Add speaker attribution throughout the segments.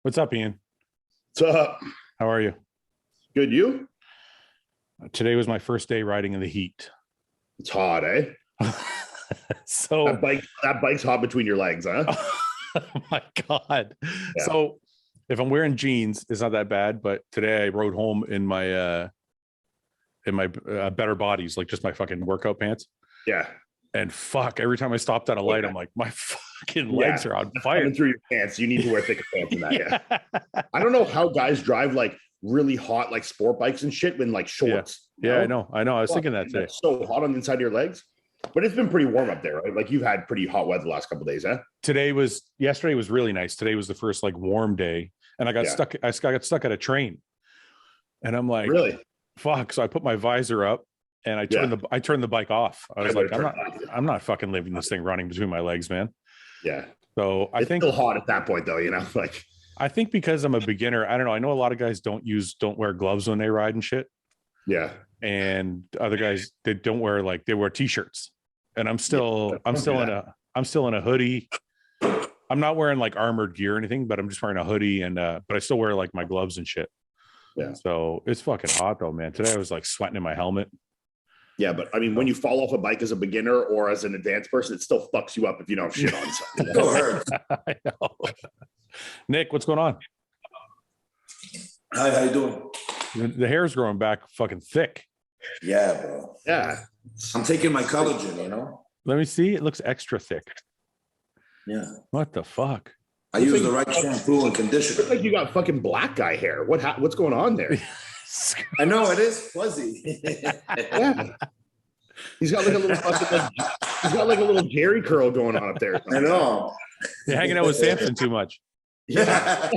Speaker 1: What's up, Ian?
Speaker 2: What's up?
Speaker 1: How are you?
Speaker 2: Good, you?
Speaker 1: Today was my first day riding in the heat.
Speaker 2: It's hot, eh?
Speaker 1: So,
Speaker 2: that bike's hot between your legs, huh?
Speaker 1: oh my God.
Speaker 2: Yeah.
Speaker 1: So if I'm wearing jeans, it's not that bad. But today I rode home in my better bodies, like just my fucking workout pants.
Speaker 2: Yeah.
Speaker 1: And fuck, every time I stopped at a light, I'm like, my fucking legs are on fire.
Speaker 2: Coming through your pants. You need to wear thicker pants than that. Yeah. I don't know how guys drive like really hot, like sport bikes and shit when like shorts.
Speaker 1: Yeah, I know. I was thinking that today.
Speaker 2: It's so hot on the inside of your legs. But it's been pretty warm up there, right? Like you've had pretty hot weather the last couple of days, huh?
Speaker 1: Yesterday was really nice. Today was the first like warm day. And I got stuck. I got stuck at a train. And I'm like,
Speaker 2: really?
Speaker 1: Fuck. So I put my visor up and I turned the bike off. I was like, I'm not fucking leaving this thing running between my legs, man.
Speaker 2: Yeah.
Speaker 1: So I think
Speaker 2: it's still hot at that point though, you know, like
Speaker 1: I think because I'm a beginner, I don't know. I know a lot of guys don't wear gloves when they ride and shit.
Speaker 2: Yeah.
Speaker 1: And other guys, they wear t-shirts. And I'm still in a hoodie. I'm not wearing like armored gear or anything, but I'm just wearing a hoodie but I still wear like my gloves and shit.
Speaker 2: Yeah.
Speaker 1: So it's fucking hot though, man. Today I was like sweating in my helmet.
Speaker 2: Yeah, but I mean, when you fall off a bike as a beginner or as an advanced person, it still fucks you up if you don't have shit on. It still hurts.
Speaker 1: I know. Nick, what's going on?
Speaker 3: Hi, how you doing?
Speaker 1: The hair's growing back fucking thick.
Speaker 3: Yeah, bro.
Speaker 2: Yeah.
Speaker 3: I'm taking my collagen, you know?
Speaker 1: Let me see. It looks extra thick.
Speaker 3: Yeah.
Speaker 1: What the fuck?
Speaker 3: I use the right shampoo and conditioner.
Speaker 2: Looks like you got fucking black guy hair. What's going on there?
Speaker 3: I know it is fuzzy.
Speaker 2: Yeah. He's got like a little fucking, he's got like a little Jerry curl going on up there.
Speaker 3: I know.
Speaker 1: You're hanging out with Samson too much.
Speaker 3: Yeah.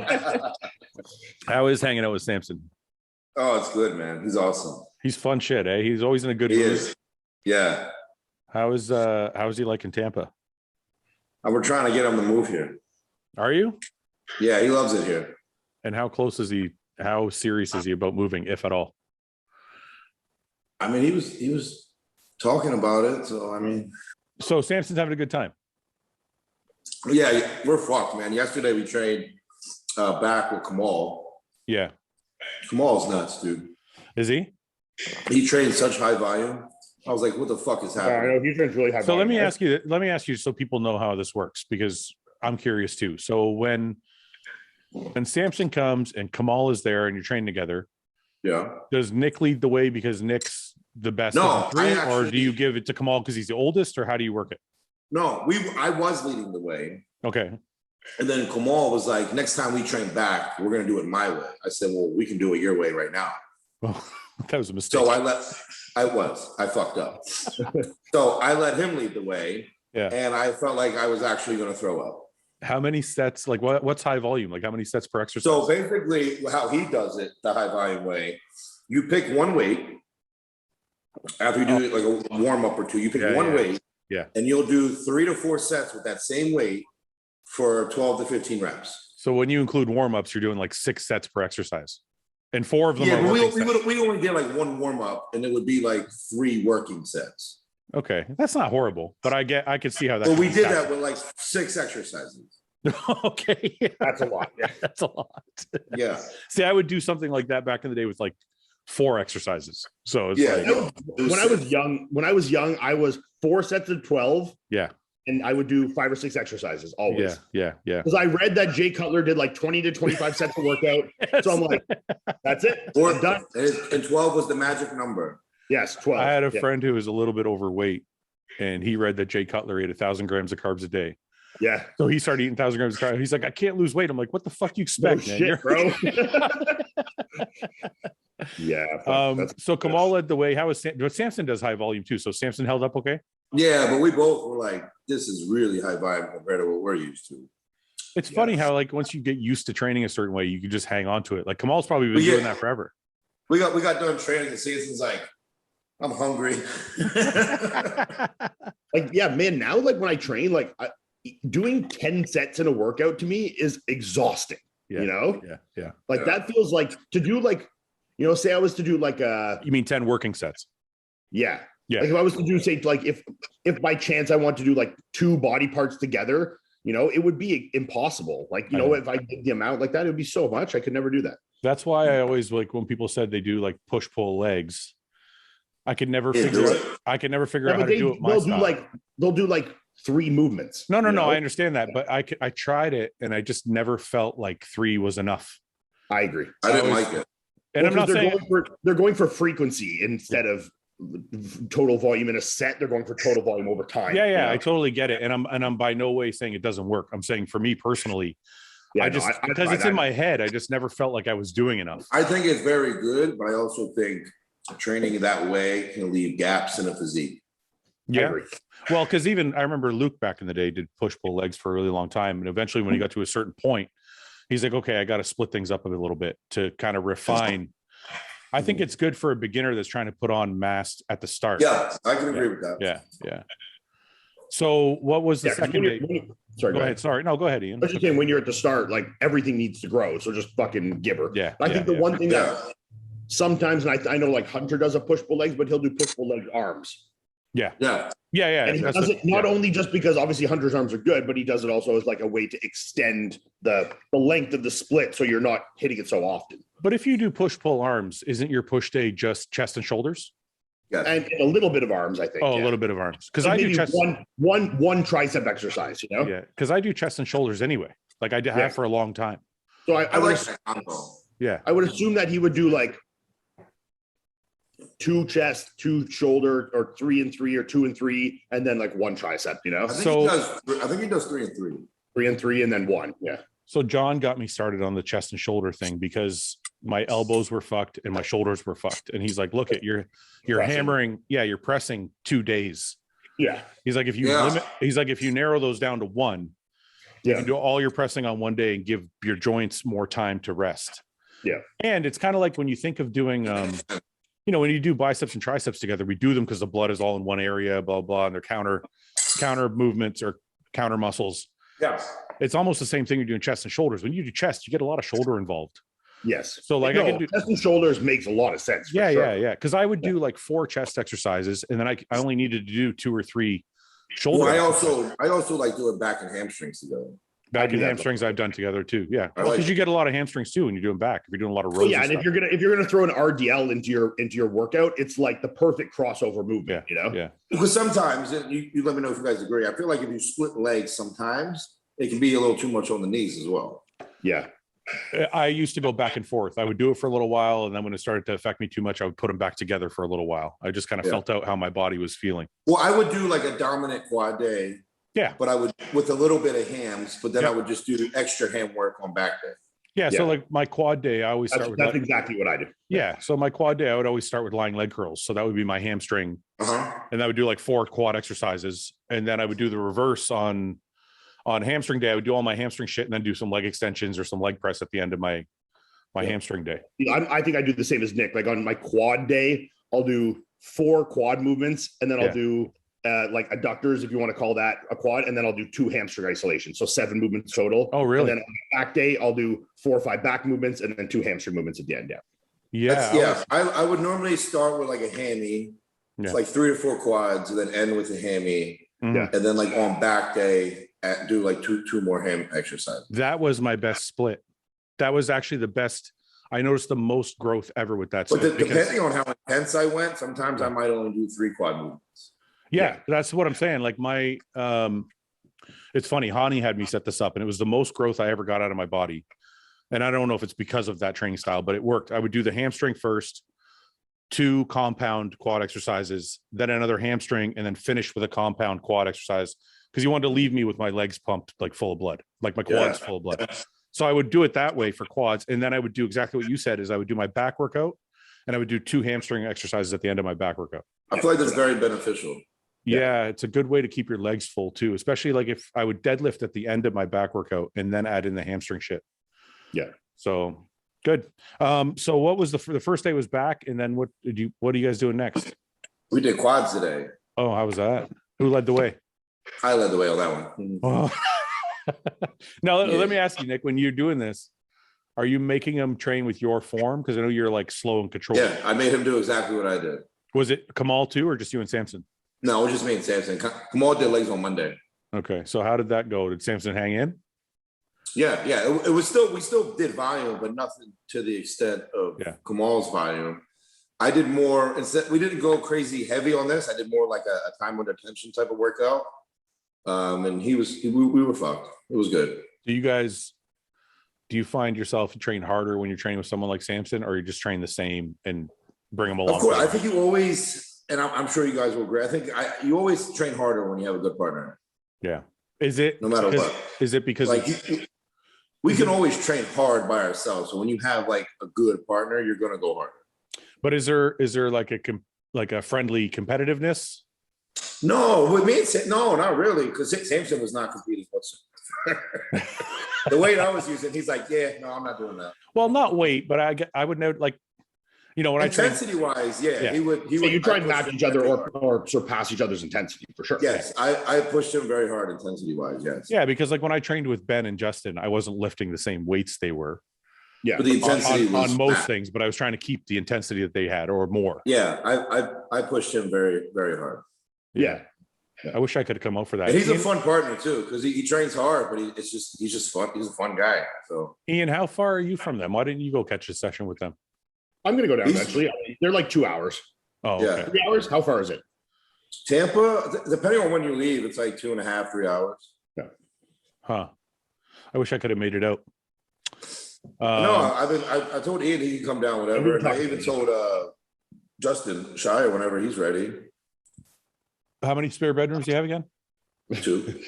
Speaker 1: I was hanging out with Samson.
Speaker 3: Oh, it's good, man. He's awesome.
Speaker 1: He's fun shit, eh? He's always in a good
Speaker 3: mood.
Speaker 1: He
Speaker 3: is. Yeah.
Speaker 1: How is he like in Tampa?
Speaker 3: We're trying to get him to move here.
Speaker 1: Are you?
Speaker 3: Yeah, he loves it here.
Speaker 1: And how close is he? How serious is he about moving, if at all?
Speaker 3: I mean, he was talking about it. So I mean,
Speaker 1: so Samson's having a good time.
Speaker 3: Yeah, we're fucked, man. Yesterday we trained back with Kamal.
Speaker 1: Yeah.
Speaker 3: Kamal's nuts, dude.
Speaker 1: Is he?
Speaker 3: He trains such high volume. I was like, what the fuck is happening?
Speaker 2: I know he trains really high
Speaker 1: volume.
Speaker 2: So
Speaker 1: let me ask you so people know how this works, because I'm curious too. So when Samson comes and Kamal is there and you're training together,
Speaker 3: yeah, does
Speaker 1: Nick lead the way because Nick's the best of the three, or do you give it to Kamal because he's the oldest, or how do you work it?
Speaker 3: No, I was leading the way.
Speaker 1: Okay.
Speaker 3: And then Kamal was like, next time we train back, we're going to do it my way. I said, well, we can do it your way right now.
Speaker 1: Well, that was a mistake.
Speaker 3: So I fucked up. So I let him lead the way.
Speaker 1: Yeah.
Speaker 3: And I felt like I was actually going to throw up.
Speaker 1: How many sets, like what's high volume? Like how many sets per exercise?
Speaker 3: So basically how he does it, the high volume way, you pick one weight. After you do like a warm up or two, you pick one weight.
Speaker 1: Yeah.
Speaker 3: And you'll do 3 to 4 sets with that same weight for 12 to 15 reps.
Speaker 1: So when you include warm-ups, you're doing like 6 sets per exercise. And 4 of them are
Speaker 3: we only did like one warm-up, and it would be like 3 working sets.
Speaker 1: Okay. That's not horrible, but I could see how that.
Speaker 3: Well, we did that with like 6 exercises.
Speaker 1: Okay.
Speaker 2: That's a lot. Yeah.
Speaker 1: That's a lot.
Speaker 3: Yeah.
Speaker 1: See, I would do something like that back in the day with like 4 exercises. So it's
Speaker 2: when I was young, I was 4 sets of 12.
Speaker 1: Yeah.
Speaker 2: And I would do 5 or 6 exercises always.
Speaker 1: Yeah.
Speaker 2: Because I read that Jay Cutler did like 20 to 25 sets of workout. Yes. So I'm like, that's it.
Speaker 3: I'm done. And 12 was the magic number.
Speaker 2: Yes, 12.
Speaker 1: I had a friend who was a little bit overweight, and he read that Jay Cutler ate 1,000 grams of carbs a day.
Speaker 2: Yeah.
Speaker 1: So he started eating 1,000 grams of carbs. He's like, I can't lose weight. I'm like, what the fuck do you expect,
Speaker 2: no
Speaker 1: man?
Speaker 2: Shit, bro. Yeah.
Speaker 1: So Kamal led the way. How was Samson does high volume too? So Samson held up okay?
Speaker 3: Yeah, but we both were like, this is really high volume compared to what we're used to.
Speaker 1: It's funny how like once you get used to training a certain way, you can just hang on to it. Like Kamal's probably been doing that forever.
Speaker 3: We got done training, and Samson's like, I'm hungry.
Speaker 2: Like, yeah, man, now like when I train, like doing 10 sets in a workout to me is exhausting.
Speaker 1: Yeah,
Speaker 2: you know?
Speaker 1: Yeah.
Speaker 2: Like that feels like to do like, you know, say I was to do like
Speaker 1: you mean 10 working sets?
Speaker 2: Yeah.
Speaker 1: Yeah.
Speaker 2: Like if I was to do, say, like if by chance I want to do like 2 body parts together, You know, it would be impossible. Like, you know, if I did the amount like that, it would be so much. I could never do that.
Speaker 1: That's why I always like when people said they do like push pull legs. I could never figure out. I could never figure out how to do it.
Speaker 2: They'll do like 3 movements.
Speaker 1: No. I understand that, but I tried it and I just never felt like 3 was enough.
Speaker 2: I agree.
Speaker 3: I didn't like it.
Speaker 1: And I'm not saying
Speaker 2: they're going for frequency instead of total volume in a set. They're going for total volume over time.
Speaker 1: Yeah, you know? I totally get it, and I'm by no way saying it doesn't work. I'm saying for me personally, because it's in my head, I just never felt like I was doing enough.
Speaker 3: I think it's very good, but I also think training that way can leave gaps in a physique.
Speaker 1: Yeah. Well, because even I remember Luke back in the day did push pull legs for a really long time, and eventually when he got to a certain point, he's like, okay, I got to split things up a little bit to kind of refine. I think it's good for a beginner that's trying to put on mass at the start.
Speaker 3: Yeah, I can agree with that.
Speaker 1: Yeah. So what was the second day?
Speaker 2: Sorry,
Speaker 1: go ahead. Sorry. No, go ahead, Iain.
Speaker 2: I was just saying when you're at the start, like everything needs to grow. So just fucking give her.
Speaker 1: Yeah.
Speaker 2: I think the one thing that sometimes, and I know like Hunter does a push pull legs, but he'll do push pull leg arms.
Speaker 1: Yeah.
Speaker 2: And he does it not only just because obviously Hunter's arms are good, but he does it also as like a way to extend the length of the split so you're not hitting it so often.
Speaker 1: But if you do push pull arms, isn't your push day just chest and shoulders?
Speaker 2: Yeah, and a little bit of arms, I think.
Speaker 1: Oh, a little bit of arms, because I do chest
Speaker 2: one tricep exercise. You know.
Speaker 1: Yeah, because I do chest and shoulders anyway. Like I have for a long time.
Speaker 2: So I
Speaker 3: like that combo.
Speaker 1: Yeah,
Speaker 2: I would assume that he would do like 2 chest, 2 shoulder, or 3 and 3, or 2 and 3, and then like 1 tricep. You know.
Speaker 3: I think he does 3 and 3.
Speaker 2: 3 and 3, and then 1. Yeah.
Speaker 1: So John got me started on the chest and shoulder thing because my elbows were fucked and my shoulders were fucked. And he's like, look at you're hammering. Yeah. You're pressing 2 days.
Speaker 2: Yeah.
Speaker 1: He's like, if you narrow those down to 1, you can do all your pressing on 1 day and give your joints more time to rest.
Speaker 2: Yeah.
Speaker 1: And it's kind of like when you think of doing, you know, when you do biceps and triceps together, we do them because the blood is all in one area, blah, blah, and they're counter movements or counter muscles.
Speaker 2: Yes.
Speaker 1: It's almost the same thing you're doing chest and shoulders. When you do chest, you get a lot of shoulder involved.
Speaker 2: Yes.
Speaker 1: So like I can do
Speaker 2: chest and shoulders makes a lot of sense.
Speaker 1: Yeah. Because I would do like 4 chest exercises, and then I only needed to do 2 or 3 shoulder.
Speaker 3: Well, I also like doing back and hamstrings together.
Speaker 1: Back and hamstrings I've done together too. Yeah, because you get a lot of hamstrings too when you're doing back. If you're doing a lot of rows.
Speaker 2: And if you're gonna throw an RDL into your workout, it's like the perfect crossover movement. You know.
Speaker 1: Yeah.
Speaker 3: Because sometimes you let me know if you guys agree. I feel like if you split legs, sometimes it can be a little too much on the knees as well.
Speaker 2: Yeah.
Speaker 1: I used to go back and forth. I would do it for a little while, and then when it started to affect me too much, I would put them back together for a little while. I just kind of felt out how my body was feeling.
Speaker 3: Well, I would do like a dominant quad day.
Speaker 1: Yeah.
Speaker 3: But I would with a little bit of hams, but then I would just do extra ham work on back day.
Speaker 1: Yeah. So like my quad day, I always start with
Speaker 2: that's exactly what I do.
Speaker 1: Yeah. So my quad day, I would always start with lying leg curls. So that would be my hamstring. And I would do like 4 quad exercises. And then I would do the reverse on hamstring day. I would do all my hamstring shit and then do some leg extensions or some leg press at the end of my hamstring day.
Speaker 2: I think I do the same as Nick. Like on my quad day, I'll do 4 quad movements, and then I'll do like adductors, if you want to call that a quad, and then I'll do 2 hamstring isolations, so 7 movements total.
Speaker 1: Oh, really?
Speaker 2: And then on the back day, I'll do 4 or 5 back movements, and then 2 hamstring movements at the end.
Speaker 3: I would normally start with like a hammy, it's like 3 or 4 quads, and then end with a hammy, and then like on back day, do like two more ham exercises.
Speaker 1: That was my best split. That was actually the best. I noticed the most growth ever with that.
Speaker 3: But depending on how intense I went, sometimes I might only do 3 quad movements.
Speaker 1: Yeah, that's what I'm saying. Like my, it's funny. Hani had me set this up, and it was the most growth I ever got out of my body. And I don't know if it's because of that training style, but it worked. I would do the hamstring first, 2 compound quad exercises, then another hamstring, and then finish with a compound quad exercise. Because you wanted to leave me with my legs pumped like full of blood, like my quads full of blood. So I would do it that way for quads. And then I would do exactly what you said, is I would do my back workout, and I would do 2 hamstring exercises at the end of my back workout.
Speaker 3: I feel like that's very beneficial.
Speaker 1: Yeah, it's a good way to keep your legs full too, especially like if I would deadlift at the end of my back workout and then add in the hamstring shit.
Speaker 2: Yeah.
Speaker 1: So good. So what was the first day was back, and then what are you guys doing next?
Speaker 3: We did quads today.
Speaker 1: Oh, how was that? Who led the way?
Speaker 3: I led the way on that one.
Speaker 1: Oh. Now let me ask you, Nick, when you're doing this, are you making him train with your form? Because I know you're like slow and controlled.
Speaker 3: Yeah, I made him do exactly what I did.
Speaker 1: Was it Kamal too, or just you and Samson?
Speaker 3: No, it was just me and Samson. Kamal did legs on Monday.
Speaker 1: Okay. So how did that go? Did Samson hang in?
Speaker 3: Yeah. It was still, we still did volume, but nothing to the extent of Kamal's volume. I did more, instead, we didn't go crazy heavy on this. I did more like a time under tension type of workout. And we were fucked. It was good.
Speaker 1: Do you find yourself train harder when you're training with someone like Samson, or you just train the same and bring them along?
Speaker 3: Of course, I think you always, and I'm sure you guys will agree, I think you always train harder when you have a good partner.
Speaker 1: Yeah. Is it,
Speaker 3: no matter what?
Speaker 1: Is it because
Speaker 3: like we can always train hard by ourselves. So when you have like a good partner, you're going to go harder.
Speaker 1: But is there like a friendly competitiveness?
Speaker 3: No, with me, no, not really. Because Samson was not competing whatsoever. The weight I was using, he's like, yeah, no, I'm not doing that.
Speaker 1: Well, not weight, but I would know, like, you know, when
Speaker 3: intensity wise, he would.
Speaker 2: So you try and match each other or surpass each other's intensity for sure.
Speaker 3: Yes, I pushed him very hard intensity wise. Yes.
Speaker 1: Yeah, because like when I trained with Ben and Justin, I wasn't lifting the same weights they were.
Speaker 2: Yeah,
Speaker 3: but the intensity
Speaker 1: on most things, but I was trying to keep the intensity that they had or more.
Speaker 3: Yeah, I pushed him very, very hard.
Speaker 2: Yeah.
Speaker 1: I wish I could come out for that.
Speaker 3: And he's a fun partner too, because he trains hard, but he's just fun. He's a fun guy. So
Speaker 1: Iain, how far are you from them? Why didn't you go catch a session with them?
Speaker 2: I'm gonna go down eventually. They're like 2 hours.
Speaker 1: Oh, okay.
Speaker 2: 3 hours? How far is it?
Speaker 3: Tampa, depending on when you leave, it's like 2.5, 3 hours.
Speaker 2: Yeah.
Speaker 1: Huh. I wish I could have made it out.
Speaker 3: No, I told Iain he can come down whenever. And I even told Justin Shier whenever he's ready.
Speaker 1: How many spare bedrooms do you have again?
Speaker 3: 2.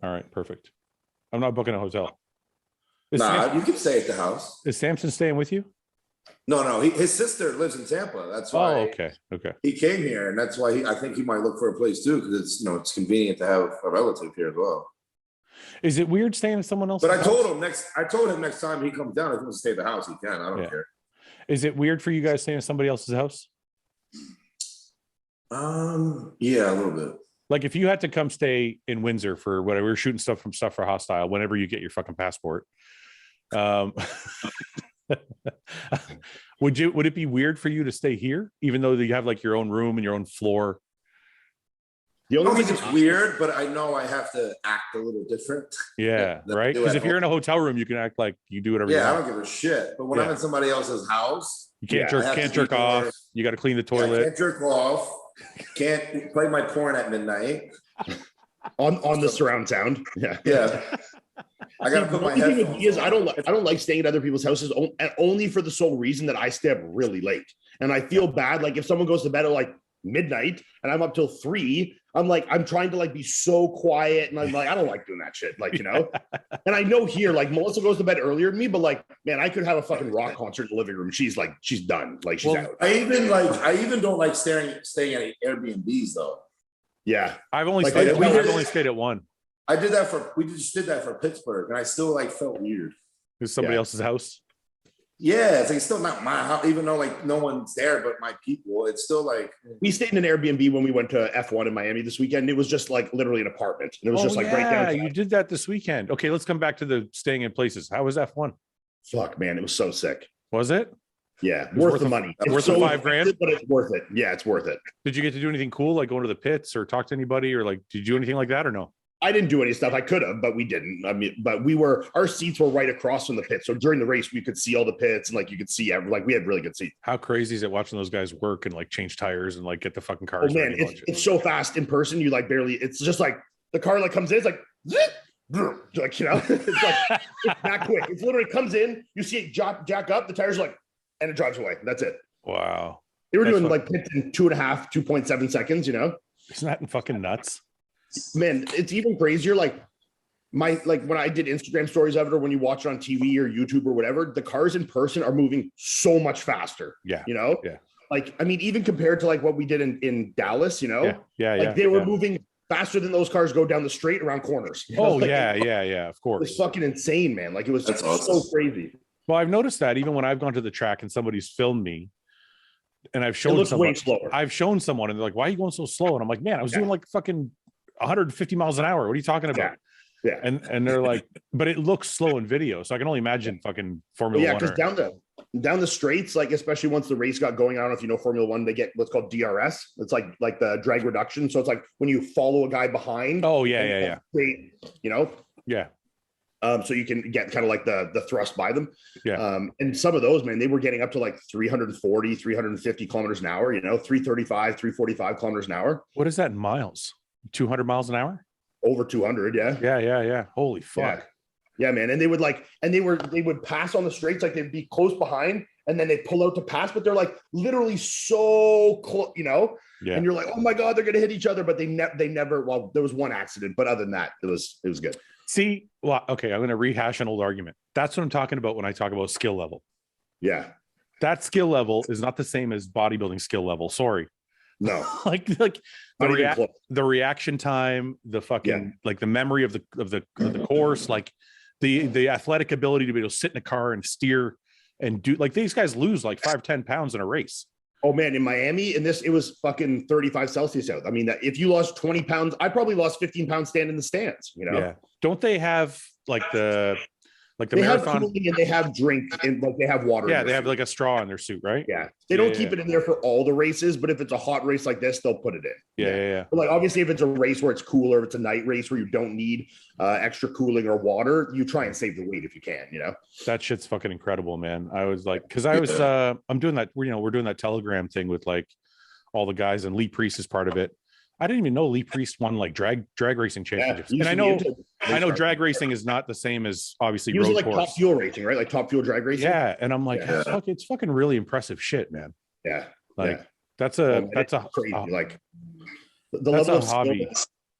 Speaker 1: All right, perfect. I'm not booking a hotel.
Speaker 3: You can stay at the house.
Speaker 1: Is Samson staying with you?
Speaker 3: No. His sister lives in Tampa. That's why.
Speaker 1: Oh, okay.
Speaker 3: He came here, and that's why I think he might look for a place too, because it's convenient to have a relative here as well.
Speaker 1: Is it weird staying in someone else's
Speaker 3: house?
Speaker 1: But
Speaker 3: I told him next time he comes down, if he wants to stay at the house, he can. I don't care.
Speaker 1: Is it weird for you guys staying in somebody else's house?
Speaker 3: Yeah, a little bit.
Speaker 1: Like if you had to come stay in Windsor for whatever, we're shooting stuff for Hostile, whenever you get your fucking passport. Would it be weird for you to stay here, even though you have like your own room and your own floor?
Speaker 3: The only reason it's weird, but I know I have to act a little different.
Speaker 1: Yeah, right. Because if you're in a hotel room, you can act like you do whatever.
Speaker 3: Yeah, I don't give a shit. But when I'm in somebody else's house,
Speaker 1: you can't jerk off. You got to clean the toilet.
Speaker 3: Can't jerk off. Can't play my porn at midnight.
Speaker 2: on the surround sound.
Speaker 3: Yeah. I gotta put my headphones on.
Speaker 2: I don't like staying at other people's houses only for the sole reason that I stay up really late. And I feel bad. Like if someone goes to bed at like midnight and I'm up till 3, I'm trying to like be so quiet. And I'm like, I don't like doing that shit. Like, you know, and I know here, like Melissa goes to bed earlier than me, but like, man, I could have a fucking rock concert in the living room. She's done. Like she's out.
Speaker 3: I even don't like staying at Airbnbs though.
Speaker 2: Yeah.
Speaker 1: I've only stayed at one.
Speaker 3: We just did that for Pittsburgh, and I still like felt weird.
Speaker 1: It's somebody else's house.
Speaker 3: Yeah, it's like still not my house, even though like no one's there but my people. It's still like
Speaker 2: we stayed in an Airbnb when we went to F1 in Miami this weekend. It was just like literally an apartment. And it was just like right down.
Speaker 1: You did that this weekend. Okay, let's come back to the staying in places. How was F1?
Speaker 2: Fuck, man, it was so sick.
Speaker 1: Was it?
Speaker 2: Yeah, worth the money.
Speaker 1: Worth the $5,000,
Speaker 2: but it's worth it. Yeah, it's worth it.
Speaker 1: Did you get to do anything cool, like going to the pits or talk to anybody, or like did you do anything like that or no?
Speaker 2: I didn't do any stuff. I could have, but we didn't. I mean, but our seats were right across from the pit. So during the race, we could see all the pits and like you could see we had really good seats.
Speaker 1: How crazy is it watching those guys work and like change tires and like get the fucking cars?
Speaker 2: Oh man, it's so fast in person. You like barely. It's just like the car like comes in. It's like, like you know, it's like it's that quick. It's literally comes in. You see it jack up. The tires like, and it drives away. That's it.
Speaker 1: Wow.
Speaker 2: They were doing like pits in 2.5, 2.7 seconds. You know,
Speaker 1: isn't that fucking nuts?
Speaker 2: Man, it's even crazier. Like when I did Instagram stories of it, or when you watch it on TV or YouTube or whatever, the cars in person are moving so much faster.
Speaker 1: Yeah.
Speaker 2: You know?
Speaker 1: Yeah.
Speaker 2: Like, I mean, even compared to like what we did in Dallas, you know?
Speaker 1: Yeah.
Speaker 2: They were moving faster than those cars go down the straight around corners.
Speaker 1: Oh, like, yeah. Of course.
Speaker 2: It was fucking insane, man. Like it was just so crazy.
Speaker 1: Well, I've noticed that even when I've gone to the track and somebody's filmed me, and I've shown someone, and they're like, "Why are you going so slow?" And I'm like, "Man, I was doing like fucking 150 miles an hour. What are you talking about?"
Speaker 2: Yeah.
Speaker 1: And they're like, "But it looks slow in video." So I can only imagine fucking Formula 1.
Speaker 2: Yeah, because down the straights, like especially once the race got going, I don't know if you know Formula One, they get what's called DRS. It's like the drag reduction. So it's like when you follow a guy behind.
Speaker 1: Oh yeah.
Speaker 2: Straight, you know.
Speaker 1: Yeah.
Speaker 2: So you can get kind of like the thrust by them.
Speaker 1: Yeah.
Speaker 2: And some of those, man, they were getting up to like 340, 350 kilometers an hour. You know, 335, 345 kilometers an hour.
Speaker 1: What is that in miles? 200 miles an hour?
Speaker 2: Over 200. Yeah.
Speaker 1: Yeah. Holy fuck.
Speaker 2: Yeah, man. And they would they would pass on the straights, like they'd be close behind and then they pull out to pass, but they're like literally so close, you know?
Speaker 1: Yeah.
Speaker 2: And you're like, oh my God, they're going to hit each other. But they never, well, there was one accident, but other than that, it was good.
Speaker 1: See, well, okay, I'm going to rehash an old argument. That's what I'm talking about when I talk about skill level.
Speaker 2: Yeah.
Speaker 1: That skill level is not the same as bodybuilding skill level. Sorry.
Speaker 2: No.
Speaker 1: like the reaction time, the fucking like the memory of the course, like the athletic ability to be able to sit in a car and steer and do, like, these guys lose like 5-10 pounds in a race.
Speaker 2: Oh man, in Miami, it was fucking 35 Celsius out. I mean, that if you lost 20 pounds, I probably lost 15 pounds standing in the stands, you know?
Speaker 1: Yeah. Don't they have like the
Speaker 2: they
Speaker 1: marathon?
Speaker 2: Have and they have drink and like they have water.
Speaker 1: Yeah, they have like a straw in their suit, right?
Speaker 2: Yeah. They don't keep it in there for all the races, but if it's a hot race like this, they'll put it in.
Speaker 1: Yeah.
Speaker 2: But like obviously if it's a race where it's cooler, if it's a night race where you don't need extra cooling or water, you try and save the weight if you can, you know?
Speaker 1: That shit's fucking incredible, man. I was like, because I was I'm doing that, you know, we're doing that Telegram thing with like all the guys, and Lee Priest is part of it. I didn't even know Lee Priest won like drag racing championships. And I know drag racing is not the same as obviously road
Speaker 2: like
Speaker 1: course.
Speaker 2: Top Fuel racing, right? Like Top Fuel drag racing.
Speaker 1: Yeah. And I'm like, it's fucking really impressive shit, man.
Speaker 2: Yeah.
Speaker 1: Like that's a
Speaker 2: crazy. Like the level of
Speaker 1: hobby.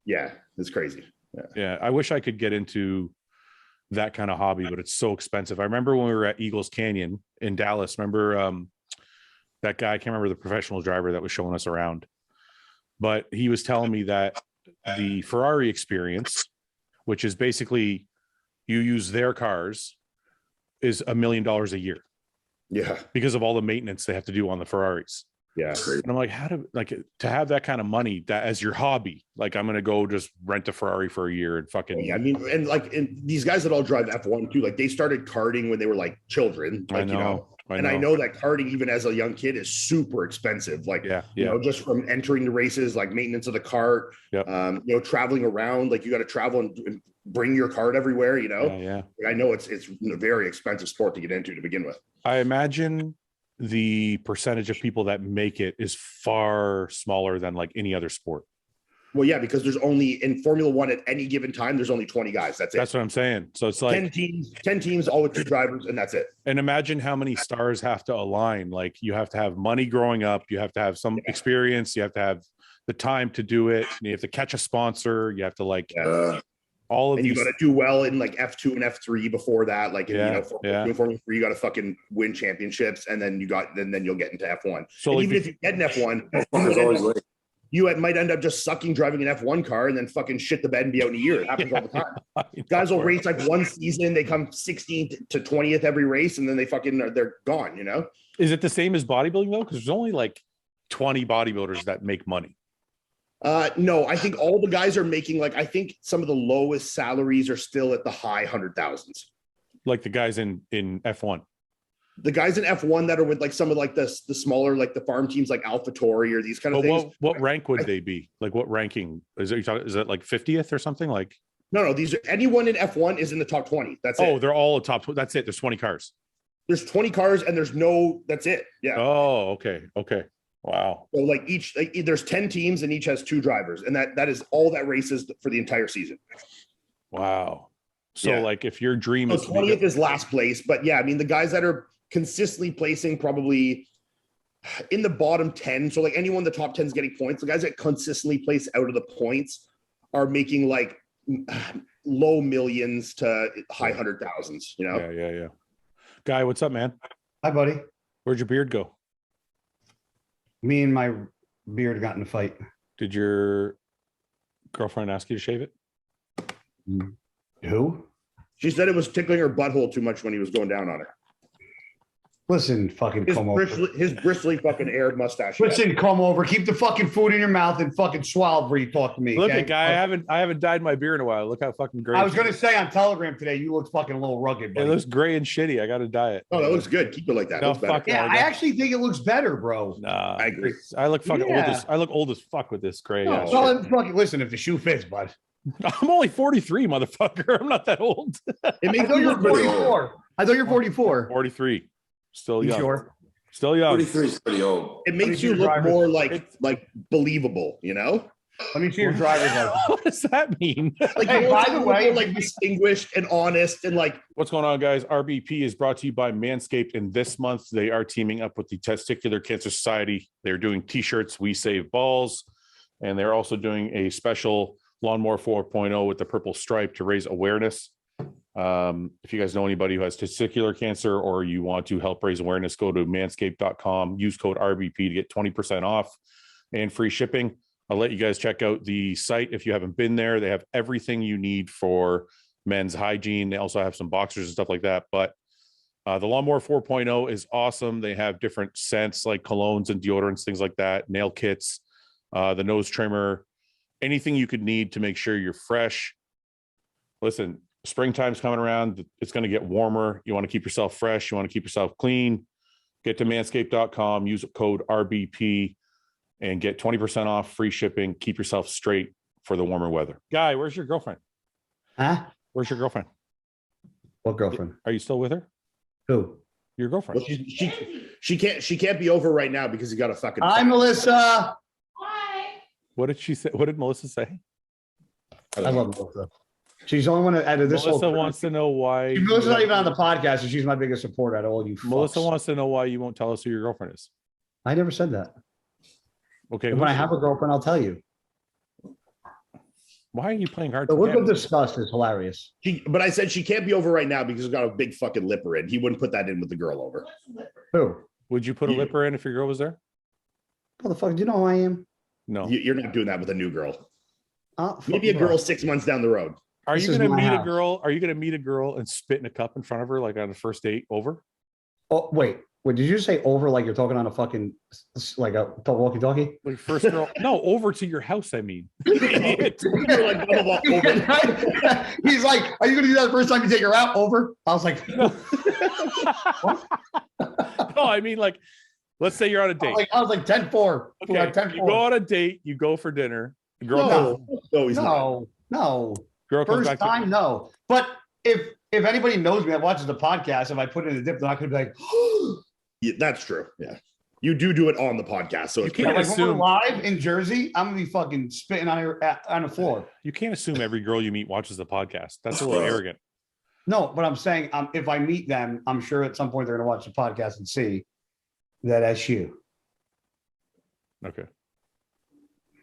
Speaker 2: Yeah, it's crazy.
Speaker 1: Yeah. I wish I could get into that kind of hobby, but it's so expensive. I remember when we were at Eagles Canyon in Dallas, remember that guy, I can't remember the professional driver that was showing us around. But he was telling me that the Ferrari experience, which is basically you use their cars, is $1 million a year.
Speaker 2: Yeah.
Speaker 1: Because of all the maintenance they have to do on the Ferraris.
Speaker 2: Yeah.
Speaker 1: And I'm like, to have that kind of money that as your hobby, like I'm going to go just rent a Ferrari for a year and fucking.
Speaker 2: Yeah, I mean, and these guys that all drive F1 too, like they started karting when they were like children. Like, I know that karting, even as a young kid, is super expensive. Like, you know, just from entering the races, like maintenance of the cart, you know, traveling around, like you got to travel and bring your cart everywhere, you know?
Speaker 1: Yeah.
Speaker 2: I know it's a very expensive sport to get into to begin with.
Speaker 1: I imagine the percentage of people that make it is far smaller than like any other sport.
Speaker 2: Well, yeah, because there's only in Formula One at any given time, there's only 20 guys. That's it.
Speaker 1: That's what I'm saying. So it's like
Speaker 2: 10 teams, all with 2 drivers, and that's it.
Speaker 1: And imagine how many stars have to align. Like you have to have money growing up. You have to have some experience. You have to have the time to do it. You have to catch a sponsor. You have to like all of
Speaker 2: and
Speaker 1: these.
Speaker 2: You got to do well in like F2 and F3 before that. Like, Formula 3, you got to fucking win championships, and then then you'll get into F1. So like even if you get an F1, you might end up just sucking driving an F1 car and then fucking shit the bed and be out in a year. It happens all the time. Guys will race like one season, they come 16th to 20th every race, and then they're gone, you know?
Speaker 1: Is it the same as bodybuilding though? Because there's only like 20 bodybuilders that make money.
Speaker 2: No, I think all the guys are making I think some of the lowest salaries are still at the high 100,000s. Like
Speaker 1: the guys in F1.
Speaker 2: The guys in F1 that are with like some of like the smaller, like the farm teams like AlphaTauri or these kind of things.
Speaker 1: What rank would they be? Like what ranking? Is it like 50th or something? Like
Speaker 2: no, these are anyone in F1 is in the top 20. That's it.
Speaker 1: Oh, they're all top. That's it. There's 20 cars.
Speaker 2: There's 20 cars and that's it. Yeah.
Speaker 1: Oh, okay. Wow.
Speaker 2: So like there's 10 teams and each has 2 drivers, and that is all that races for the entire season.
Speaker 1: Wow. So like if your dream is
Speaker 2: 20th is last place, but yeah, I mean the guys that are consistently placing probably in the bottom 10. So like anyone in the top 10 is getting points. The guys that consistently place out of the points are making like low millions to high 100,000s, you know?
Speaker 1: Yeah. Guy, what's up, man?
Speaker 4: Hi, buddy.
Speaker 1: Where'd your beard go?
Speaker 4: Me and my beard got in a fight.
Speaker 1: Did your girlfriend ask you to shave it?
Speaker 4: Who?
Speaker 2: She said it was tickling her butthole too much when he was going down on her.
Speaker 4: Listen, fucking come over.
Speaker 2: His bristly fucking air mustache.
Speaker 4: Listen, come over. Keep the fucking food in your mouth and fucking swallow before you talk to me.
Speaker 1: Look
Speaker 4: okay?
Speaker 1: at guy. I haven't dyed my beard in a while. Look how fucking great.
Speaker 4: I was gonna say on Telegram today, you look fucking a little rugged. Buddy.
Speaker 1: It looks gray and shitty. I got to dye it.
Speaker 2: Oh, that looks good. Keep it like that.
Speaker 1: No,
Speaker 2: Looks better.
Speaker 1: fuck
Speaker 4: Yeah, I actually think it looks better, bro.
Speaker 1: Nah,
Speaker 2: I agree.
Speaker 1: I look fucking old
Speaker 4: Yeah.
Speaker 1: as I look old as fuck with this gray.
Speaker 4: No, well, fucking listen, if the shoe fits, bud.
Speaker 1: I'm only 43, motherfucker. I'm not that old.
Speaker 2: It
Speaker 4: I
Speaker 2: makes
Speaker 4: thought
Speaker 2: me
Speaker 4: you were
Speaker 2: look pretty old.
Speaker 4: 44. I thought you were 44.
Speaker 1: 43. Still
Speaker 4: You
Speaker 1: young.
Speaker 4: sure?
Speaker 1: Still young.
Speaker 3: 43 is pretty old.
Speaker 2: It makes
Speaker 4: see
Speaker 2: you
Speaker 4: your
Speaker 2: look
Speaker 4: driver's-
Speaker 2: more like believable, you know?
Speaker 4: Let me see your driver's license.
Speaker 1: What does that mean?
Speaker 2: Like,
Speaker 4: Hey,
Speaker 2: you want
Speaker 4: by
Speaker 2: to
Speaker 4: the
Speaker 2: look
Speaker 4: way-
Speaker 2: more, like distinguished and honest and like
Speaker 1: What's going on, guys? RBP is brought to you by Manscaped, and this month they are teaming up with the Testicular Cancer Society. They're doing t-shirts, We Save Balls, and they're also doing a special Lawnmower 4.0 with the purple stripe to raise awareness. If you guys know anybody who has testicular cancer or you want to help raise awareness, go to manscaped.com, use code RBP to get 20% off and free shipping. I'll let you guys check out the site if you haven't been there. They have everything you need for men's hygiene. They also have some boxers and stuff like that. But the Lawnmower 4.0 is awesome. They have different scents like colognes and deodorants, things like that, nail kits, the nose trimmer, anything you could need to make sure you're fresh. Listen, springtime's coming around. It's going to get warmer. You want to keep yourself fresh. You want to keep yourself clean. Get to manscaped.com, use code RBP and get 20% off, free shipping. Keep yourself straight for the warmer weather. Guy, where's your girlfriend?
Speaker 4: Huh?
Speaker 1: Where's your girlfriend?
Speaker 4: What girlfriend?
Speaker 1: Are you still with her?
Speaker 4: Who?
Speaker 1: Your girlfriend.
Speaker 2: well, she can't be over right now because you got a fucking
Speaker 4: Hi, Melissa.
Speaker 1: What did she say? What did Melissa say?
Speaker 4: I love Melissa. She's the only one that added this
Speaker 1: Melissa
Speaker 4: whole.
Speaker 1: wants to know why.
Speaker 4: Melissa's not even on the podcast, and she's my biggest supporter out of all you.
Speaker 1: Melissa
Speaker 4: fucks.
Speaker 1: wants to know why you won't tell us who your girlfriend is.
Speaker 4: I never said that.
Speaker 1: Okay.
Speaker 4: When I have a girlfriend, I'll tell you.
Speaker 1: Why are you playing hard
Speaker 4: The
Speaker 1: to
Speaker 4: look
Speaker 1: get?
Speaker 4: of disgust is hilarious.
Speaker 2: But I said she can't be over right now because she's got a big fucking lipper in. He wouldn't put that in with the girl over.
Speaker 4: Who?
Speaker 1: Would you put a lipper in if your girl was there?
Speaker 4: Motherfucker, do you know who I am?
Speaker 1: No.
Speaker 2: You're not doing that with a new girl.
Speaker 4: Fuck
Speaker 2: Maybe a
Speaker 4: you,
Speaker 2: girl
Speaker 4: bro.
Speaker 2: 6 months down the road.
Speaker 1: Are
Speaker 4: This
Speaker 1: you
Speaker 4: is
Speaker 1: gonna
Speaker 4: my
Speaker 1: meet a
Speaker 4: house.
Speaker 1: girl? Are you gonna meet a girl and spit in a cup in front of her like on a first date over?
Speaker 4: Oh, wait. Did you say over like you're talking on a fucking like a walkie-talkie?
Speaker 1: Like first girl? No, over to your house. I mean,
Speaker 2: You're like, blah, blah, blah, over.
Speaker 4: He's like, "Are you going to do that the first time you take her out?" Over. I was like,
Speaker 1: no, I mean like, let's say you're on a date.
Speaker 4: I was like 10-4.
Speaker 1: Okay,
Speaker 4: 10-4.
Speaker 1: you go on a date. You go for dinner. The girl,
Speaker 2: No, he's not.
Speaker 4: No.
Speaker 1: girl comes
Speaker 4: First
Speaker 1: back.
Speaker 4: time, no. But if anybody knows me, I've watched the podcast. If I put it in a dip, they're not going to be like,
Speaker 2: Yeah, that's true. Yeah. You do it on the podcast. So
Speaker 1: You
Speaker 2: it's
Speaker 1: can't
Speaker 4: like
Speaker 2: pretty-
Speaker 4: when we're
Speaker 1: assume-
Speaker 4: live in Jersey, I'm going to be fucking spitting on the floor.
Speaker 1: You can't assume every girl you meet watches the podcast. That's a little arrogant.
Speaker 4: No, but I'm saying if I meet them, I'm sure at some point they're going to watch the podcast and see that that's you.
Speaker 1: Okay.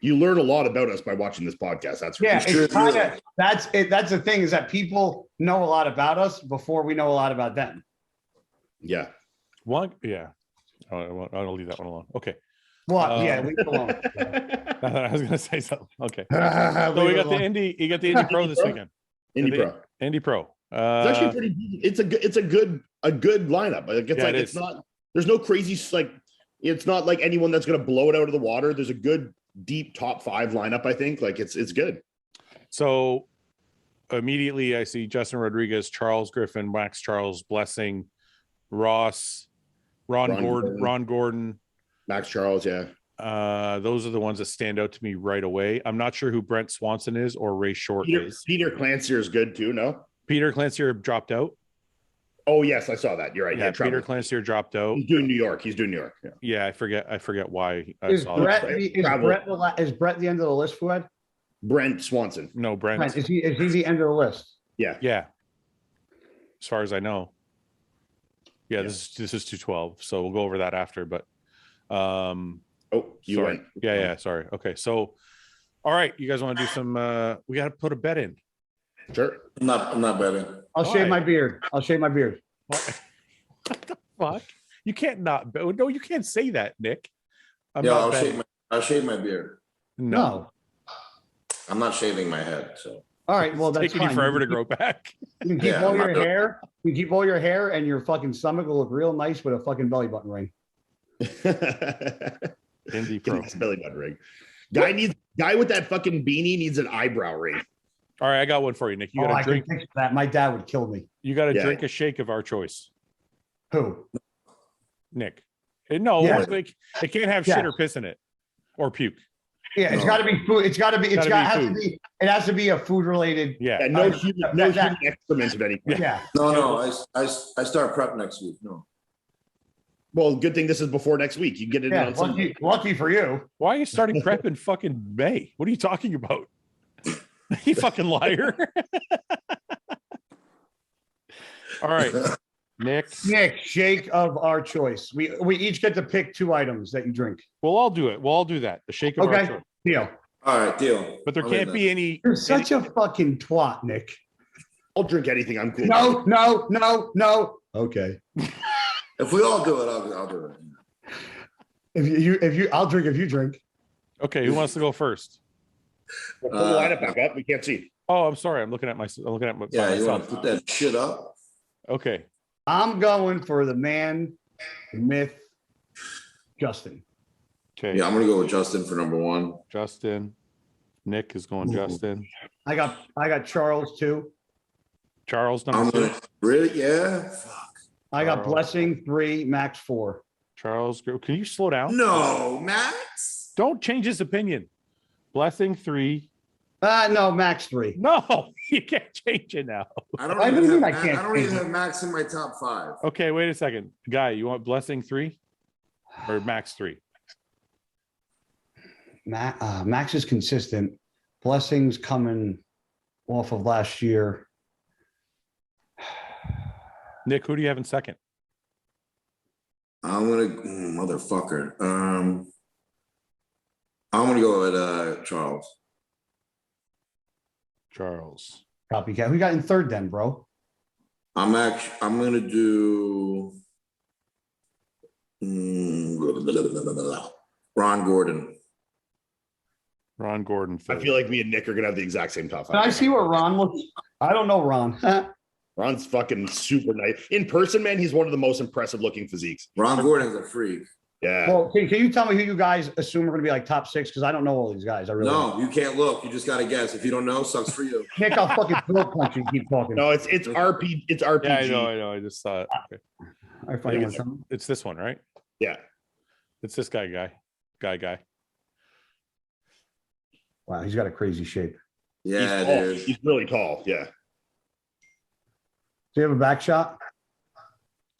Speaker 2: you learn a lot about us by watching this podcast. That's for
Speaker 4: Yeah,
Speaker 2: sure.
Speaker 4: it's kind of that's it. That's the thing is that people know a lot about us before we know a lot about them.
Speaker 2: Yeah.
Speaker 1: One, yeah. I'll leave that one alone. Okay.
Speaker 4: Well, yeah, leave it alone.
Speaker 1: I was gonna say something. Okay.
Speaker 2: Leave
Speaker 1: So we
Speaker 2: it
Speaker 1: got the
Speaker 2: alone.
Speaker 1: Indy. You got the Indy Pro this weekend.
Speaker 2: Indy
Speaker 1: the-
Speaker 2: Pro.
Speaker 1: Indy Pro.
Speaker 2: It's actually pretty. It's a good lineup. Like it's
Speaker 1: Yeah,
Speaker 2: like
Speaker 1: it
Speaker 2: it's
Speaker 1: is.
Speaker 2: not. There's no crazy like. It's not like anyone that's going to blow it out of the water. There's a good deep top 5 lineup. I think like it's good.
Speaker 1: So immediately I see Justin Rodriguez, Charles Griffin, Max Charles, Blessing, Ross, Ron Gordon.
Speaker 2: Max Charles, yeah.
Speaker 1: Those are the ones that stand out to me right away. I'm not sure who Brent Swanson is or Ray Short is.
Speaker 2: Peter Clancier is good too. No.
Speaker 1: Peter Clancier dropped out.
Speaker 2: Oh yes, I saw that. You're right.
Speaker 1: Yeah, Peter
Speaker 2: travel.
Speaker 1: Clancier dropped out.
Speaker 2: He's doing New York. Yeah.
Speaker 1: Yeah, I forget why I
Speaker 4: Is
Speaker 1: saw
Speaker 4: Brett,
Speaker 1: that.
Speaker 4: is Brett the end of the list, Fouad?
Speaker 2: Brent Swanson.
Speaker 1: No, Brent.
Speaker 4: Is he the end of the list?
Speaker 2: Yeah.
Speaker 1: Yeah. As far as I know. Yeah, this is 212. So we'll go over that after. But
Speaker 2: Oh, you
Speaker 1: sorry.
Speaker 2: went.
Speaker 1: Yeah. Sorry. Okay. So all right, you guys want to do some we gotta put a bet in.
Speaker 2: Sure.
Speaker 3: I'm not betting.
Speaker 4: I'll
Speaker 1: Why?
Speaker 4: shave my beard. What
Speaker 1: the fuck? You can't not bet. No, you can't say that, Nick. I'm
Speaker 3: Yeah,
Speaker 1: not betting.
Speaker 3: I'll shave my beard.
Speaker 1: No.
Speaker 3: I'm not shaving my head. So
Speaker 4: All right, well,
Speaker 1: It's
Speaker 4: that's
Speaker 1: taking
Speaker 4: fine.
Speaker 1: you forever to grow back.
Speaker 4: You can keep
Speaker 3: Yeah,
Speaker 4: all
Speaker 3: I'm
Speaker 4: your
Speaker 3: not doing-
Speaker 4: hair. You can keep all your hair, and your fucking stomach will look real nice with a fucking belly button ring.
Speaker 1: Indy
Speaker 2: Get
Speaker 1: Pro.
Speaker 2: his belly button ring. Guy with that fucking beanie needs an eyebrow ring.
Speaker 1: All right, I got one for you, Nick. You got
Speaker 4: I
Speaker 1: to drink.
Speaker 4: can fix that. My dad would kill me.
Speaker 1: You got to
Speaker 2: Yeah.
Speaker 1: drink a shake of our choice,
Speaker 4: Who?
Speaker 1: Nick. No,
Speaker 4: Yeah.
Speaker 1: it can't have
Speaker 4: Yeah.
Speaker 1: shit or piss in it, or puke.
Speaker 4: Yeah, it's
Speaker 3: No.
Speaker 4: got to be food. It's got to be. It's
Speaker 1: Gotta
Speaker 4: got
Speaker 1: be
Speaker 4: has to
Speaker 1: food.
Speaker 4: be. It has to be a food related.
Speaker 1: Yeah.
Speaker 2: And no
Speaker 4: that-
Speaker 2: human excrement of any kind.
Speaker 4: Yeah.
Speaker 3: No, I start prep next week. No.
Speaker 2: Well, good thing this is before next week. You get it
Speaker 4: Yeah.
Speaker 2: on Sunday.
Speaker 4: Lucky for you.
Speaker 1: Why are you starting prep in fucking May? What are you talking about? You fucking liar. All right, Nick.
Speaker 4: Nick, shake of our choice. We each get to pick 2 items that you drink.
Speaker 1: We'll all do it. We'll all do that. The shake of our
Speaker 4: Okay.
Speaker 1: choice.
Speaker 4: Deal.
Speaker 3: All right, deal.
Speaker 1: But there
Speaker 3: I'm
Speaker 1: can't
Speaker 3: in
Speaker 1: be any.
Speaker 4: You're such a fucking twat, Nick.
Speaker 2: I'll drink anything. I'm cool.
Speaker 4: No. Okay.
Speaker 3: If we all do it, I'll do it.
Speaker 4: If you, I'll drink if you drink.
Speaker 1: Okay, who wants to go first?
Speaker 2: We'll pull the lineup back up. We can't see.
Speaker 1: Oh, I'm sorry. I'm looking at my.
Speaker 3: Yeah, you want
Speaker 1: myself.
Speaker 3: to put that shit up?
Speaker 1: Okay.
Speaker 4: I'm going for the man, the myth, Justin.
Speaker 1: Okay.
Speaker 3: Yeah, I'm gonna go with Justin for number 1.
Speaker 1: Justin. Nick is going
Speaker 3: Ooh.
Speaker 1: Justin.
Speaker 4: I got Charles too.
Speaker 1: Charles
Speaker 3: I'm
Speaker 1: number 2.
Speaker 3: gonna really, yeah. Fuck.
Speaker 4: I got
Speaker 1: Charles.
Speaker 4: Blessing 3, Max 4.
Speaker 1: Charles. Can you slow down?
Speaker 3: No, Max.
Speaker 1: Don't change his opinion. Blessing 3.
Speaker 4: No, Max 3.
Speaker 1: No, you can't change it now.
Speaker 3: I don't
Speaker 4: Why do
Speaker 3: even
Speaker 4: you
Speaker 3: have,
Speaker 4: mean I can't
Speaker 3: I don't even
Speaker 4: change it?
Speaker 3: have Max in my top 5.
Speaker 1: Okay, wait a second. Guy, you want Blessing 3 or Max 3?
Speaker 4: Max is consistent. Blessing's coming off of last year.
Speaker 1: Nick, who do you have in second?
Speaker 3: I'm gonna motherfucker. I'm gonna go with Charles.
Speaker 1: Charles.
Speaker 4: Copycat. Who got in third then, bro?
Speaker 3: I'm gonna do Ron Gordon.
Speaker 1: Ron Gordon.
Speaker 2: I
Speaker 1: Third.
Speaker 2: feel like me and Nick are gonna have the exact same top 5.
Speaker 4: Can I see what Ron looks? I don't know Ron.
Speaker 2: Ron's fucking super nice. In person, man, he's one of the most impressive looking physiques.
Speaker 3: Ron Gordon's a freak.
Speaker 2: Yeah.
Speaker 4: Well, can you tell me who you guys assume are going to be like top 6? Because I don't know all these guys. I really don't.
Speaker 3: No, you can't look. You just gotta guess. If you don't know, sucks for you.
Speaker 4: Nick, I'll fucking throat punch you. and Keep talking.
Speaker 2: No, it's RPG. It's RPG.
Speaker 1: Yeah, I know. I just saw it. Okay.
Speaker 4: I find you something.
Speaker 1: It's this one, right?
Speaker 2: Yeah.
Speaker 1: It's this guy.
Speaker 4: Wow, he's got a crazy shape.
Speaker 3: Yeah,
Speaker 2: he's tall.
Speaker 3: dude.
Speaker 2: He's really tall. Yeah.
Speaker 4: Do you have a back shot?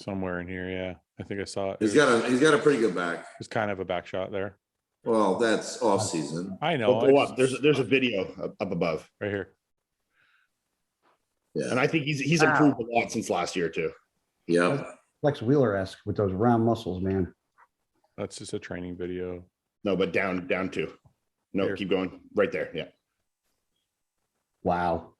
Speaker 1: Somewhere in here, yeah. I think I saw it.
Speaker 3: He's got a pretty good back.
Speaker 1: It's kind of a back shot there.
Speaker 3: Well, that's off season.
Speaker 1: I know.
Speaker 2: Go up. There's a video up above,
Speaker 1: right here.
Speaker 3: Yeah.
Speaker 2: and I think he's improved a lot since last year too.
Speaker 3: Yeah.
Speaker 4: Lex Wheeler-esque with those round muscles, man.
Speaker 1: That's just a training video.
Speaker 2: No, but down 2. No,
Speaker 1: Here.
Speaker 2: keep going. Right there. Yeah.
Speaker 4: Wow.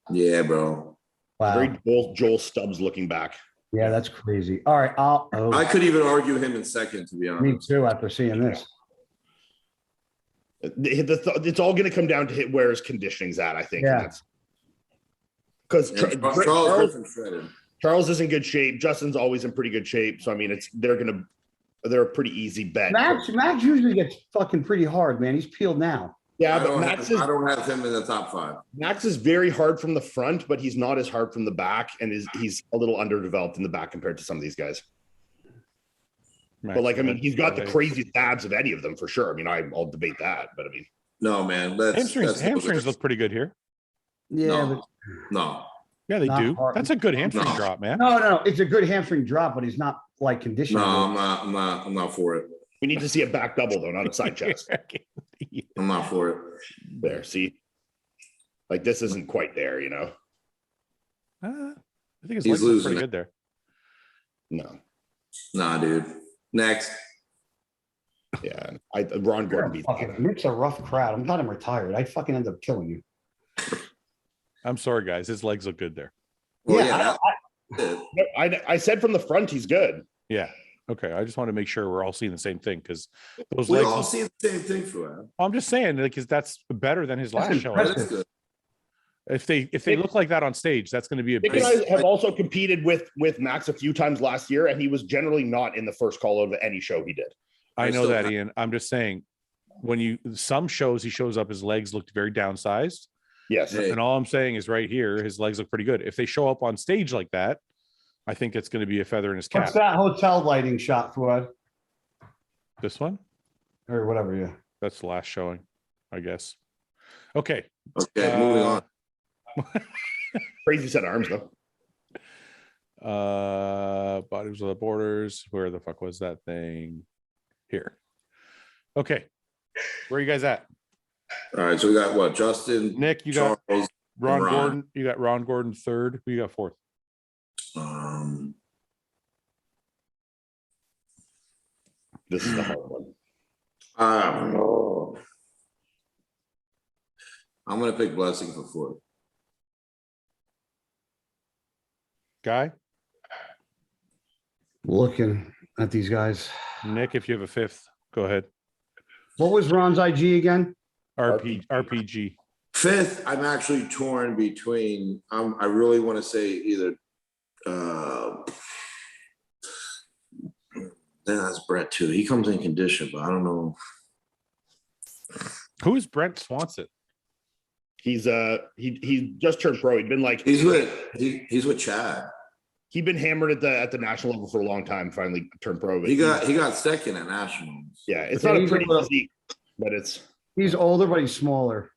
Speaker 3: Yeah, bro.
Speaker 4: Wow.
Speaker 2: Very Joel Stubbs looking back.
Speaker 4: Yeah, that's crazy. All right.
Speaker 3: I could even argue him in second, to be
Speaker 4: Me
Speaker 3: honest.
Speaker 4: too, after seeing this.
Speaker 2: It's all going to come down to where his conditioning's at, I think.
Speaker 4: Yeah.
Speaker 2: Because
Speaker 3: And Charles Griffin shredded.
Speaker 2: Charles is in good shape. Justin's always in pretty good shape. So I mean, they're a pretty easy bet.
Speaker 4: Max usually gets fucking pretty hard, man. He's peeled now.
Speaker 2: Yeah,
Speaker 3: I
Speaker 2: but
Speaker 3: don't
Speaker 2: Max
Speaker 3: have him in the top 5.
Speaker 2: is very hard from the front, but he's not as hard from the back, and he's a little underdeveloped in the back compared to some of these guys. But like, I mean, he's got the craziest abs of any of them for sure. I mean, I'll debate that, but I mean,
Speaker 3: No, man.
Speaker 1: Hamstrings look pretty good here.
Speaker 4: Yeah.
Speaker 3: No.
Speaker 1: Yeah, they
Speaker 4: Not
Speaker 1: do.
Speaker 4: hard.
Speaker 1: That's a good hamstring
Speaker 3: No.
Speaker 1: drop, man.
Speaker 4: No. It's a good hamstring drop, but he's not like conditioned.
Speaker 3: No, I'm not for it.
Speaker 2: we need to see a back double though, not a side chest.
Speaker 3: I'm not for it.
Speaker 2: There, see, like this isn't quite there, you know.
Speaker 1: I think his
Speaker 3: He's
Speaker 1: legs look
Speaker 3: losing
Speaker 1: pretty
Speaker 3: it.
Speaker 1: good there.
Speaker 2: No,
Speaker 3: Nah, dude. Next.
Speaker 2: yeah, Ron Gordon beat that.
Speaker 4: Nick's a rough crowd. I'm glad I'm retired. I'd fucking end up killing you.
Speaker 1: I'm sorry, guys. His legs look good there.
Speaker 3: Well,
Speaker 4: Yeah,
Speaker 2: I said from the front he's good.
Speaker 1: Yeah. Okay. I just want to make sure we're all seeing the same thing because those
Speaker 3: we
Speaker 1: legs.
Speaker 3: all see the same thing for him.
Speaker 1: I'm just saying, like, 'cause that's better than his last show.
Speaker 4: impressive.
Speaker 3: That's good.
Speaker 1: If they look like that on stage, that's going to be a
Speaker 2: Nick
Speaker 1: big.
Speaker 2: and I have also competed with Max a few times last year, and he was generally not in the first call of any show he did.
Speaker 1: I know that, Ian. I'm just saying, some shows he shows up, his legs looked very downsized.
Speaker 2: Yes.
Speaker 1: And all I'm saying is right here, his legs look pretty good. If they show up on stage like that, I think it's going to be a feather in his cap.
Speaker 4: What's that hotel lighting shot, Fouad?
Speaker 1: This one?
Speaker 4: Or whatever, yeah.
Speaker 1: That's the last showing, I guess. Okay.
Speaker 3: Okay, moving on.
Speaker 2: Crazy set of arms, though.
Speaker 1: Bottoms of the borders. Where the fuck was that thing? Here. Okay. Where are you guys at?
Speaker 3: All right, so we got what? Justin,
Speaker 1: Nick, you
Speaker 3: Charles,
Speaker 1: got Ron
Speaker 3: Ron.
Speaker 1: Gordon. You got Ron Gordon third. Who you got fourth?
Speaker 2: This is the hard one.
Speaker 3: I don't know. I'm gonna pick Blessing for fourth.
Speaker 1: Guy?
Speaker 4: Looking at these guys.
Speaker 1: Nick, if you have a fifth, go ahead.
Speaker 4: What was Ron's IG again?
Speaker 1: RPG.
Speaker 3: Fifth, I'm actually torn between. I really want to say either. Then that's Brett too. He comes in condition, but I don't know.
Speaker 1: Who is Brent Swanson?
Speaker 2: He's he just turned pro. He'd been like
Speaker 3: He's with Chad.
Speaker 2: He'd been hammered at the national level for a long time. Finally turned pro. But
Speaker 3: He got second at nationals.
Speaker 2: yeah. It's not a pretty physique, but it's.
Speaker 4: He's older, but he's smaller.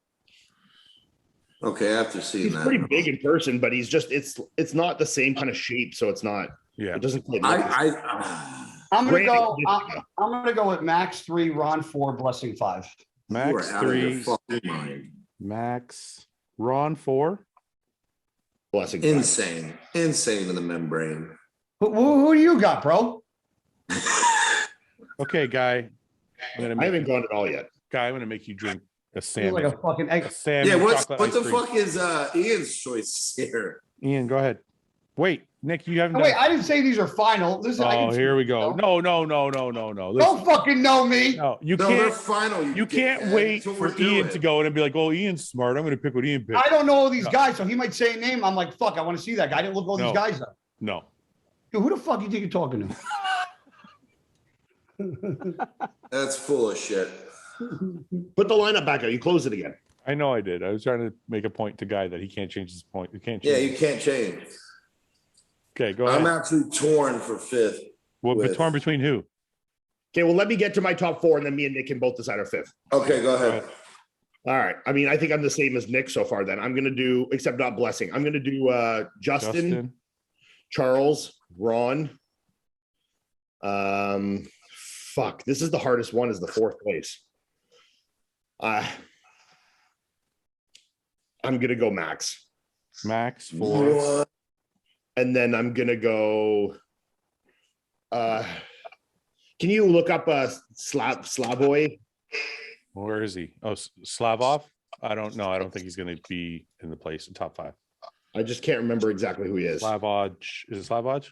Speaker 3: Okay, after seeing
Speaker 2: He's
Speaker 3: that,
Speaker 2: pretty big in person, but he's just it's not the same kind of shape, so it's not.
Speaker 1: Yeah.
Speaker 2: It doesn't quite.
Speaker 4: I'm gonna
Speaker 2: Great
Speaker 4: go.
Speaker 2: condition,
Speaker 4: I'm gonna go with Max 3, Ron 4, Blessing 5.
Speaker 3: you are
Speaker 1: Max
Speaker 3: out of your
Speaker 1: 3.
Speaker 3: fucking mind.
Speaker 1: Max. Ron 4.
Speaker 2: Blessing.
Speaker 3: Insane in the membrane.
Speaker 4: Who do you got, bro?
Speaker 1: Okay, Guy.
Speaker 2: I haven't gone at all yet.
Speaker 1: Guy, I'm gonna make you drink a
Speaker 4: He's
Speaker 1: salmon.
Speaker 4: like a fucking egg.
Speaker 1: A salmon
Speaker 3: Yeah, what
Speaker 1: chocolate
Speaker 3: the
Speaker 1: ice cream.
Speaker 3: fuck is Ian's choice here?
Speaker 1: Ian, go ahead. Wait, Nick, you haven't
Speaker 4: Oh,
Speaker 1: done.
Speaker 4: wait, I didn't say these are final. This I
Speaker 1: Oh,
Speaker 4: can-
Speaker 1: here we go. No.
Speaker 4: Don't
Speaker 1: Listen,
Speaker 4: fucking know me.
Speaker 1: no, you
Speaker 3: No, they're
Speaker 1: can't.
Speaker 3: final.
Speaker 1: You can't
Speaker 3: dickhead.
Speaker 1: wait
Speaker 3: That's what
Speaker 1: for
Speaker 3: we're
Speaker 1: Ian
Speaker 3: doing.
Speaker 1: to go in and be like, "Oh, Ian's smart. I'm going to pick what Ian picked."
Speaker 4: I don't know all these
Speaker 1: No.
Speaker 4: guys, so he might say a name. I'm like, fuck, I want to see that guy. I didn't look all
Speaker 1: No.
Speaker 4: these guys up.
Speaker 1: No.
Speaker 4: Dude, who the fuck you think you're talking to?
Speaker 3: That's full of shit.
Speaker 2: Put the lineup back out. You close it again.
Speaker 1: I know I did. I was trying to make a point to Guy that he can't change his point. You can't.
Speaker 3: Yeah,
Speaker 1: Change
Speaker 3: you can't change.
Speaker 1: Okay, go ahead.
Speaker 3: I'm actually torn for fifth. with-
Speaker 1: Torn between who?
Speaker 2: Okay, well, let me get to my top four, and then me and Nick can both decide our fifth.
Speaker 3: Okay, go ahead.
Speaker 2: All right. I mean, I think I'm the same as Nick so far. Then I'm gonna do, except not Blessing. I'm gonna do Justin, Charles, Ron. Fuck. This is the hardest one. Is the fourth place. I'm gonna go Max,
Speaker 1: Max 4.
Speaker 3: What?
Speaker 2: and then I'm gonna go. Can you look up Slavoy?
Speaker 1: Where is he? Oh, Slavov. I don't know. I don't think he's going to be in the place in top 5.
Speaker 2: I just can't remember exactly who he is.
Speaker 1: Slavoj. Is it Slavoj?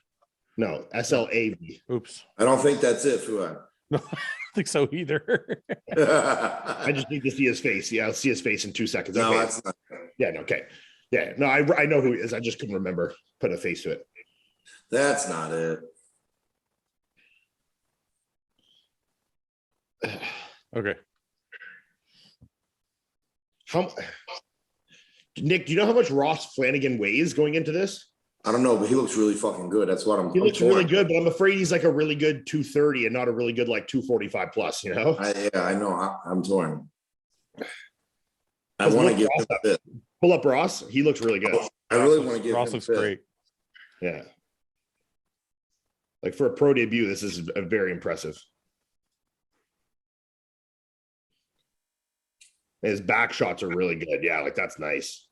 Speaker 2: No, SLAV.
Speaker 1: Oops.
Speaker 3: I don't think that's it, Fouad.
Speaker 1: No, I don't think so either.
Speaker 2: I just need to see his face. Yeah, I'll see his face in 2 seconds.
Speaker 3: No,
Speaker 2: Okay.
Speaker 3: that's not.
Speaker 2: Yeah, no, okay. Yeah, no, I know who he is. I just couldn't remember. Put a face to it.
Speaker 3: That's not it.
Speaker 1: Okay.
Speaker 2: Nick, do you know how much Ross Flanagan weighs going into this?
Speaker 3: I don't know, but he looks really fucking good. That's what I'm.
Speaker 2: He looks
Speaker 3: torn.
Speaker 2: really good, but I'm afraid he's like a really good 230 and not a really good like 245 plus, you know?
Speaker 3: I know. I'm torn. I want to give him a fifth.
Speaker 2: Pull up Ross. He looks really good.
Speaker 3: I really want to give
Speaker 1: Ross
Speaker 3: him
Speaker 1: looks
Speaker 3: fifth.
Speaker 1: great.
Speaker 2: Yeah. Like for a pro debut, this is a very impressive. His back shots are really good. Yeah, like that's nice.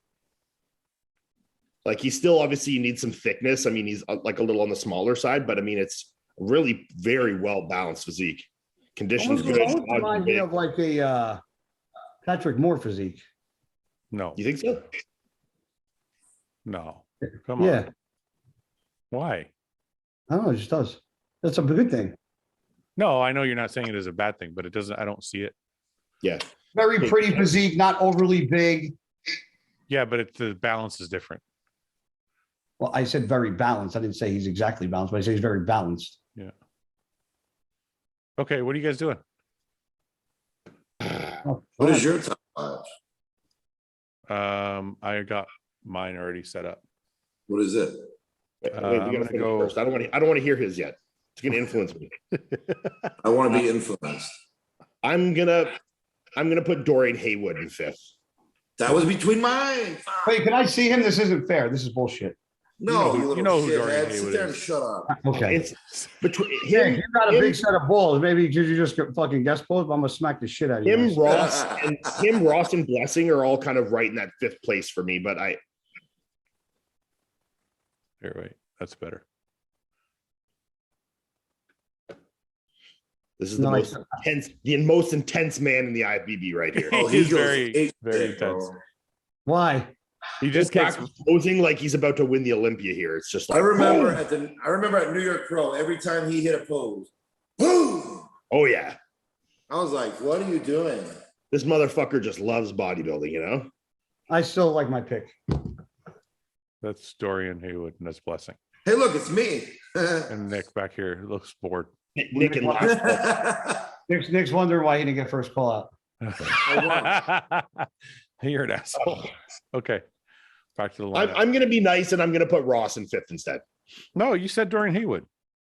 Speaker 2: Like he's still obviously needs some thickness. I mean, he's like a little on the smaller side, but I mean, it's really very well balanced physique. Conditions good.
Speaker 4: Almost reminds me of like a Patrick Moore physique.
Speaker 1: No.
Speaker 2: You think so?
Speaker 1: No. Come on.
Speaker 4: Yeah,
Speaker 1: Why?
Speaker 4: I don't know. It just does. That's a good thing.
Speaker 1: No, I know you're not saying it is a bad thing, but it doesn't. I don't see it.
Speaker 2: Yeah.
Speaker 4: Very pretty physique, not overly big.
Speaker 1: Yeah, but the balance is different.
Speaker 4: Well, I said very balanced. I didn't say he's exactly balanced, but I say he's very balanced.
Speaker 1: Yeah. Okay, what are you guys doing?
Speaker 3: What is your top 5?
Speaker 1: I got mine already set up.
Speaker 3: What is it?
Speaker 2: Wait, we
Speaker 1: I'm
Speaker 2: gotta
Speaker 1: gonna go
Speaker 2: first. I don't want to hear his yet. It's gonna influence me.
Speaker 3: I want to be influenced.
Speaker 2: I'm gonna put Dorian Haywood in 5th.
Speaker 3: That was between mine.
Speaker 4: Wait, can I see him? This isn't fair. This is bullshit.
Speaker 3: No,
Speaker 1: you know who Dorian
Speaker 3: shithead. Sit
Speaker 1: Haywood
Speaker 3: there and
Speaker 1: is.
Speaker 3: shut up.
Speaker 4: Okay.
Speaker 2: It's between
Speaker 4: Yeah,
Speaker 2: him,
Speaker 4: you got a big set of balls. Maybe did you just get fucking guest balls? But I'm gonna smack the shit out of you.
Speaker 2: him,
Speaker 4: guys.
Speaker 2: Ross, and Blessing are all kind of right in that 5th place for me. But
Speaker 1: Here, wait, that's better.
Speaker 2: this is the most intense man in the IFBB right here.
Speaker 3: Oh,
Speaker 1: He's
Speaker 3: he goes
Speaker 1: very,
Speaker 3: 8,
Speaker 1: very
Speaker 3: bro.
Speaker 1: intense.
Speaker 4: Why?
Speaker 1: He just
Speaker 2: This
Speaker 1: gets
Speaker 2: guy's posing like he's about to win the Olympia here. It's just like
Speaker 3: I remember at New York Pro, every time he hit a pose, boom!
Speaker 2: oh yeah,
Speaker 3: I was like, what are you doing?
Speaker 2: this motherfucker just loves bodybuilding, you know.
Speaker 4: I still like my pick.
Speaker 1: that's Dorian Haywood and that's Blessing.
Speaker 3: Hey, look, it's me.
Speaker 1: And Nick back here looks bored.
Speaker 2: Nick and last
Speaker 4: Nick's wondering why he didn't get first call out.
Speaker 1: You're an asshole. Okay. Back to the line.
Speaker 2: I'm gonna be nice and I'm gonna put Ross in 5th instead.
Speaker 1: No, you said Dorian Haywood.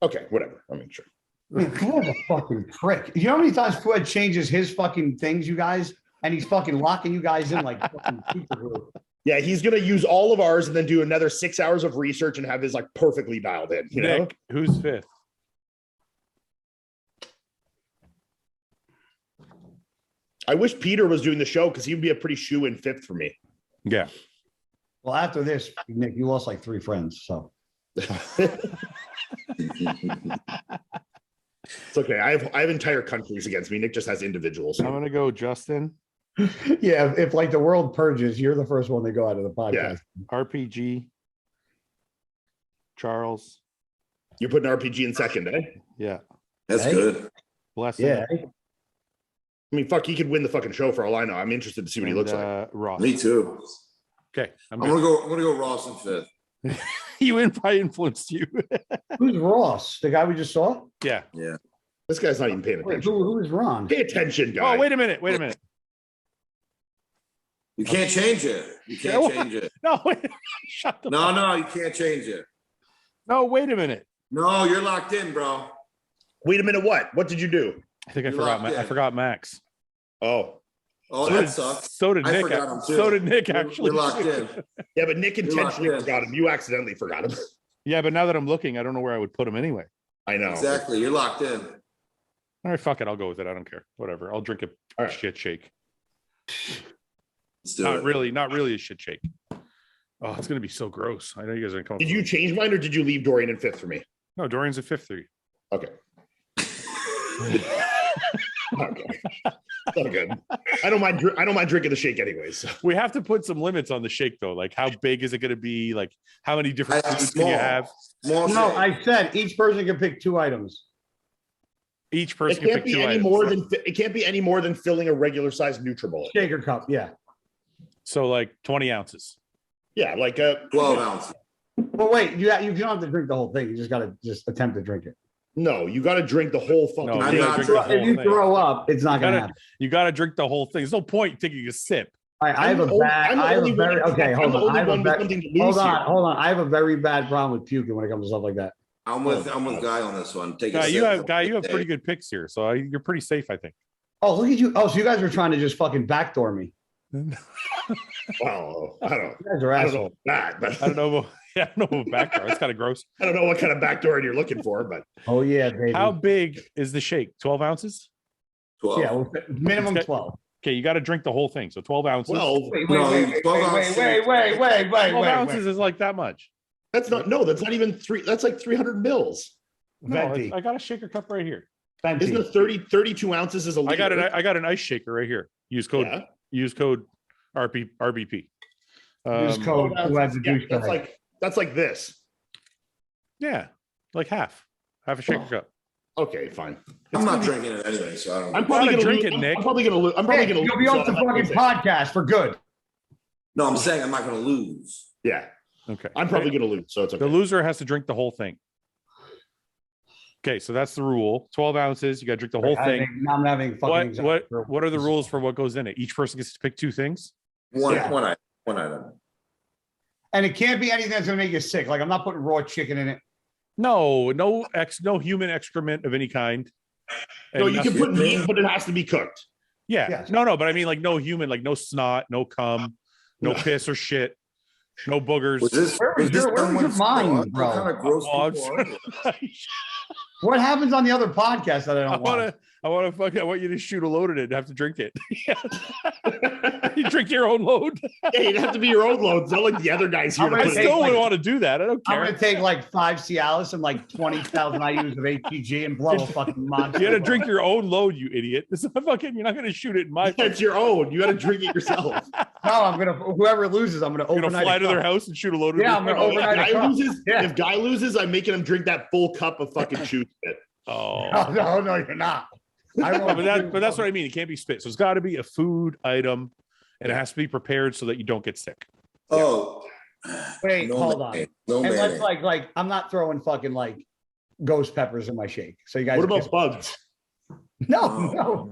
Speaker 2: Okay, whatever. I'll make sure.
Speaker 4: Fuad's a fucking prick. You know how many times Fuad changes his fucking things, you guys, and he's fucking locking you guys in like fucking super glue.
Speaker 2: Yeah, he's gonna use all of ours and then do another 6 hours of research and have his like perfectly dialed in. You know,
Speaker 1: Nick, who's 5th?
Speaker 2: I wish Peter was doing the show because he'd be a pretty shoe in 5th for me.
Speaker 1: Yeah.
Speaker 4: Well, after this, Nick, you lost like 3 friends. So
Speaker 2: It's okay. I have entire countries against me. Nick just has individuals.
Speaker 1: I'm gonna go Justin,
Speaker 4: yeah, if like the world purges, you're the first one to go out of the podcast.
Speaker 1: RPG, Charles.
Speaker 2: You're putting RPG in 2nd, eh?
Speaker 1: Yeah.
Speaker 3: That's
Speaker 4: Hey.
Speaker 3: good.
Speaker 1: Blessing.
Speaker 4: Yeah.
Speaker 2: I mean, fuck, he could win the fucking show for all I know. I'm interested to see what he
Speaker 1: and,
Speaker 2: looks like.
Speaker 1: Ross.
Speaker 3: Me too.
Speaker 1: Okay.
Speaker 3: I'm gonna go Ross in 5th.
Speaker 1: I influenced you.
Speaker 4: Who's Ross? The guy we just saw?
Speaker 1: Yeah.
Speaker 3: Yeah.
Speaker 2: This guy's not even paying
Speaker 4: Wait,
Speaker 2: attention.
Speaker 4: who is Ron?
Speaker 2: Pay attention, guy.
Speaker 1: Oh, wait a minute.
Speaker 3: You can't change it. You can't change it.
Speaker 1: No, wait. Shut the fuck.
Speaker 3: No, you can't change it.
Speaker 1: No, wait a minute.
Speaker 3: No, you're locked in, bro.
Speaker 2: Wait a minute. What did you do?
Speaker 1: I think I
Speaker 3: You
Speaker 1: forgot.
Speaker 3: locked
Speaker 1: I
Speaker 3: in.
Speaker 1: forgot Max.
Speaker 2: Oh,
Speaker 3: Oh,
Speaker 1: So
Speaker 3: that
Speaker 1: did-
Speaker 3: sucks.
Speaker 1: So did
Speaker 3: I
Speaker 1: Nick.
Speaker 3: forgot him too.
Speaker 1: So did Nick.
Speaker 3: You're
Speaker 1: Actually,
Speaker 3: locked in.
Speaker 2: yeah, but Nick intentionally
Speaker 3: locked in.
Speaker 2: forgot him. You accidentally forgot him.
Speaker 1: Yeah, but now that I'm looking, I don't know where I would put him anyway.
Speaker 2: I know.
Speaker 3: Exactly. You're locked in.
Speaker 1: All right, fuck it. I'll go with it. I don't care. Whatever. I'll drink a
Speaker 2: All right.
Speaker 1: shit shake.
Speaker 3: Let's do
Speaker 1: Not
Speaker 3: it.
Speaker 1: really a shit shake. Oh, it's gonna be so gross. I know you guys are coming.
Speaker 2: Did you change mine or did you leave Dorian in 5th for me?
Speaker 1: No, Dorian's a 5th. 3.
Speaker 2: Okay. Okay. All good. I don't mind drinking the shake anyways.
Speaker 1: We have to put some limits on the shake though. Like, how big is it gonna be? Like, how many different foods can you have?
Speaker 3: Small
Speaker 4: No,
Speaker 3: shake.
Speaker 4: I said each person can pick 2 items.
Speaker 1: Each
Speaker 2: It
Speaker 1: person can
Speaker 2: can't
Speaker 1: pick
Speaker 2: be
Speaker 1: 2
Speaker 2: any
Speaker 1: items.
Speaker 2: more than it can't be any more than filling a regular sized NutriBullet.
Speaker 4: Shaker cup, yeah.
Speaker 1: So like 20 ounces.
Speaker 2: Yeah, like a
Speaker 3: 12 ounces.
Speaker 4: But wait, you don't have to drink the whole thing. You just got to attempt to drink it.
Speaker 2: No, you got to drink the whole fucking
Speaker 1: No,
Speaker 3: I'm
Speaker 1: you
Speaker 2: thing.
Speaker 1: gotta
Speaker 3: not
Speaker 1: drink the
Speaker 3: drinking
Speaker 4: If
Speaker 1: whole
Speaker 4: you
Speaker 1: thing.
Speaker 4: throw up, it's not going to
Speaker 1: Gotta-
Speaker 4: happen.
Speaker 1: You got to drink the whole thing. There's no point taking a sip.
Speaker 4: I have a bad. I have a very okay. Hold on. I have a very, hold on. I have a very bad problem with puking when it comes to stuff like that.
Speaker 3: I'm with Guy on this one. Take a
Speaker 1: Guy,
Speaker 3: sip.
Speaker 1: you have pretty good picks here, so you're pretty safe, I think.
Speaker 4: Oh, look at you. Oh, so you guys were trying to just fucking backdoor me.
Speaker 2: Well, I don't
Speaker 4: You guys are
Speaker 2: know
Speaker 4: assholes.
Speaker 2: that, but
Speaker 1: I don't know. Yeah, I don't know about backdoor. It's kind of gross.
Speaker 2: I don't know what kind of backdoor you're looking for, but
Speaker 4: Oh yeah, baby.
Speaker 1: How big is the shake? 12 ounces?
Speaker 3: 12.
Speaker 4: Yeah, well, minimum
Speaker 1: It's
Speaker 4: 12.
Speaker 1: Okay, you got to drink the whole thing. So 12 ounces.
Speaker 2: 12.
Speaker 4: Wait,
Speaker 3: No,
Speaker 4: wait, wait,
Speaker 3: 12
Speaker 4: wait,
Speaker 3: ounces.
Speaker 4: wait, wait, wait, wait,
Speaker 1: 12
Speaker 4: wait,
Speaker 1: ounces
Speaker 4: wait.
Speaker 1: is like that much.
Speaker 2: That's not even 3. That's like 300 mils.
Speaker 1: No,
Speaker 4: Venti.
Speaker 1: I got a shaker cup right here.
Speaker 2: Isn't it 32 ounces is a
Speaker 1: I
Speaker 2: liter?
Speaker 1: got an ice shaker right here. Use code RBP.
Speaker 4: Use code. Who has a
Speaker 2: Yeah,
Speaker 4: douchebag.
Speaker 2: that's like this.
Speaker 1: Yeah, like half a shaker cup.
Speaker 2: Okay, fine.
Speaker 3: I'm not drinking it anyway, so I don't.
Speaker 2: I'm probably
Speaker 1: gotta
Speaker 2: gonna
Speaker 1: drink
Speaker 2: lose.
Speaker 1: it, Nick.
Speaker 2: I'm probably gonna lose. I'm probably
Speaker 4: Nick,
Speaker 2: gonna
Speaker 4: you'll
Speaker 2: lose
Speaker 4: be off the
Speaker 2: on that
Speaker 4: fucking
Speaker 2: music.
Speaker 4: podcast for good.
Speaker 3: No, I'm saying I'm not going to lose.
Speaker 2: Yeah.
Speaker 1: Okay.
Speaker 2: I'm probably going to lose, so it's okay.
Speaker 1: The loser has to drink the whole thing. Okay, so that's the rule. 12 ounces. You got to drink the whole thing.
Speaker 4: I'm having fucking
Speaker 1: what are the rules for what goes in it? Each person gets to pick 2 things.
Speaker 3: One item.
Speaker 4: And it can't be anything that's gonna make you sick. Like I'm not putting raw chicken in it.
Speaker 1: No human excrement of any kind.
Speaker 2: No, you can put meat, but it has to be cooked.
Speaker 1: Yeah.
Speaker 4: Yes.
Speaker 1: No, but I mean like no human, like no snot, no cum, no piss or shit, no boogers.
Speaker 4: Where was your mind, bro?
Speaker 3: What kind of gross people are you?
Speaker 4: What happens on the other podcast that I don't want?
Speaker 1: I want you to shoot a load at it and have to drink it. You drink your own load.
Speaker 2: Yeah, you'd have to be your own load. It's not like the other guys here.
Speaker 1: I still would want to do that. I don't care.
Speaker 4: I'm gonna take like 5 Cialis and like 20,000 IUs of ATG and blow a fucking monster.
Speaker 1: You got to drink your own load, you idiot. This is fucking. You're not going to shoot it in my.
Speaker 2: It's your own. You got to drink it yourself.
Speaker 4: No, whoever loses, I'm gonna
Speaker 1: fly to their house and shoot a load of.
Speaker 4: Yeah, I'm gonna overnight.
Speaker 2: If Guy loses, I'm making him drink that full cup of fucking shoot spit.
Speaker 1: Oh
Speaker 4: no, you're not.
Speaker 1: But that's what I mean. It can't be spit. So it's got to be a food item, and it has to be prepared so that you don't get sick.
Speaker 3: Oh,
Speaker 4: wait, hold on.
Speaker 3: No,
Speaker 4: and let's like I'm not throwing fucking like ghost peppers in my shake. So you guys.
Speaker 2: What about bugs?
Speaker 1: No.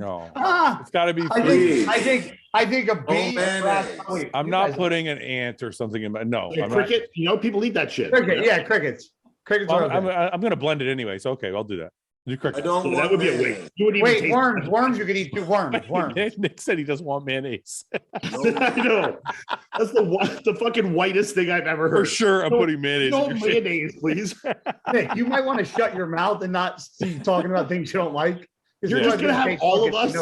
Speaker 1: It's got to be.
Speaker 4: I think a bee.
Speaker 1: I'm not putting an ant or something in my. No,
Speaker 2: I'm cricket. Not. You know, people eat that shit.
Speaker 4: Cricket, yeah, crickets. Crickets.
Speaker 1: I'm going to blend it anyway. So okay, I'll do that.
Speaker 3: I don't.
Speaker 2: That would be a waste.
Speaker 4: Wait, worms. Worms. You can eat 2 worms.
Speaker 1: Nick said he doesn't want mayonnaise.
Speaker 2: I know. That's the fucking whitest thing I've ever heard.
Speaker 1: For sure, I'm putting mayonnaise.
Speaker 2: No mayonnaise, please.
Speaker 4: Nick, you might want to shut your mouth and not keep talking about things you don't like.
Speaker 2: You're just gonna have all of us.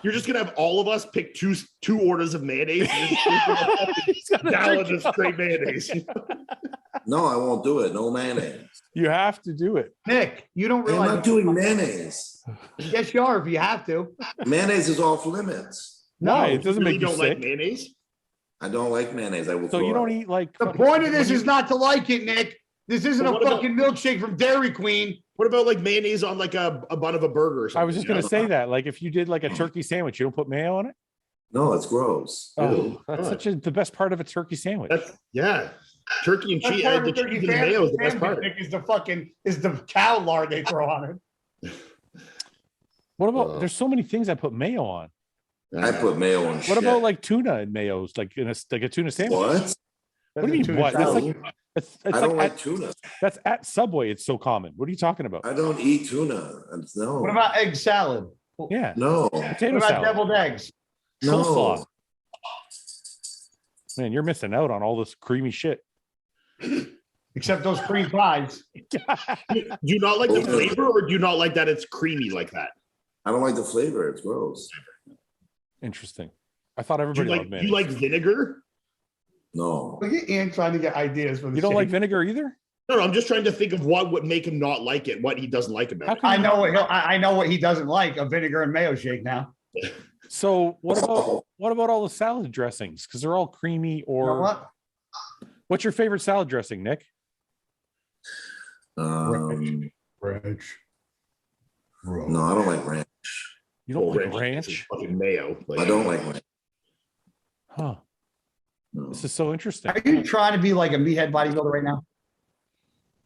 Speaker 2: You're just gonna have all of us pick two orders of mayonnaise. Gallon of straight mayonnaise.
Speaker 3: No, I won't do it. No mayonnaise.
Speaker 1: You have to do it.
Speaker 4: Nick, you don't realize.
Speaker 3: I'm not doing mayonnaise.
Speaker 4: Yes, you are if you have to.
Speaker 3: Mayonnaise is off limits.
Speaker 1: No, it doesn't make you
Speaker 2: sick.
Speaker 1: Like
Speaker 2: mayonnaise?
Speaker 3: I don't like mayonnaise. I will.
Speaker 1: So you don't eat like.
Speaker 4: The point of this is not to like it, Nick. This isn't a fucking milkshake from Dairy Queen.
Speaker 2: What about like mayonnaise on like a bun of a burger or something?
Speaker 1: I was just going to say that. Like if you did like a turkey sandwich, you don't put mayo on it?
Speaker 3: No, it's gross.
Speaker 1: Oh, that's the best part of a turkey sandwich.
Speaker 2: Yeah. Turkey and cheese. The cheese and mayo is the best part.
Speaker 4: Is the cow lard they throw on it.
Speaker 1: What about there's so many things I put mayo on.
Speaker 3: I put mayo on.
Speaker 1: What about like tuna and mayo? Like in a tuna sandwich?
Speaker 3: What?
Speaker 1: What do you mean? What? That's like
Speaker 3: I don't like tuna.
Speaker 1: That's at Subway. It's so common. What are you talking about?
Speaker 3: I don't eat tuna. No.
Speaker 4: What about egg salad?
Speaker 1: Yeah.
Speaker 3: No.
Speaker 1: Potato
Speaker 4: what about
Speaker 1: salad?
Speaker 4: Deviled eggs?
Speaker 3: No.
Speaker 1: Coleslaw. Man, you're missing out on all this creamy shit.
Speaker 4: Except those cream pies.
Speaker 2: Do you not like the flavor, or do you not like that it's creamy like that?
Speaker 3: I don't like the flavor. It's gross.
Speaker 1: Interesting. I thought everybody loved mayonnaise.
Speaker 2: Do you like vinegar?
Speaker 3: No.
Speaker 4: Look at Ian trying to get ideas for the
Speaker 1: You don't like vinegar either?
Speaker 2: No, I'm just trying to think of what would make him not like it, what he doesn't like about it.
Speaker 4: I know what he doesn't like, a vinegar and mayo shake now.
Speaker 1: So what about all the salad dressings? Because they're all creamy or
Speaker 4: You know what?
Speaker 1: What's your favorite salad dressing, Nick?
Speaker 4: Ranch.
Speaker 3: No, I don't like ranch.
Speaker 1: You don't like ranch?
Speaker 2: Fucking mayo.
Speaker 3: I don't like ranch.
Speaker 1: Huh.
Speaker 3: No.
Speaker 1: This is so interesting.
Speaker 4: Are you trying to be like a meathead bodybuilder right now?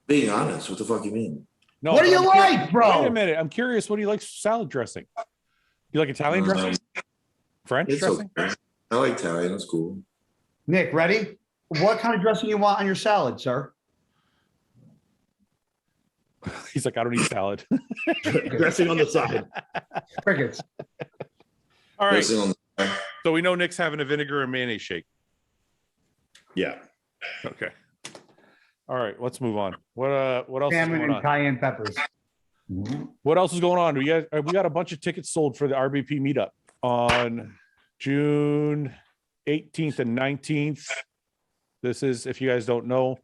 Speaker 3: Being honest, what the fuck you mean?
Speaker 1: No.
Speaker 4: What do you like, bro?
Speaker 1: Wait a minute. I'm curious. What do you like salad dressing? You like Italian dressing? French dressing?
Speaker 3: Okay. I like Italian. It's cool.
Speaker 4: Nick, ready? What kind of dressing you want on your salad, sir?
Speaker 1: He's like, I don't eat salad.
Speaker 2: Dressing on the side.
Speaker 4: Crickets.
Speaker 1: All right. So we know Nick's having a vinegar and mayonnaise shake.
Speaker 2: Yeah.
Speaker 1: Okay. All right. Let's move on. What else
Speaker 4: Salmon
Speaker 1: is going
Speaker 4: and
Speaker 1: on?
Speaker 4: cayenne peppers.
Speaker 1: What else is going on? We got a bunch of tickets sold for the RBP Meet Up on June 18th and 19th. This is, if you guys don't know,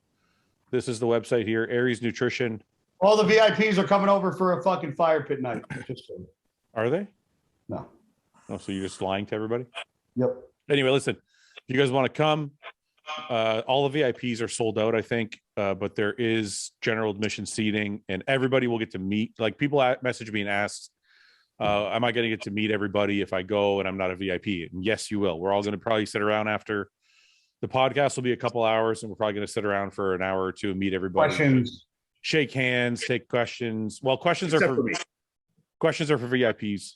Speaker 1: this is the website here, Aries Nutrition.
Speaker 4: All the VIPs are coming over for a fucking fire pit night. Just so.
Speaker 1: Are they?
Speaker 4: No.
Speaker 1: Oh, so you're just lying to everybody?
Speaker 4: Yep.
Speaker 1: Anyway, listen, if you guys want to come, all the VIPs are sold out, I think, but there is general admission seating and everybody will get to meet. Like people message me and ask, am I going to get to meet everybody if I go and I'm not a VIP? And yes, you will. We're all going to probably sit around after The podcast will be a couple hours, and we're probably going to sit around for an hour or two and meet everybody.
Speaker 4: Questions.
Speaker 1: Shake hands, take questions. Well, questions
Speaker 2: Except
Speaker 1: are
Speaker 2: for me.
Speaker 1: questions are for VIPs.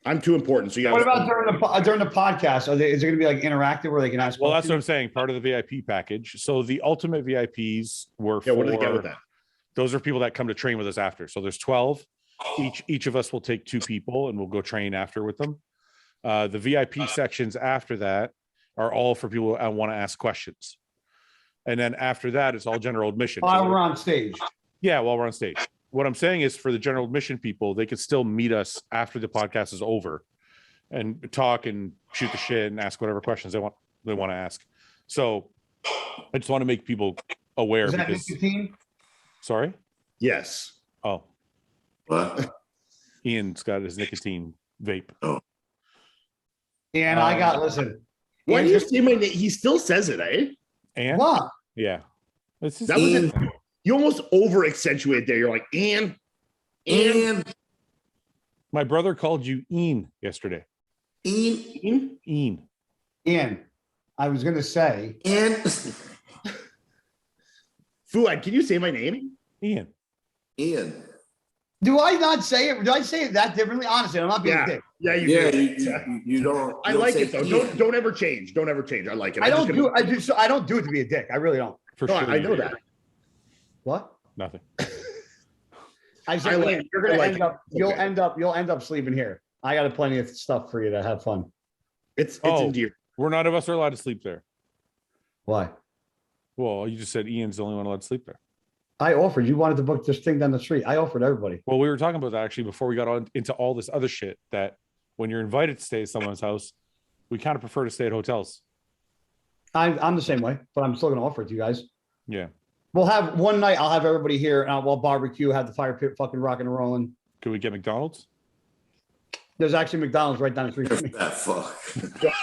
Speaker 2: I'm too important. So you
Speaker 4: What
Speaker 2: guys.
Speaker 4: about during the podcast? Is it going to be like interactive where they can ask?
Speaker 1: Well, that's what I'm
Speaker 4: questions?
Speaker 1: saying. Part of the VIP package. So the ultimate VIPs were
Speaker 2: Yeah, what do they get with that?
Speaker 1: Those are people that come to train with us after. So there's 12. Each of us will take 2 people and we'll go train after with them. The VIP sections after that are all for people that want to ask questions. And then after that, it's all general admission.
Speaker 4: While we're on stage.
Speaker 1: Yeah, while we're on stage. What I'm saying is for the general admission people, they could still meet us after the podcast is over and talk and shoot the shit and ask whatever questions they want to ask. So I just want to make people aware.
Speaker 4: Is that
Speaker 1: because
Speaker 4: nicotine?
Speaker 1: sorry?
Speaker 2: Yes.
Speaker 1: Oh,
Speaker 3: What?
Speaker 1: Ian's got his nicotine vape.
Speaker 4: And I got listen.
Speaker 2: Why
Speaker 4: Ian
Speaker 2: do you
Speaker 4: just-
Speaker 2: say my name? He still says it, eh?
Speaker 1: And
Speaker 4: What?
Speaker 1: yeah. It's just,
Speaker 2: That was it. You almost over accentuate there. You're like, and
Speaker 1: my brother called you Ian yesterday. Ian.
Speaker 4: Ian, I was going to say.
Speaker 2: Fouad, can you say my name?
Speaker 1: Ian.
Speaker 4: Do I not say it? Do I say it that differently? Honestly, I'm not being a dick.
Speaker 2: Yeah, you
Speaker 3: Yeah,
Speaker 2: do.
Speaker 3: you don't.
Speaker 2: I
Speaker 3: you don't
Speaker 2: like
Speaker 3: say
Speaker 2: it though.
Speaker 3: Ian.
Speaker 2: Don't ever change. Don't ever change. I like it.
Speaker 4: I don't do. I don't do it to be a dick. I really don't.
Speaker 1: For
Speaker 2: No,
Speaker 1: sure.
Speaker 2: I
Speaker 1: you
Speaker 2: know
Speaker 1: do.
Speaker 2: that.
Speaker 4: What?
Speaker 1: Nothing.
Speaker 4: I
Speaker 2: I
Speaker 4: said,
Speaker 2: like
Speaker 4: Ian,
Speaker 2: it.
Speaker 4: you're gonna
Speaker 2: I like
Speaker 4: end
Speaker 2: it.
Speaker 4: up. You'll
Speaker 2: Okay.
Speaker 4: end up sleeping here. I got plenty of stuff for you to have fun.
Speaker 2: It's
Speaker 1: Oh.
Speaker 2: endearing.
Speaker 1: We're none of us are allowed to sleep there.
Speaker 4: Why?
Speaker 1: Well, you just said Ian's the only one allowed to sleep there.
Speaker 4: I offered. You wanted to book this thing down the street. I offered everybody.
Speaker 1: Well, we were talking about that actually before we got on into all this other shit, that when you're invited to stay at someone's house, we kind of prefer to stay at hotels.
Speaker 4: I'm the same way, but I'm still going to offer it to you guys.
Speaker 1: Yeah.
Speaker 4: We'll have one night. I'll have everybody here, and we'll barbecue, have the fire pit fucking rocking and rolling.
Speaker 1: Could we get McDonald's?
Speaker 4: There's actually McDonald's right down the street from me.
Speaker 3: That fuck.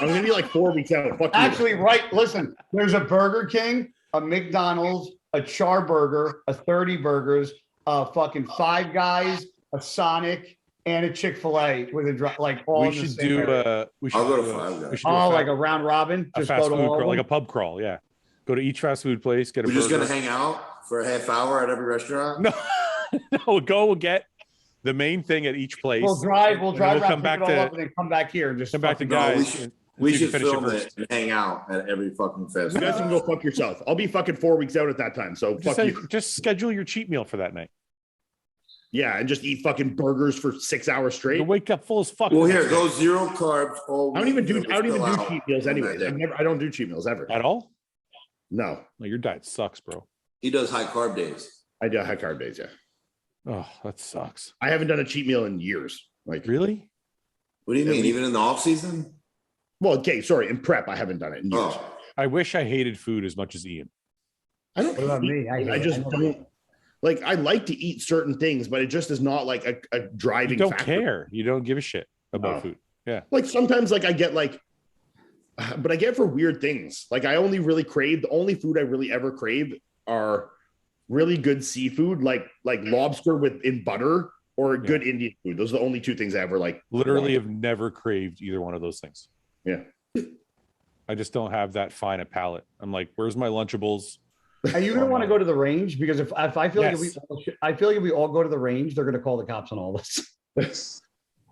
Speaker 2: I'm gonna be like 4 weeks out. Fuck you.
Speaker 4: Actually, right. Listen, there's a Burger King, a McDonald's, a Char Burger, a 30 Burgers, a fucking Five Guys, a Sonic, and a Chick-fil-A with a like all
Speaker 1: We
Speaker 4: in the
Speaker 1: should
Speaker 4: same
Speaker 1: do
Speaker 4: area.
Speaker 1: we should
Speaker 3: I'll go to
Speaker 1: do
Speaker 3: Five Guys.
Speaker 1: we should do
Speaker 4: Oh,
Speaker 1: a
Speaker 4: like a round robin.
Speaker 1: a
Speaker 4: Just
Speaker 1: fast
Speaker 4: go to
Speaker 1: food
Speaker 4: all
Speaker 1: crawl,
Speaker 4: of
Speaker 1: like a
Speaker 4: them?
Speaker 1: pub crawl. Yeah. Go to each fast food place, get a
Speaker 3: We're just
Speaker 1: burger.
Speaker 3: gonna hang out for a half hour at every restaurant.
Speaker 1: No, no, we'll get the main thing at each place.
Speaker 4: We'll drive. We'll
Speaker 1: and
Speaker 4: drive
Speaker 1: we'll
Speaker 4: around,
Speaker 1: come
Speaker 4: pick
Speaker 1: back
Speaker 4: it all
Speaker 1: to
Speaker 4: up, and then come back here and just
Speaker 1: come back to
Speaker 4: fucking-
Speaker 3: No,
Speaker 1: guys.
Speaker 3: we
Speaker 1: so you
Speaker 3: should
Speaker 1: can finish
Speaker 3: film
Speaker 1: first.
Speaker 3: it and hang out at every fucking fest.
Speaker 2: You guys can go fuck yourself. I'll be fucking 4 weeks out at that time. So
Speaker 1: Just,
Speaker 2: fuck you.
Speaker 1: just schedule your cheat meal for that night.
Speaker 2: Yeah, and just eat fucking burgers for 6 hours straight.
Speaker 1: You'll wake up full as fuck.
Speaker 3: Well,
Speaker 1: the
Speaker 3: here
Speaker 1: next day.
Speaker 3: go 0 carbs. All
Speaker 2: I don't even do.
Speaker 3: week.
Speaker 2: I don't even
Speaker 3: Chill
Speaker 2: do
Speaker 3: out
Speaker 2: cheat meals
Speaker 3: on
Speaker 2: anyways.
Speaker 3: that day.
Speaker 2: I don't do cheat meals ever.
Speaker 1: At all?
Speaker 2: No,
Speaker 1: No, your diet sucks, bro.
Speaker 3: He does high carb days.
Speaker 2: I do high carb days. Yeah,
Speaker 1: Oh, that sucks.
Speaker 2: I haven't done a cheat meal in years. Like,
Speaker 1: Really?
Speaker 3: What do you
Speaker 2: At
Speaker 3: mean?
Speaker 2: least-
Speaker 3: Even in the off season?
Speaker 2: well, okay, sorry. In prep, I haven't done it in years.
Speaker 3: Oh,
Speaker 1: I wish I hated food as much as Ian.
Speaker 2: I don't.
Speaker 4: What about
Speaker 2: hate
Speaker 4: me? I
Speaker 2: food.
Speaker 4: hate
Speaker 2: I
Speaker 4: it.
Speaker 2: just
Speaker 4: I know.
Speaker 2: don't. Like, I like to eat certain things, but it just is not like a driving.
Speaker 1: You don't
Speaker 2: factor.
Speaker 1: care. You don't give a shit about
Speaker 2: No.
Speaker 1: food. Yeah.
Speaker 2: Like sometimes, like I get like, but I get it for weird things. Like I only really crave the only food I really ever crave are really good seafood, like lobster with in butter or good Indian food. Those are the only 2 things I ever like.
Speaker 1: Literally have never craved either one of those things.
Speaker 2: Yeah.
Speaker 1: I just don't have that fine a palate. I'm like, where's my Lunchables?
Speaker 4: Are you going to want to go to the range? Because if I feel like if we all go to the range, they're going to call the cops on all of us.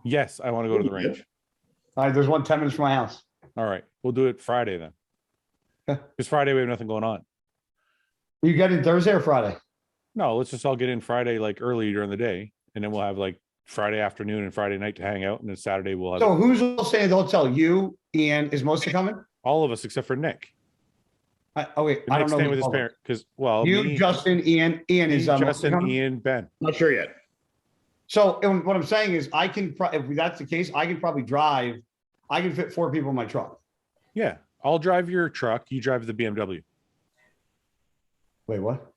Speaker 1: Yes, I want to go to the range.
Speaker 4: All right, there's one 10 minutes from my house.
Speaker 1: All right. We'll do it Friday then. Because Friday we have nothing going on.
Speaker 4: You get in Thursday or Friday?
Speaker 1: No, let's just all get in Friday like early during the day. And then we'll have like Friday afternoon and Friday night to hang out. And then Saturday we'll have
Speaker 4: So who's all staying at the hotel? You, Ian, is Mostly coming?
Speaker 1: all of us except for Nick.
Speaker 4: Oh wait, I don't
Speaker 1: Nick's
Speaker 4: know.
Speaker 1: staying
Speaker 4: who's
Speaker 1: with his
Speaker 4: all.
Speaker 1: parents. Because well,
Speaker 4: You,
Speaker 1: me,
Speaker 4: Justin, Ian is
Speaker 1: me,
Speaker 4: Mostly
Speaker 1: Justin,
Speaker 4: coming?
Speaker 1: Ian, Ben.
Speaker 2: Not sure yet.
Speaker 4: So and what I'm saying is, I can if that's the case, I can probably drive. I can fit 4 people in my truck.
Speaker 1: Yeah. I'll drive your truck. You drive the BMW.
Speaker 4: Wait, what?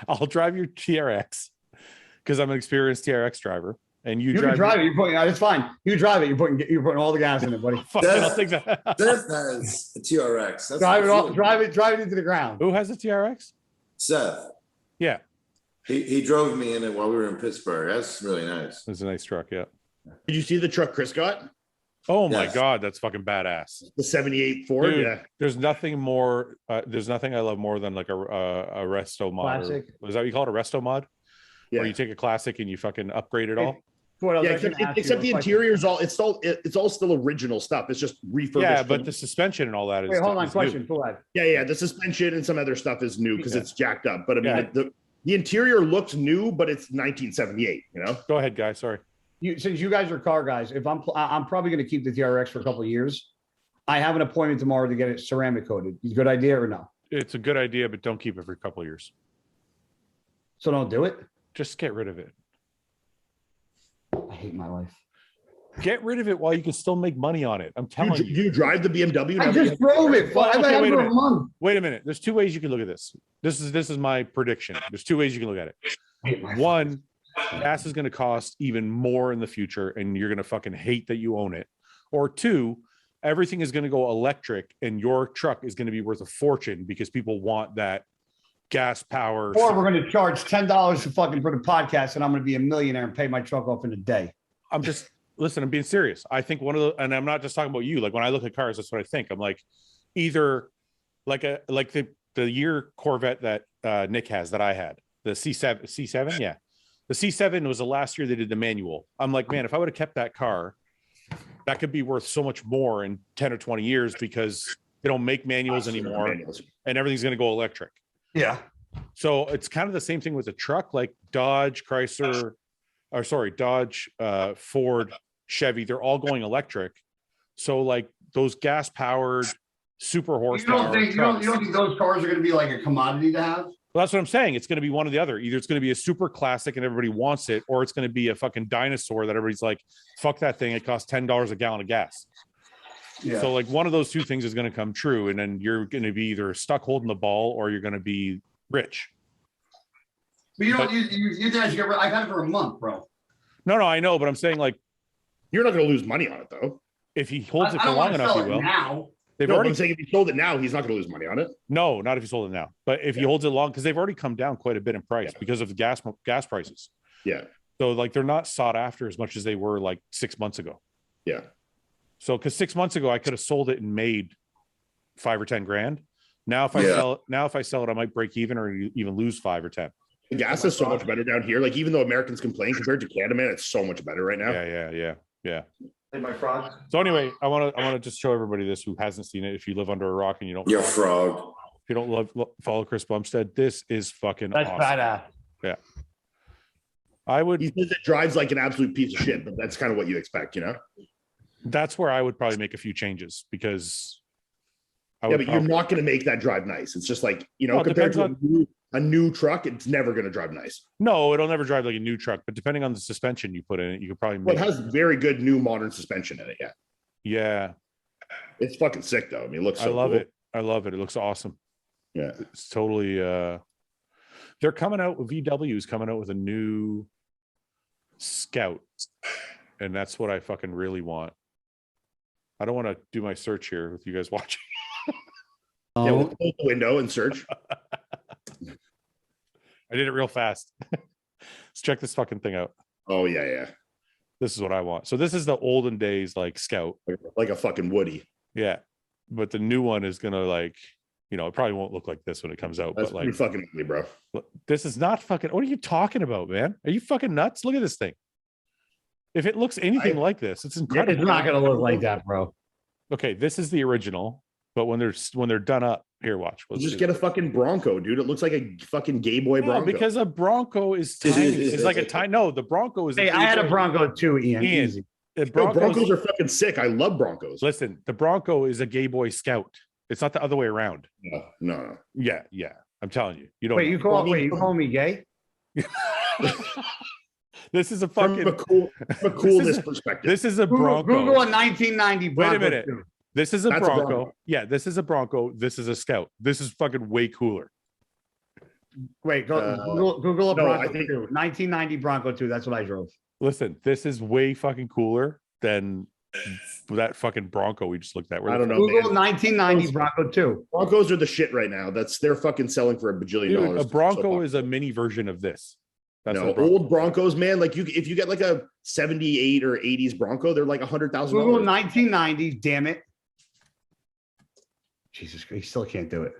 Speaker 1: I'll drive your TRX because I'm an experienced TRX driver. And you
Speaker 4: You
Speaker 1: drive
Speaker 4: can drive it. You're putting. It's fine. You can drive it. You're putting all the gas in it, buddy.
Speaker 1: Fuck it, I'll take that.
Speaker 3: Seth has a TRX. That's
Speaker 4: Drive it
Speaker 3: not
Speaker 4: off. Drive it into the ground.
Speaker 1: Who has a TRX?
Speaker 3: Seth.
Speaker 1: Yeah.
Speaker 3: He drove me in it while we were in Pittsburgh. That's really nice.
Speaker 1: It's a nice truck. Yeah.
Speaker 2: Did you see the truck Chris got?
Speaker 1: Oh my
Speaker 3: Yes.
Speaker 1: God, that's fucking badass.
Speaker 2: The 78 Ford.
Speaker 1: Dude,
Speaker 2: Yeah.
Speaker 1: there's nothing more. There's nothing I love more than like a resto mod.
Speaker 4: Classic.
Speaker 1: Is that what you call it? A resto mod?
Speaker 2: Yeah.
Speaker 1: Where you take a classic and you fucking upgrade it all.
Speaker 4: Ford, I was
Speaker 2: Yeah,
Speaker 4: actually gonna ask
Speaker 2: except
Speaker 4: you
Speaker 2: the
Speaker 4: a question.
Speaker 2: interior's it's all still original stuff. It's just refurbished.
Speaker 1: Yeah, but the suspension and all that is.
Speaker 4: Wait, hold on.
Speaker 1: is
Speaker 4: Question.
Speaker 1: new.
Speaker 4: Fouad.
Speaker 2: Yeah. The suspension and some other stuff is new because
Speaker 1: Yeah.
Speaker 2: it's jacked up. But I mean,
Speaker 1: Yeah.
Speaker 2: the interior looks new, but it's 1978. You know.
Speaker 1: Go ahead, guys. Sorry.
Speaker 4: Since you guys are car guys, if I'm probably going to keep the TRX for a couple of years. I have an appointment tomorrow to get it ceramic coated. Good idea or no?
Speaker 1: It's a good idea, but don't keep it for a couple of years.
Speaker 4: So don't do it.
Speaker 1: Just get rid of it.
Speaker 4: I hate my life.
Speaker 1: Get rid of it while you can still make money on it. I'm
Speaker 2: Do
Speaker 1: telling you.
Speaker 2: you drive the BMW?
Speaker 4: I just drove it.
Speaker 1: Well,
Speaker 4: I've
Speaker 1: okay,
Speaker 4: had
Speaker 1: wait
Speaker 4: it
Speaker 1: a
Speaker 4: for a
Speaker 1: minute.
Speaker 4: month.
Speaker 1: Wait a minute. There's two ways you can look at this. This is my prediction. There's two ways you can look at it.
Speaker 4: I hate my life.
Speaker 1: One, gas is going to cost even more in the future, and you're going to fucking hate that you own it. Or two, everything is going to go electric, and your truck is going to be worth a fortune because people want that gas power.
Speaker 4: Or we're going to charge $10 for the podcast, and I'm going to be a millionaire and pay my truck off in a day.
Speaker 1: Listen, I'm being serious. I think one of the, and I'm not just talking about you. Like when I look at cars, that's what I think. I'm like, either like the year Corvette that Nick has that I had, the C7, yeah. The C7 was the last year they did the manual. I'm like, man, if I would have kept that car, that could be worth so much more in 10 or 20 years because they don't make manuals anymore and everything's going to go electric.
Speaker 4: Yeah.
Speaker 1: So it's kind of the same thing with a truck, like Dodge, Ford, Chevy, they're all going electric. So like those gas powered super horsepower.
Speaker 4: You don't think those cars are going to be like a commodity to have?
Speaker 1: Well, that's what I'm saying. It's going to be one or the other. Either it's going to be a super classic and everybody wants it, or it's going to be a fucking dinosaur that everybody's like, fuck that thing. It costs $10 a gallon of gas. Yeah. So like one of those two things is going to come true. And then you're going to be either stuck holding the ball or you're going to be rich.
Speaker 4: But you guys get rid. I've had it for a month, bro.
Speaker 1: No, I know, but I'm saying like
Speaker 2: you're not going to lose money on it though.
Speaker 1: If he holds it for long enough, he will.
Speaker 4: Now.
Speaker 2: I'm saying if he sold it now, he's not going to lose money on it.
Speaker 1: No, not if he sold it now. But if he holds it long, because they've already come down quite a bit in price because of the gas prices.
Speaker 2: Yeah.
Speaker 1: So like they're not sought after as much as they were like 6 months ago.
Speaker 2: Yeah.
Speaker 1: So because 6 months ago I could have sold it and made $5 or $10 grand. Now if I sell it, I might break even or even lose 5 or 10.
Speaker 2: The gas is so much better down here. Like even though Americans complain compared to Canada, man, it's so much better right now.
Speaker 1: Yeah.
Speaker 4: Hey, my frog.
Speaker 1: So anyway, I want to just show everybody this who hasn't seen it. If you live under a rock and you don't,
Speaker 3: frog.
Speaker 1: If you don't follow Chris Bumstead, this is fucking
Speaker 4: That's
Speaker 1: awesome.
Speaker 4: badass.
Speaker 1: Yeah. I would.
Speaker 2: He says it drives like an absolute piece of shit, but that's kind of what you expect, you know?
Speaker 1: That's where I would probably make a few changes because.
Speaker 2: But you're not going to make that drive nice. It's just like, you know, compared to a new truck, it's never going to drive nice.
Speaker 1: No, it'll never drive like a new truck, but depending on the suspension you put in it, you could probably make
Speaker 2: it has very good new modern suspension in it. Yeah.
Speaker 1: Yeah.
Speaker 2: It's fucking sick though. I mean, it looks so
Speaker 1: I love
Speaker 2: cool.
Speaker 1: it. I love it. It looks awesome.
Speaker 2: Yeah.
Speaker 1: It's totally they're coming out with VW is coming out with a new Scout. And that's what I fucking really want. I don't want to do my search here with you guys watching.
Speaker 2: Yeah, we'll close the window and search.
Speaker 1: I did it real fast. Let's check this fucking thing out.
Speaker 2: Oh yeah.
Speaker 1: This is what I want. So this is the olden days like Scout.
Speaker 2: Like a fucking Woody.
Speaker 1: Yeah. But the new one is gonna like, you know, it probably won't look like this when it comes out.
Speaker 2: That's
Speaker 1: but like
Speaker 2: fucking ugly, bro.
Speaker 1: This is not fucking what are you talking about, man? Are you fucking nuts? Look at this thing. If it looks anything like this, it's incredible.
Speaker 4: It's not gonna look like that, bro.
Speaker 1: Okay, this is the original. But when they're done up, here, watch.
Speaker 2: We'll just get a fucking Bronco, dude. It looks like a fucking gay boy Bronco.
Speaker 1: Because a Bronco is tiny. It's like a tiny. No, the Bronco is.
Speaker 4: Hey, I had a Bronco too, Ian. Easy.
Speaker 2: Broncos are fucking sick. I love Broncos.
Speaker 1: Listen, the Bronco is a gay boy Scout. It's not the other way around.
Speaker 2: No.
Speaker 1: Yeah. I'm telling you. You don't.
Speaker 4: Wait, you call me gay?
Speaker 1: This is a fucking
Speaker 2: from a coolness perspective.
Speaker 1: This is a Bronco.
Speaker 4: Google a 1990 Bronco.
Speaker 1: Wait a minute.
Speaker 4: Too.
Speaker 1: This is a Bronco. Yeah, this is a Bronco. This is a Scout. This is fucking way cooler.
Speaker 4: Wait, Google a Bronco 2. 1990 Bronco 2. That's what I drove.
Speaker 1: Listen, this is way fucking cooler than that fucking Bronco we just looked at.
Speaker 2: I don't know.
Speaker 4: Google 1990 Bronco 2.
Speaker 2: Broncos are the shit right now. They're fucking selling for $1 bajillion.
Speaker 1: A Bronco is a mini version of this. That's
Speaker 2: no, old Broncos, man. Like if you get like a 78 or 80s Bronco, they're like $100,000.
Speaker 4: Google 1990s, damn it. Jesus Christ, he still can't do it.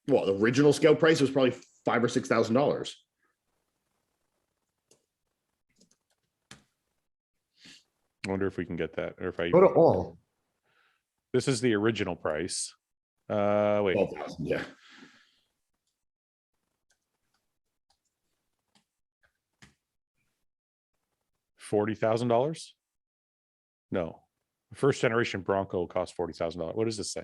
Speaker 2: Well, the original Scout price was probably $5,000 or $6,000.
Speaker 1: I wonder if we can get that, or if I
Speaker 4: Go to all.
Speaker 1: This is the original price. Wait.
Speaker 2: 12,000, yeah.
Speaker 1: $40,000? No. The first generation Bronco cost $40,000. What does this say?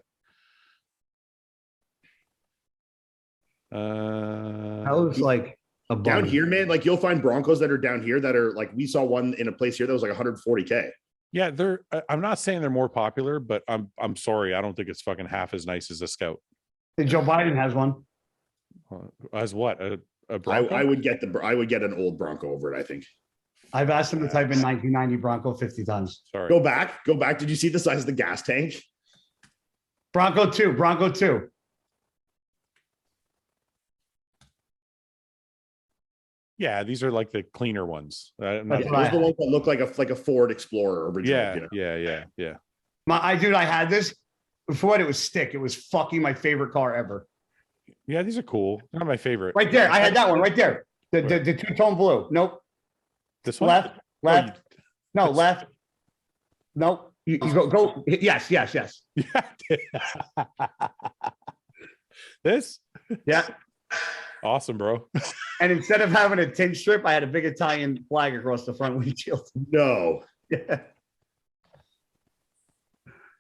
Speaker 4: That looks like a
Speaker 2: down here, man. Like you'll find Broncos that are down here that are like, we saw one in a place here that was like 140K.
Speaker 1: Yeah, I'm not saying they're more popular, but I'm sorry, I don't think it's fucking half as nice as a Scout.
Speaker 4: Joe Biden has one.
Speaker 1: As what? A Bronco?
Speaker 2: I would get an old Bronco over it, I think.
Speaker 4: I've asked him to type in 1990 Bronco 50 tons.
Speaker 1: Sorry.
Speaker 2: Go back. Did you see the size of the gas tank?
Speaker 4: Bronco 2.
Speaker 1: Yeah, these are like the cleaner ones.
Speaker 2: Those are the ones that look like a Ford Explorer original.
Speaker 1: Yeah,
Speaker 2: you know?
Speaker 1: yeah.
Speaker 4: I had this before. It was stick. It was fucking my favorite car ever.
Speaker 1: Yeah, these are cool. They're not my favorite.
Speaker 4: Right there, I had that one right there. The two-tone blue. Nope.
Speaker 1: This one.
Speaker 4: Left.
Speaker 1: Oh,
Speaker 4: Left. Nope. You go. Yes.
Speaker 1: Yeah. This.
Speaker 4: Yeah.
Speaker 1: Awesome, bro.
Speaker 4: And instead of having a tint strip, I had a big Italian flag across the front windshield.
Speaker 2: No.
Speaker 4: Yeah.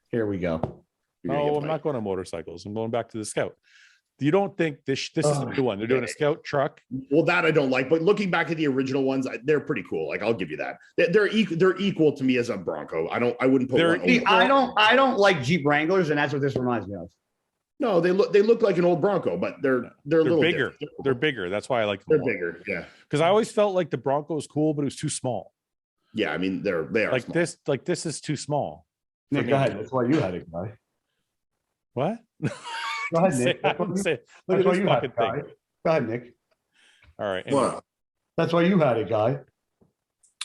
Speaker 4: Here we go.
Speaker 1: No, I'm not going on motorcycles. I'm going back to the Scout. You don't think this is the new one? They're doing a Scout truck.
Speaker 2: Well, that I don't like, but looking back at the original ones, they're pretty cool. Like I'll give you that. They're equal to me as a Bronco. I wouldn't put one over.
Speaker 4: I don't like Jeep Wranglers, and that's what this reminds me of.
Speaker 2: No, they look like an old Bronco, but they're a little
Speaker 1: bigger.
Speaker 2: Different.
Speaker 1: They're bigger. That's why I like them.
Speaker 2: They're bigger, yeah.
Speaker 1: Because I always felt like the Bronco was cool, but it was too small.
Speaker 2: Yeah, I mean they are
Speaker 1: like
Speaker 2: small.
Speaker 1: this. Like this is too small.
Speaker 4: Nick, go ahead. That's why you had it, guy.
Speaker 1: What?
Speaker 4: Go ahead, Nick. That's why you had it, guy. Go ahead, Nick.
Speaker 1: All right. Anyway.
Speaker 3: What?
Speaker 4: That's why you had it, guy.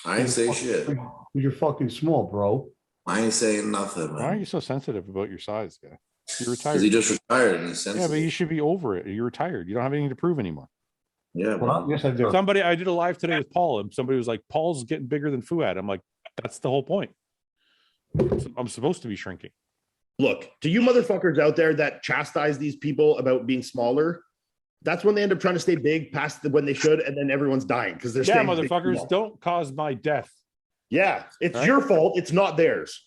Speaker 3: I ain't say shit.
Speaker 4: You're fucking small, bro.
Speaker 3: I ain't saying nothing, man.
Speaker 1: Why are you so sensitive about your size, guy? You're retired.
Speaker 3: Because he just retired in a sense.
Speaker 1: Yeah, but you should be over it. You're retired. You don't have anything to prove anymore.
Speaker 3: Yeah,
Speaker 4: well, yes, I do.
Speaker 1: I did a live today with Paul, and somebody was like, "Paul's getting bigger than Fouad." I'm like, "That's the whole point. I'm supposed to be shrinking."
Speaker 2: Look, to you motherfuckers out there that chastise these people about being smaller, that's when they end up trying to stay big past when they should, and then everyone's dying because they're staying
Speaker 1: motherfuckers,
Speaker 2: big.
Speaker 1: don't cause my death.
Speaker 2: Yeah, it's your fault. It's not theirs.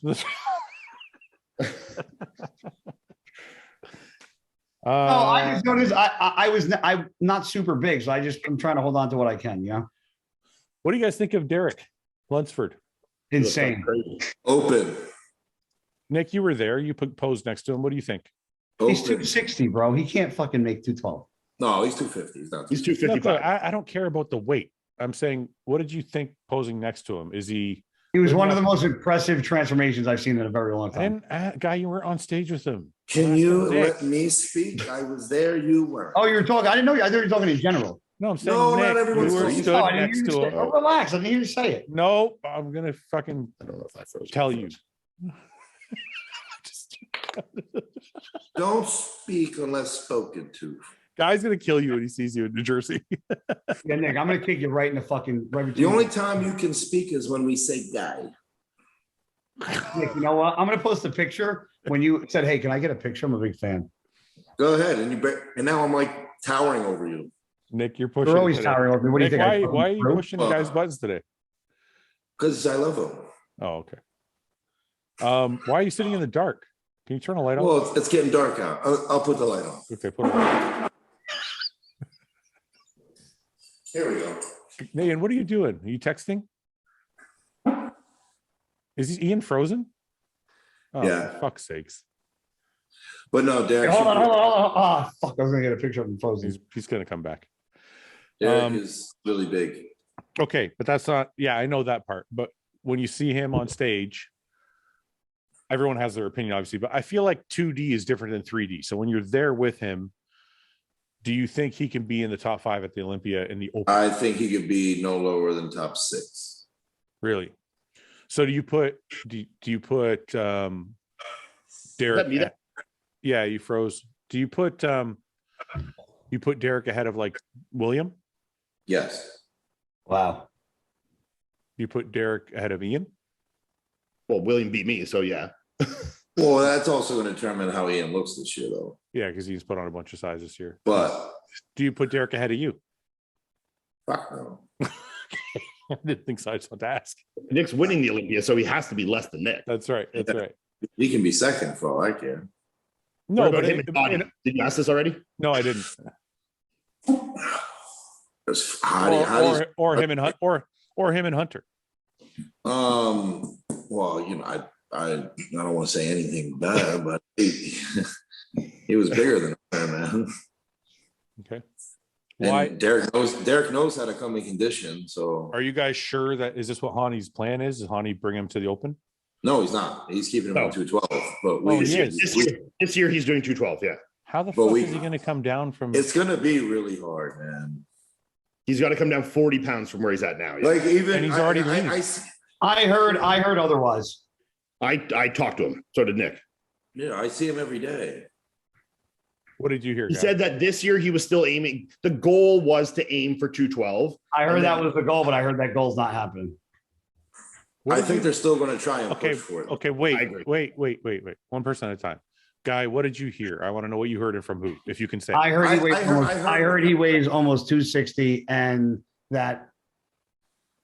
Speaker 4: I just noticed I'm not super big, so I'm trying to hold on to what I can. Yeah.
Speaker 1: What do you guys think of Derek Lunsford?
Speaker 4: Insane.
Speaker 3: open.
Speaker 1: Nick, you were there. You posed next to him. What do you think?
Speaker 4: He's 260, bro. He can't fucking make 212.
Speaker 3: No, he's 250. He's not.
Speaker 2: He's 255.
Speaker 1: I don't care about the weight. I'm saying, what did you think posing next to him? Is he?
Speaker 4: He was one of the most impressive transformations I've seen in a very long time.
Speaker 1: And guy, you weren't on stage with him.
Speaker 3: Can you let me speak? I was there. You weren't.
Speaker 4: Oh, you were talking. I didn't know you. I thought you were talking in general.
Speaker 1: No, I'm saying
Speaker 3: No,
Speaker 1: Nick,
Speaker 3: not everyone's
Speaker 1: you were
Speaker 3: talking.
Speaker 1: stood next to him.
Speaker 4: Oh, relax. I didn't hear you say it.
Speaker 1: No, I'm gonna fucking
Speaker 2: I don't know if I froze.
Speaker 1: tell you.
Speaker 3: Don't speak unless spoken to.
Speaker 1: Guy's gonna kill you when he sees you in New Jersey.
Speaker 4: Yeah, Nick, I'm gonna kick you right in the fucking. Right
Speaker 3: The only time you can speak is when we say guy.
Speaker 4: Nick, you know what? I'm gonna post a picture when you said, "Hey, can I get a picture?" I'm a big fan.
Speaker 3: Go ahead, and now I'm like towering over you.
Speaker 1: Nick, you're pushing.
Speaker 4: You're always
Speaker 1: today.
Speaker 4: towering over me. What do you
Speaker 1: Nick,
Speaker 4: think?
Speaker 1: why are you pushing the guy's buttons today?
Speaker 3: Because I love him.
Speaker 1: Oh, okay. Why are you sitting in the dark? Can you turn a light on?
Speaker 3: Well, it's getting dark out. I'll put the light on.
Speaker 1: Okay, put it on.
Speaker 3: Here we go.
Speaker 1: Ian, what are you doing? Are you texting? Is Ian frozen? Oh,
Speaker 3: Yeah.
Speaker 1: for fuck's sakes.
Speaker 3: But no, Derek.
Speaker 4: Hold on. Oh, fuck. I was going to get a picture of him frozen.
Speaker 1: He's going to come back.
Speaker 3: Derek is really big.
Speaker 1: Okay, but that's not, yeah, I know that part. But when you see him on stage, everyone has their opinion, obviously. But I feel like 2D is different than 3D. So when you're there with him, Do you think he can be in the top 5 at the Olympia in the Open?
Speaker 3: I think he could be no lower than top 6.
Speaker 1: Really? So do you put Derek? Yeah, you froze. Do you put Derek ahead of like William?
Speaker 3: Yes.
Speaker 4: Wow.
Speaker 1: You put Derek ahead of Iain?
Speaker 2: Well, William beat me, so yeah.
Speaker 3: Well, that's also going to determine how Iain looks this year, though.
Speaker 1: Yeah, because he's put on a bunch of size this year.
Speaker 3: But
Speaker 1: do you put Derek ahead of you?
Speaker 3: fuck no.
Speaker 1: I didn't think so. I just want to ask.
Speaker 2: Nick's winning the Olympia, so he has to be less than Nick.
Speaker 1: That's right. That's right.
Speaker 3: He can be second for all I care.
Speaker 2: No,
Speaker 1: No,
Speaker 2: but
Speaker 1: but
Speaker 2: him and Dottie. Did you ask this already?
Speaker 1: no, I didn't.
Speaker 3: There's Hottie.
Speaker 1: Or him and or him and Hunter.
Speaker 3: Well, you know, I don't want to say anything bad, but he was bigger than her, man.
Speaker 1: Okay.
Speaker 3: And
Speaker 1: Why?
Speaker 3: Derek knows how to come in condition. So
Speaker 1: Are you guys sure that is this what Hani's plan is? Is Hani bring him to the Open?
Speaker 3: no, he's not. He's keeping him
Speaker 2: No.
Speaker 3: at 212. But
Speaker 1: Oh, he is.
Speaker 2: This year he's doing 212. Yeah,
Speaker 1: How the
Speaker 3: But
Speaker 1: fuck
Speaker 3: we-
Speaker 1: is he going to come down from?
Speaker 3: it's gonna be really hard, man.
Speaker 2: he's got to come down 40 pounds from where he's at now. Yeah.
Speaker 3: Like even
Speaker 1: And he's already lean.
Speaker 4: I heard otherwise.
Speaker 2: I talked to him. So did Nick.
Speaker 3: I see him every day.
Speaker 1: What did you hear?
Speaker 2: He
Speaker 1: Guy?
Speaker 2: said that this year he was still aiming. The goal was to aim for 212.
Speaker 4: I heard
Speaker 2: And
Speaker 4: that
Speaker 2: then-
Speaker 4: was the goal, but I heard that goal's not happening.
Speaker 1: What
Speaker 3: I
Speaker 1: did
Speaker 3: think
Speaker 1: you-
Speaker 3: they're still gonna try and
Speaker 1: Okay.
Speaker 3: push for it.
Speaker 1: Okay.
Speaker 2: I agree.
Speaker 1: Wait. One person at a time. Guy, what did you hear? I want to know what you heard and from who, if you can say.
Speaker 4: I heard he weighs
Speaker 3: I heard-
Speaker 4: he weighs almost 260 and that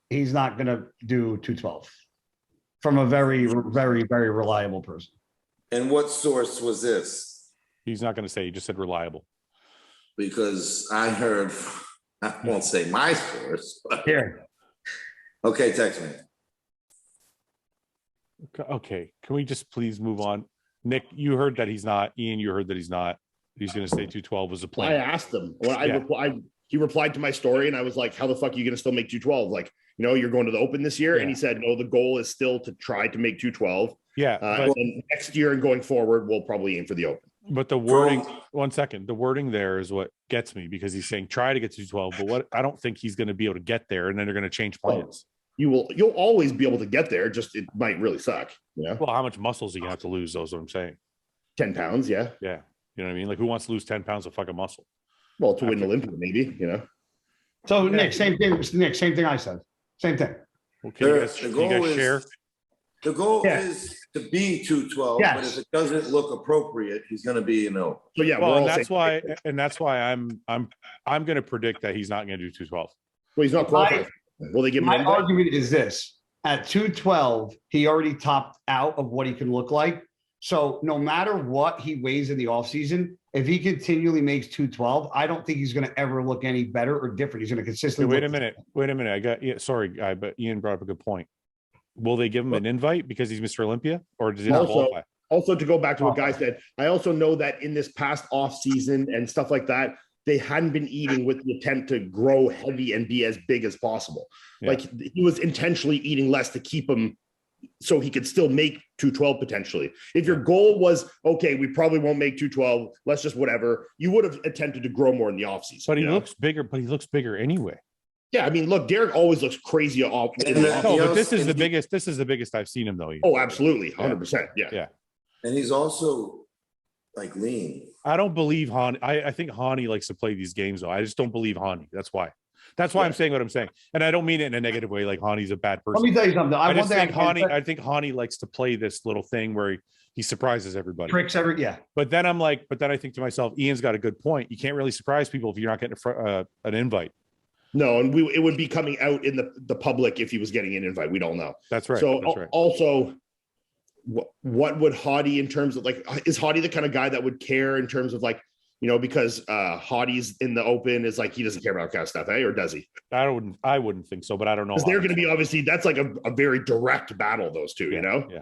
Speaker 4: he's not going to do 212 from a very, very, very reliable person.
Speaker 3: And what source was this?
Speaker 1: He's not going to say. He just said reliable.
Speaker 3: Because I heard, I won't say my source, but
Speaker 4: Here.
Speaker 3: okay, text me.
Speaker 1: Okay. Can we just please move on? Nick, you heard that he's not. Iain, you heard that he's not. He's going to say 212 was a
Speaker 2: I
Speaker 1: plan.
Speaker 2: asked him when
Speaker 1: Yeah.
Speaker 2: he replied to my story, and I was like, "How the fuck are you going to still make 212? Like, you're going to the Open this year?"
Speaker 1: Yeah.
Speaker 2: And he said, "No, the goal is still to try to make 212.
Speaker 1: Yeah.
Speaker 2: And next year and going forward, we'll probably aim for the Open."
Speaker 1: But the wording, 1 second, the wording there is what gets me because he's saying try to get to 12, but what I don't think he's going to be able to get there, and then they're going to change plans.
Speaker 2: You'll always be able to get there. Just it might really suck.
Speaker 1: Well, how much muscle is he going to have to lose? Those what I'm saying.
Speaker 2: 10 pounds, yeah.
Speaker 1: Yeah, you know what I mean. Like, who wants to lose 10 pounds of fucking muscle?
Speaker 2: Well, to win an Olympia, maybe.
Speaker 4: So
Speaker 1: Yeah.
Speaker 4: Nick, same thing. Nick, same thing I said. Same thing.
Speaker 1: Well, can you guys,
Speaker 3: The
Speaker 1: can you
Speaker 3: goal
Speaker 1: guys
Speaker 3: is-
Speaker 1: share?
Speaker 3: The goal
Speaker 4: Yeah.
Speaker 3: is to be 212, but
Speaker 4: Yes.
Speaker 3: if it doesn't look appropriate, he's going to be no.
Speaker 2: So yeah,
Speaker 1: Well,
Speaker 2: we're
Speaker 1: and
Speaker 2: all
Speaker 1: that's
Speaker 2: saying-
Speaker 1: why I'm going to predict that he's not going to do 212.
Speaker 2: Well, he's not qualified. Will they give him
Speaker 4: My
Speaker 2: an invite?
Speaker 4: argument is this: at 212, he already topped out of what he can look like. So no matter what he weighs in the offseason, if he continually makes 212, I don't think he's going to ever look any better or different. He's going to
Speaker 1: Hey,
Speaker 4: consistently.
Speaker 1: wait a minute. Sorry, guy, but Iain brought up a good point. Will they give him an invite because he's Mr. Olympia, or does he not qualify?
Speaker 2: Also, to go back to what Guy said, I also know that in this past off season and stuff like that, they hadn't been eating with the attempt to grow heavy and be as big as possible.
Speaker 1: Yeah.
Speaker 2: Like he was intentionally eating less to keep him so he could still make 212 potentially. If your goal was, okay, we probably won't make 212, let's just whatever, you would have attempted to grow more in the offseason.
Speaker 1: But he looks bigger. But he looks bigger anyway.
Speaker 2: Yeah, I mean, look, Derek always looks crazy off.
Speaker 3: And
Speaker 1: No,
Speaker 3: He
Speaker 1: but
Speaker 3: also-
Speaker 1: this is
Speaker 3: and
Speaker 1: the
Speaker 3: he-
Speaker 1: biggest. This is the biggest I've seen him though. Iain.
Speaker 2: Oh, absolutely, 100%. Yeah.
Speaker 1: Yeah.
Speaker 3: And he's also like lean.
Speaker 1: I don't believe Hani. I think Hani likes to play these games though. I just don't believe Hani. That's why. That's why I'm saying what I'm saying, and I don't mean it in a negative way. Like Hani's a bad person.
Speaker 4: Let me tell you something.
Speaker 1: I just think Hani. I think Hani likes to play this little thing where he surprises everybody.
Speaker 4: tricks every yeah.
Speaker 1: But then I think to myself, Ian's got a good point. You can't really surprise people if you're not getting an invite.
Speaker 2: No, and it would be coming out in the public if he was getting an invite. We don't know.
Speaker 1: That's right.
Speaker 2: So
Speaker 1: That's right.
Speaker 2: also, what would Hottie in terms of like, is Hottie the kind of guy that would care in terms of like, because Hottie's in the Open is like, he doesn't care about that kind of stuff, or does he?
Speaker 1: I wouldn't think so, but I don't know.
Speaker 2: Because they're going to be obviously, that's like a very direct battle, those two,
Speaker 1: Yeah.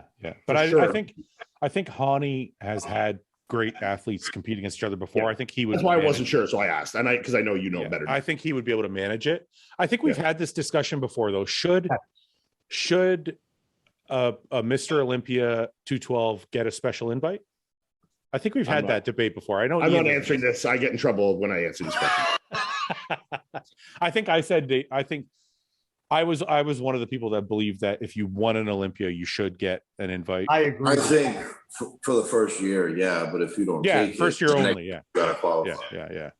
Speaker 1: But
Speaker 2: For
Speaker 1: I think Hani has had great athletes compete against each other before.
Speaker 2: Yeah.
Speaker 1: I think he would.
Speaker 2: That's why I wasn't sure. So I asked, and because I know better.
Speaker 1: I think he would be able to manage it. I think we've had this discussion before, though. Should a Mr. Olympia 212 get a special invite? I think we've had that debate before. I know
Speaker 2: I'm not answering this. I get in trouble when I answer these questions.
Speaker 1: I think I think I was one of the people that believed that if you won an Olympia, you should get an invite.
Speaker 4: I agree.
Speaker 3: I think for the first year, yeah, but if you don't, take
Speaker 1: first
Speaker 3: it,
Speaker 1: year only,
Speaker 3: you gotta qualify.
Speaker 1: Yeah.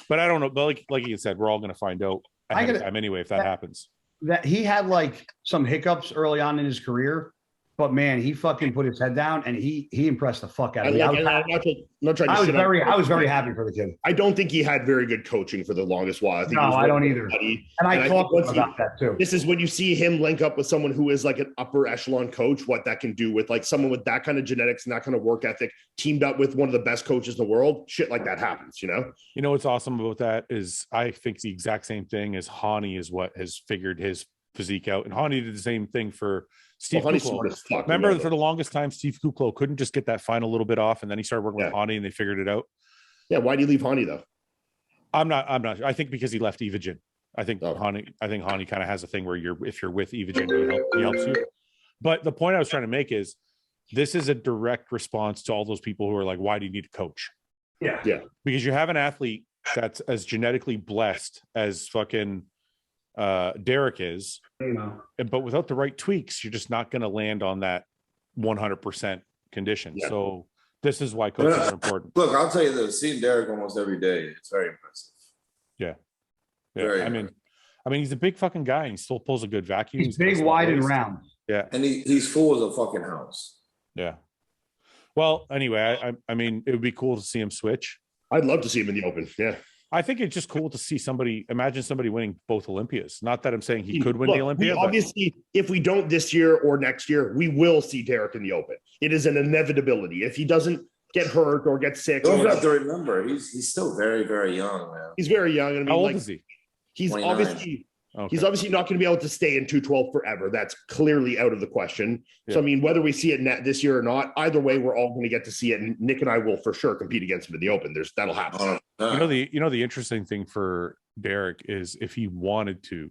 Speaker 1: But I don't know. But like you said, we're all going to find out ahead of time anyway if that happens.
Speaker 4: That he had like some hiccups early on in his career, but man, he fucking put his head down and he impressed the fuck out of me. I was very happy for the kid.
Speaker 2: I don't think he had very good coaching for the longest while.
Speaker 4: I don't either. And I talked about that too.
Speaker 2: This is when you see him link up with someone who is like an upper echelon coach, what that can do with like someone with that kind of genetics and that kind of work ethic teamed up with one of the best coaches in the world. Shit like that happens, you know?
Speaker 1: You know what's awesome about that is I think the exact same thing as Hani is what has figured his physique out. And Hani did the same thing for Steve Kuklo. Remember, for the longest time, Steve Kuklo couldn't just get that final little bit off, and then he started working with Hani, and they figured it out.
Speaker 2: Yeah, why do you leave Hani though?
Speaker 1: I'm not. I think because he left Evagen. I think Hani kind of has a thing where if you're with Evagen, he helps you. But the point I was trying to make is this is a direct response to all those people who are like, why do you need a coach?
Speaker 2: Yeah.
Speaker 1: Because you have an athlete that's as genetically blessed as fucking Derek is, but without the right tweaks, you're just not going to land on that 100% condition. Yeah. So this is why coaches are important.
Speaker 3: Look, I'll tell you this: seeing Derek almost every day, it's very impressive.
Speaker 1: Yeah. I mean, he's a big fucking guy, and he still pulls a good vacuum.
Speaker 4: He's big, wide, and round.
Speaker 1: Yeah,
Speaker 3: and he's full as a fucking house.
Speaker 1: Yeah. Well, anyway, I mean, it would be cool to see him switch.
Speaker 2: I'd love to see him in the Open. Yeah.
Speaker 1: I think it's just cool to see imagine somebody winning both Olympias. Not that I'm saying he could win the Olympia.
Speaker 2: Obviously, if we don't this year or next year, we will see Derek in the Open. It is an inevitability. If he doesn't get hurt or get sick.
Speaker 3: You have to remember, he's still very, very young, man.
Speaker 2: He's very young. And
Speaker 1: how old is he?
Speaker 2: He's 29. He's obviously not going to be able to stay in 212 forever. That's clearly out of the question. Yeah. So, I mean, whether we see it this year or not, either way, we're all going to get to see it. And Nick and I will for sure compete against him in the Open. That'll happen.
Speaker 1: You know, the interesting thing for Derek is if he wanted to,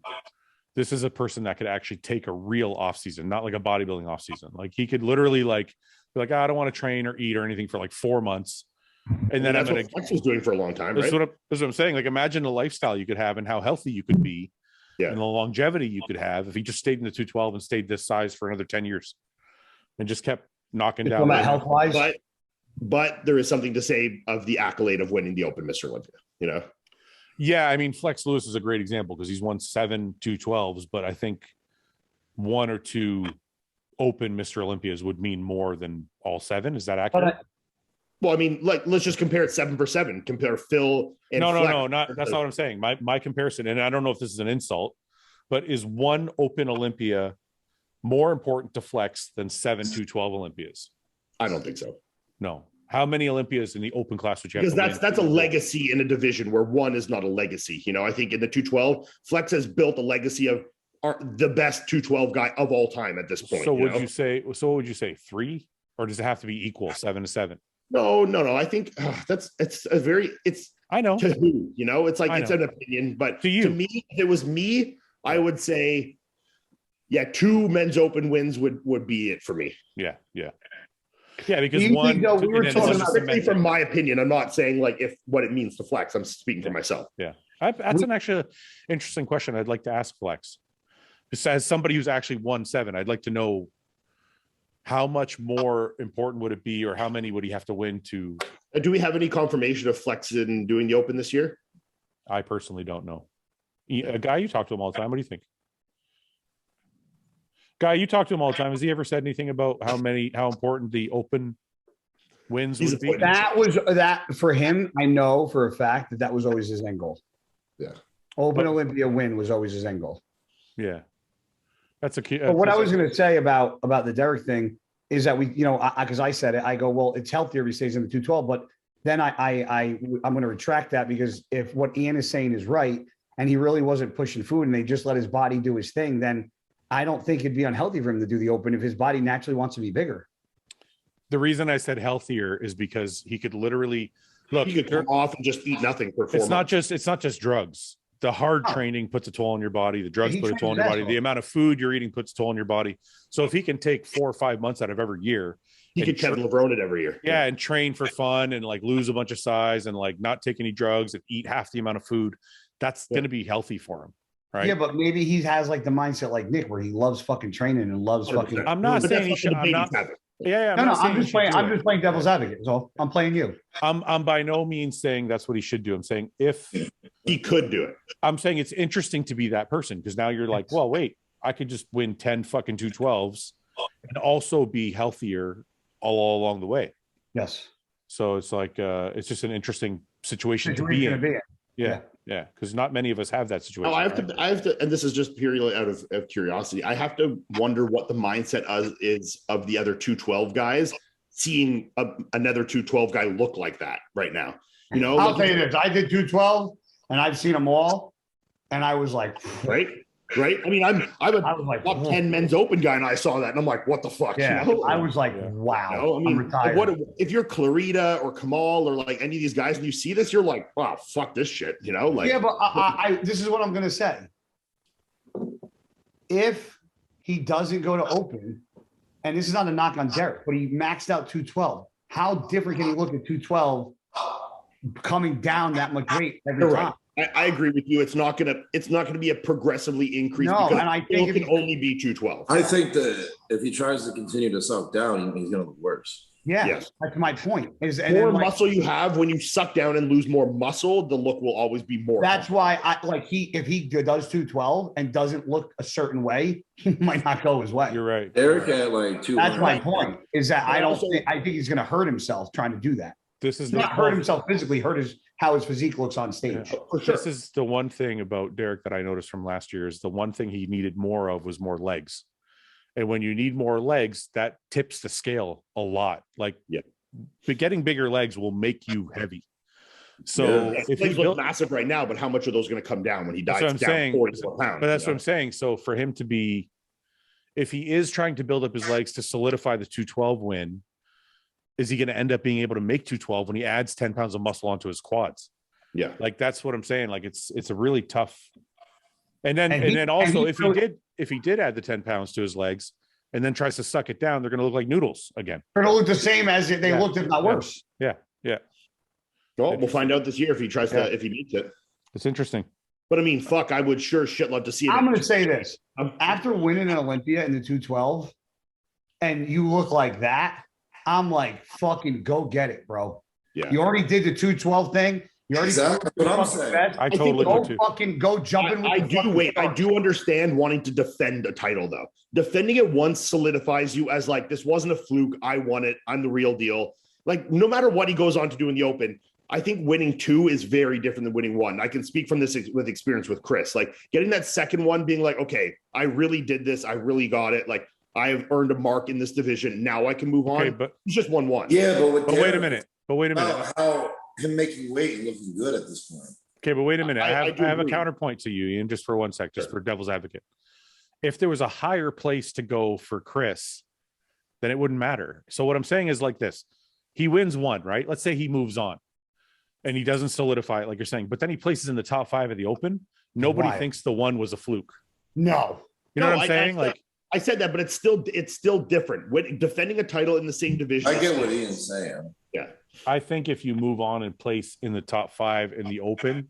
Speaker 1: this is a person that could actually take a real off season, not like a bodybuilding off season. Like he could literally be like, I don't want to train or eat or anything for like 4 months. And then
Speaker 2: that's what Flex was doing for a long time.
Speaker 1: That's what I'm saying. Like, imagine the lifestyle you could have and how healthy you could be. Yeah. And the longevity you could have if he just stayed in the 212 and stayed this size for another 10 years and just kept knocking down.
Speaker 4: Health wise,
Speaker 2: but there is something to say of the accolade of winning the Open Mr. Olympia, you know?
Speaker 1: Yeah. I mean, Flex Lewis is a great example because he's won 7 212s, but I think 1 or 2 Open Mr. Olympias would mean more than all 7. Is that accurate?
Speaker 2: Well, I mean, like, let's just compare it 7 for 7. Compare Phil and
Speaker 1: no, that's not what I'm saying. My comparison, and I don't know if this is an insult, but is 1 Open Olympia more important to Flex than 7 212 Olympias?
Speaker 2: I don't think so.
Speaker 1: No. How many Olympias in the Open class would you have?
Speaker 2: Because that's a legacy in a division where 1 is not a legacy. You know, I think in the 212, Flex has built a legacy of the best 212 guy of all time at this point. So what would you say 3, or does it have to be equal 7 to 7? No. I think I know. To who, you know, it's like, it's an opinion, but to me, if it was me, I would say, 2 men's Open wins would be it for me.
Speaker 1: Yeah. Because one,
Speaker 2: we were talking strictly from my opinion. I'm not saying like what it means to Flex. I'm speaking for myself.
Speaker 1: Yeah. That's an actually interesting question. I'd like to ask Flex. As somebody who's actually won 7, I'd like to know how much more important would it be, or how many would he have to win to?
Speaker 2: Do we have any confirmation of Flex in doing the Open this year?
Speaker 1: I personally don't know. A guy, you talk to him all the time. What do you think? Guy, you talk to him all the time. Has he ever said anything about how important the Open wins would be?
Speaker 4: That for him, I know for a fact that was always his end goal.
Speaker 2: Yeah.
Speaker 4: Open Olympia win was always his end goal.
Speaker 1: Yeah. That's a key.
Speaker 4: But what I was going to say about the Derek thing is that we, because I said it, I go, well, it's healthier if he stays in the 212, but then I'm going to retract that, because if what Iain is saying is right, and he really wasn't pushing food and they just let his body do his thing, then I don't think it'd be unhealthy for him to do the Open if his body naturally wants to be bigger.
Speaker 1: The reason I said healthier is because he could literally
Speaker 2: he could come off and just eat nothing for 4 months.
Speaker 1: It's not just drugs. The hard training puts a toll on your body. The drugs put a toll on your body. The amount of food you're eating puts a toll on your body. So if he can take 4 or 5 months out of every year
Speaker 2: He could Kevin LeBron it every year.
Speaker 1: Yeah, and train for fun and like lose a bunch of size and like not take any drugs and eat half the amount of food. That's going to be healthy for him, right?
Speaker 4: Yeah, but maybe he has like the mindset like Nick, where he loves fucking training and loves fucking.
Speaker 1: I'm not saying he should. I'm not. Yeah,
Speaker 4: I'm just playing devil's advocate. So I'm playing you.
Speaker 1: I'm by no means saying that's what he should do. I'm saying if
Speaker 2: he could do it.
Speaker 1: I'm saying it's interesting to be that person because now you're like, well, wait, I could just win 10 fucking 212s and also be healthier all along the way.
Speaker 4: Yes.
Speaker 1: So it's like it's just an interesting situation to be in. Yeah. Because not many of us have that situation.
Speaker 2: I have to, and this is just purely out of curiosity. I have to wonder what the mindset is of the other 212 guys seeing another 212 guy look like that right now. You know,
Speaker 4: I'll tell you this: I did 212, and I've seen them all, and I was like,
Speaker 2: right. I mean, I'm a like, top 10 men's open guy, and I saw that, and I'm like, what the fuck?
Speaker 4: Yeah,
Speaker 2: you know?
Speaker 4: I was like, wow.
Speaker 2: You know? I mean,
Speaker 4: I'm retired.
Speaker 2: what if you're Clarita or Kamal or like any of these guys, and you see this, you're like, wow, fuck this shit, you know? Like,
Speaker 4: yeah, but I this is what I'm gonna say. If he doesn't go to open, and this is not a knock on Derek, but he maxed out 212. How different can he look at 212 coming down that much weight every time?
Speaker 2: I agree with you. It's not gonna be a progressively increase.
Speaker 4: No, and I think
Speaker 2: it can only be 212.
Speaker 3: I think that if he tries to continue to suck down, he's gonna look worse.
Speaker 4: Yeah,
Speaker 2: yes.
Speaker 4: That's my point. Is
Speaker 2: the more muscle you have when you suck down and lose more muscle, the look will always be more.
Speaker 4: That's why I like if he does 212 and doesn't look a certain way, he might not go his way.
Speaker 1: You're right.
Speaker 3: Eric had like 2.
Speaker 4: That's my point. Is that I think he's going to hurt himself trying to do that.
Speaker 1: This is
Speaker 4: not hurt himself physically, how his physique looks on stage.
Speaker 1: Yeah. For sure. This is the one thing about Derek that I noticed from last year is the one thing he needed more of was more legs. And when you need more legs, that tips the scale a lot. Like, but getting bigger legs will make you heavy. So
Speaker 2: if he look massive right now, but how much are those going to come down when he dies down 44 pounds?
Speaker 1: But that's what I'm saying. So for him to be, if he is trying to build up his legs to solidify the 212 win, is he going to end up being able to make 212 when he adds 10 pounds of muscle onto his quads?
Speaker 2: Yeah.
Speaker 1: Like, that's what I'm saying. Like, it's a really tough. And then also if he did add the 10 pounds to his legs and then tries to suck it down, they're going to look like noodles again.
Speaker 4: They're going to look the same as they looked, if not worse.
Speaker 1: Yeah.
Speaker 2: Well, we'll find out this year if he tries to, if he meets it.
Speaker 1: It's interesting.
Speaker 2: But I mean, fuck, I would sure shit love to see it.
Speaker 4: I'm going to say this. After winning an Olympia in the 212 and you look like that, I'm like, fucking go get it, bro.
Speaker 2: Yeah.
Speaker 4: You already did the 212 thing. You already
Speaker 3: exactly what I'm saying.
Speaker 1: I totally
Speaker 4: go fucking go jump in.
Speaker 2: I do understand wanting to defend a title though. Defending it once solidifies you as like, this wasn't a fluke. I won it. I'm the real deal. Like, no matter what he goes on to do in the open, I think winning 2 is very different than winning 1. I can speak from this with experience with Chris. Like, getting that second one, being like, okay, I really did this. I really got it. Like, I have earned a mark in this division. Now I can move on. But he's just won 1.
Speaker 3: Yeah, but
Speaker 1: wait a minute.
Speaker 3: How him making weight and looking good at this point.
Speaker 1: Okay, but wait a minute. I have a counterpoint to you, Ian, just for 1 sec, just for devil's advocate. If there was a higher place to go for Chris, then it wouldn't matter. So what I'm saying is like this. He wins 1, right? Let's say he moves on and he doesn't solidify it like you're saying, but then he places in the top 5 of the open. Nobody thinks the 1 was a fluke.
Speaker 4: No.
Speaker 1: You know what I'm saying?
Speaker 2: I said that, but it's still different. When defending a title in the same division.
Speaker 3: I get what Ian's saying.
Speaker 2: Yeah.
Speaker 1: I think if you move on and place in the top 5 in the open,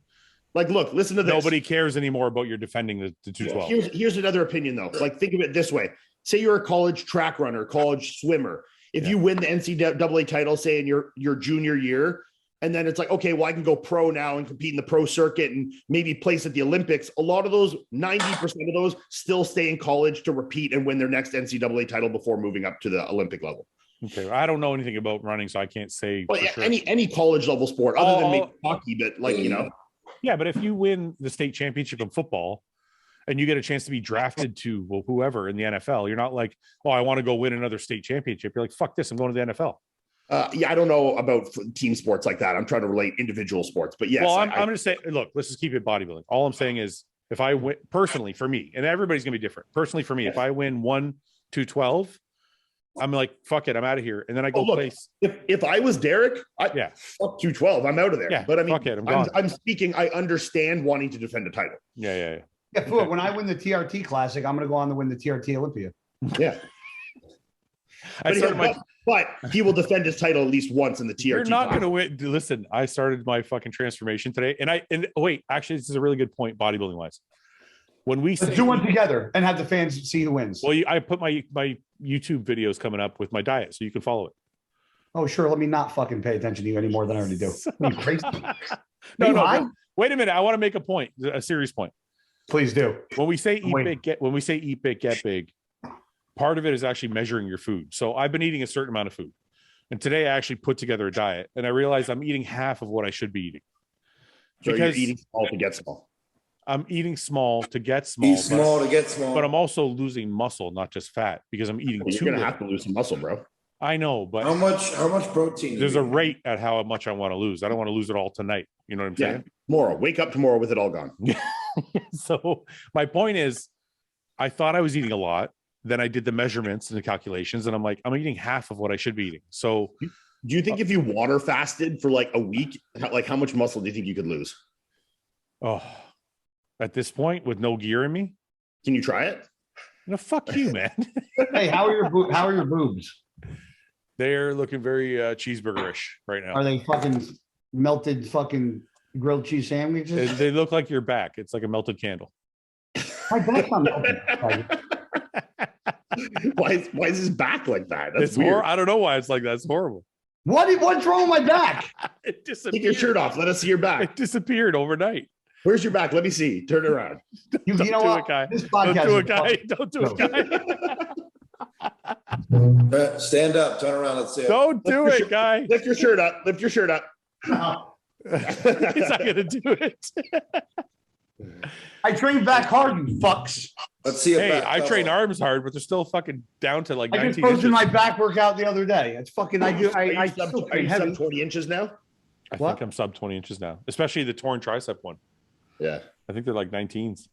Speaker 2: like, look, listen to this.
Speaker 1: Nobody cares anymore about your defending the 212.
Speaker 2: Here's another opinion though. Like, think of it this way. Say you're a college track runner, college swimmer. If you win the NCAA title, say in your junior year, and then it's like, okay, well, I can go pro now and compete in the pro circuit and maybe place at the Olympics. A lot of those, 90% of those still stay in college to repeat and win their next NCAA title before moving up to the Olympic level.
Speaker 1: Okay. I don't know anything about running, so I can't say.
Speaker 2: Well, sure. Any college level sport other than maybe hockey, but like, you know.
Speaker 1: Yeah, but if you win the state championship in football and you get a chance to be drafted to whoever in the NFL, you're not like, oh, I want to go win another state championship. You're like, fuck this, I'm going to the NFL.
Speaker 2: Yeah, I don't know about team sports like that. I'm trying to relate individual sports, but yes.
Speaker 1: Well, I'm going to say, look, let's just keep it bodybuilding. All I'm saying is, if I win personally for me, and everybody's going to be different. Personally for me, if I win 1, 2, 12, I'm like, fuck it, I'm out of here, and then I go place.
Speaker 2: If I was Derek, fuck 212, I'm out of there.
Speaker 1: Yeah,
Speaker 2: but I mean,
Speaker 1: fuck it,
Speaker 2: I'm speaking. I understand wanting to defend a title.
Speaker 1: Yeah.
Speaker 4: When I win the TRT Classic, I'm going to go on to win the TRT Olympia.
Speaker 2: Yeah. But he will defend his title at least once in the TRT.
Speaker 1: You're not going to win. Listen, I started my fucking transformation today, and wait, actually, this is a really good point, bodybuilding wise. When we
Speaker 4: Let's do one together and have the fans see who wins.
Speaker 1: Well, I put my YouTube videos coming up with my diet, so you can follow it.
Speaker 4: Oh, sure. Let me not fucking pay attention to you any more than I already do. Are you crazy?
Speaker 1: No. Wait a minute. I want to make a point, a serious point.
Speaker 4: Please do.
Speaker 1: When we say eat big, get big, part of it is actually measuring your food. So I've been eating a certain amount of food, and today I actually put together a diet, and I realized I'm eating half of what I should be eating.
Speaker 2: So you're eating small to get small.
Speaker 1: I'm eating small to get small.
Speaker 3: Eat small to get small.
Speaker 1: But I'm also losing muscle, not just fat, because I'm eating
Speaker 2: You're gonna have to lose some muscle, bro.
Speaker 1: I know, but
Speaker 3: how much protein?
Speaker 1: There's a rate at how much I want to lose. I don't want to lose it all tonight. You know what I'm saying?
Speaker 2: Tomorrow, wake up tomorrow with it all gone.
Speaker 1: So my point is, I thought I was eating a lot. Then I did the measurements and the calculations, and I'm like, I'm eating half of what I should be eating. So
Speaker 2: do you think if you water fasted for like a week, how much muscle do you think you could lose?
Speaker 1: Oh, at this point, with no gear in me,
Speaker 2: can you try it?
Speaker 1: No, fuck you, man.
Speaker 4: Hey, how are your boobs?
Speaker 1: They're looking very cheeseburgerish right now.
Speaker 4: Are they fucking melted fucking grilled cheese sandwiches?
Speaker 1: They look like your back. It's like a melted candle.
Speaker 4: My back's not melted.
Speaker 2: Why is his back like that? That's weird.
Speaker 1: I don't know why it's like that. It's horrible.
Speaker 4: What's wrong with my back?
Speaker 1: It disappeared.
Speaker 2: Take your shirt off. Let us see your back.
Speaker 1: It disappeared overnight.
Speaker 2: Where's your back? Let me see. Turn it around.
Speaker 4: You know what?
Speaker 1: Guy.
Speaker 4: This podcast
Speaker 1: Don't do it, guy.
Speaker 3: Stand up. Turn around. Let's see it.
Speaker 1: Don't do it, guy.
Speaker 2: Lift your shirt up. Lift your shirt up.
Speaker 1: He's not gonna do it.
Speaker 4: I trained back hard, you fucks.
Speaker 3: Let's see it.
Speaker 1: Hey, I train arms hard, but they're still fucking down to like 19
Speaker 4: I just posted
Speaker 1: inches.
Speaker 4: my back workout the other day. It's fucking.
Speaker 2: Are you sub 20 inches now?
Speaker 1: I think I'm sub 20 inches now, especially the torn tricep one.
Speaker 2: Yeah,
Speaker 1: I think they're like 19s.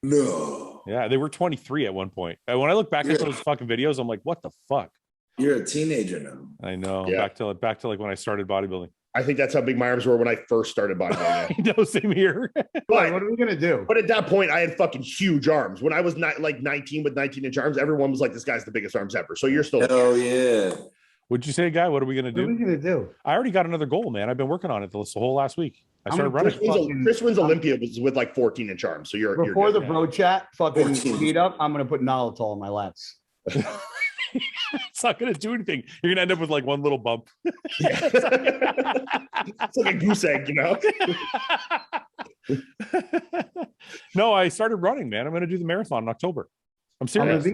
Speaker 3: No.
Speaker 1: Yeah, they were 23 at one point. And when I look back at those fucking videos, I'm like, what the fuck?
Speaker 3: You're a teenager now.
Speaker 1: I know.
Speaker 2: Yeah.
Speaker 1: Back to like when I started bodybuilding.
Speaker 2: I think that's how big my arms were when I first started bodybuilding.
Speaker 1: I know, same here.
Speaker 2: But
Speaker 4: what are we gonna do?
Speaker 2: But at that point, I had fucking huge arms. When I was not like 19 with 19-inch arms, everyone was like, "This guy's the biggest arms ever." So you're still.
Speaker 3: Oh yeah.
Speaker 1: What'd you say, Guy? What are we gonna do?
Speaker 4: What are we gonna do?
Speaker 1: I already got another goal, man. I've been working on it the whole last week. I started running.
Speaker 2: Chris wins Olympia was with like 14-inch arms. So you're
Speaker 4: before
Speaker 2: you're
Speaker 4: the bro chat fucking meet up. I'm gonna put Nolotol in my lats.
Speaker 1: It's not going to do anything. You're going to end up with like one little bump.
Speaker 2: It's like a goose egg, you know?
Speaker 1: No, I started running, man. I'm going to do the marathon in October. I'm serious.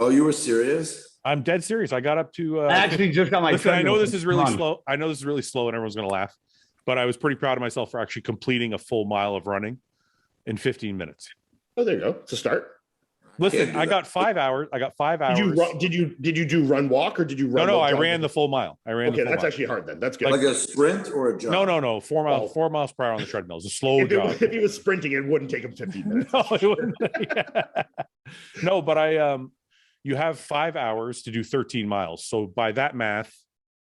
Speaker 3: Oh, you were serious?
Speaker 1: I'm dead serious. I got up to.
Speaker 4: I actually just got my.
Speaker 1: Listen, I know this is really slow. I know this is really slow, and everyone's going to laugh. But I was pretty proud of myself for actually completing a full mile of running in 15 minutes.
Speaker 2: Oh, there you go. It's a start.
Speaker 1: Listen, I got 5 hours. I got 5 hours.
Speaker 2: Did you do run walk or did you run?
Speaker 1: No, I ran the full mile.
Speaker 2: Okay, that's actually hard then. That's good.
Speaker 3: Like a sprint or a jog?
Speaker 1: No. 4 miles. 4 miles per hour on the treadmill. It's a slow jog.
Speaker 2: If he was sprinting, it wouldn't take him 15 minutes.
Speaker 1: No, it wouldn't. Yeah. No, but you have 5 hours to do 13 miles. So by that math,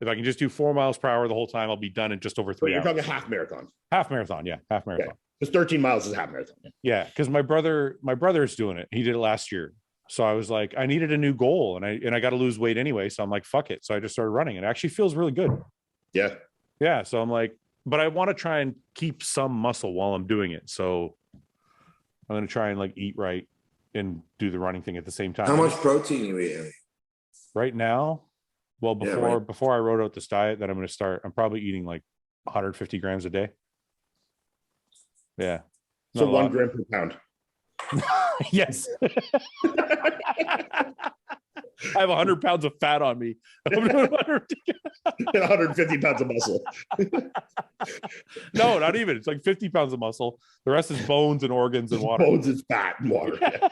Speaker 1: if I can just do 4 miles per hour the whole time, I'll be done in just over 3 hours.
Speaker 2: You're talking half marathon.
Speaker 1: Half marathon, yeah, half marathon.
Speaker 2: Because 13 miles is half marathon.
Speaker 1: Yeah, because my brother's doing it. He did it last year. So I was like, I needed a new goal, and I got to lose weight anyway. So I'm like, fuck it. So I just started running, and it actually feels really good.
Speaker 2: Yeah.
Speaker 1: Yeah. So I'm like, but I want to try and keep some muscle while I'm doing it. So I'm going to try and like eat right and do the running thing at the same time.
Speaker 3: How much protein are you eating?
Speaker 1: Right now? Well, before I wrote out this diet that I'm going to start, I'm probably eating like 150 grams a day. Yeah.
Speaker 2: So 1 gram per pound.
Speaker 1: Yes. I have 100 pounds of fat on me.
Speaker 2: 150 pounds of muscle.
Speaker 1: No, not even. It's like 50 pounds of muscle. The rest is bones and organs and water.
Speaker 2: Bones is fat and water. Yeah.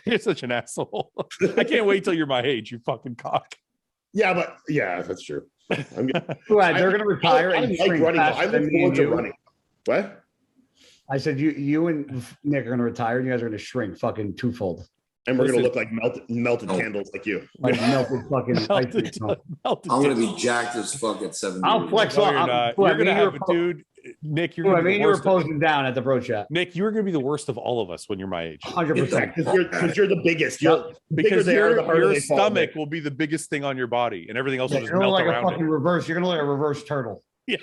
Speaker 1: You're such an asshole. I can't wait till you're my age, you fucking cock.
Speaker 2: Yeah, but yeah, that's true. I'm
Speaker 4: Glad they're going to retire.
Speaker 2: I like running. I look forward to running. What?
Speaker 4: I said you and Nick are going to retire. And you guys are going to shrink fucking twofold.
Speaker 2: And we're going to look like melted candles like you.
Speaker 4: Like melted fucking
Speaker 3: I'm going to be jacked as fuck at 70.
Speaker 4: I'll flex
Speaker 1: no,
Speaker 4: on.
Speaker 1: you're not. You're going to have a dude. Nick, you're
Speaker 4: Ooh, I
Speaker 1: gonna be
Speaker 4: mean,
Speaker 1: the
Speaker 4: you were
Speaker 1: worst.
Speaker 4: posing down at the bro chat.
Speaker 1: Nick, you're gonna be the worst of all of us when you're my age.
Speaker 4: 100%.
Speaker 2: Because you're the biggest. The bigger
Speaker 1: Because
Speaker 2: they are, the harder
Speaker 1: your
Speaker 2: they fall.
Speaker 1: stomach will be the biggest thing on your body, and everything else will
Speaker 4: You're
Speaker 1: just
Speaker 4: gonna
Speaker 1: melt
Speaker 4: look like a
Speaker 1: around
Speaker 4: fucking
Speaker 1: it.
Speaker 4: reverse. You're gonna look like a reverse turtle.
Speaker 1: Yeah.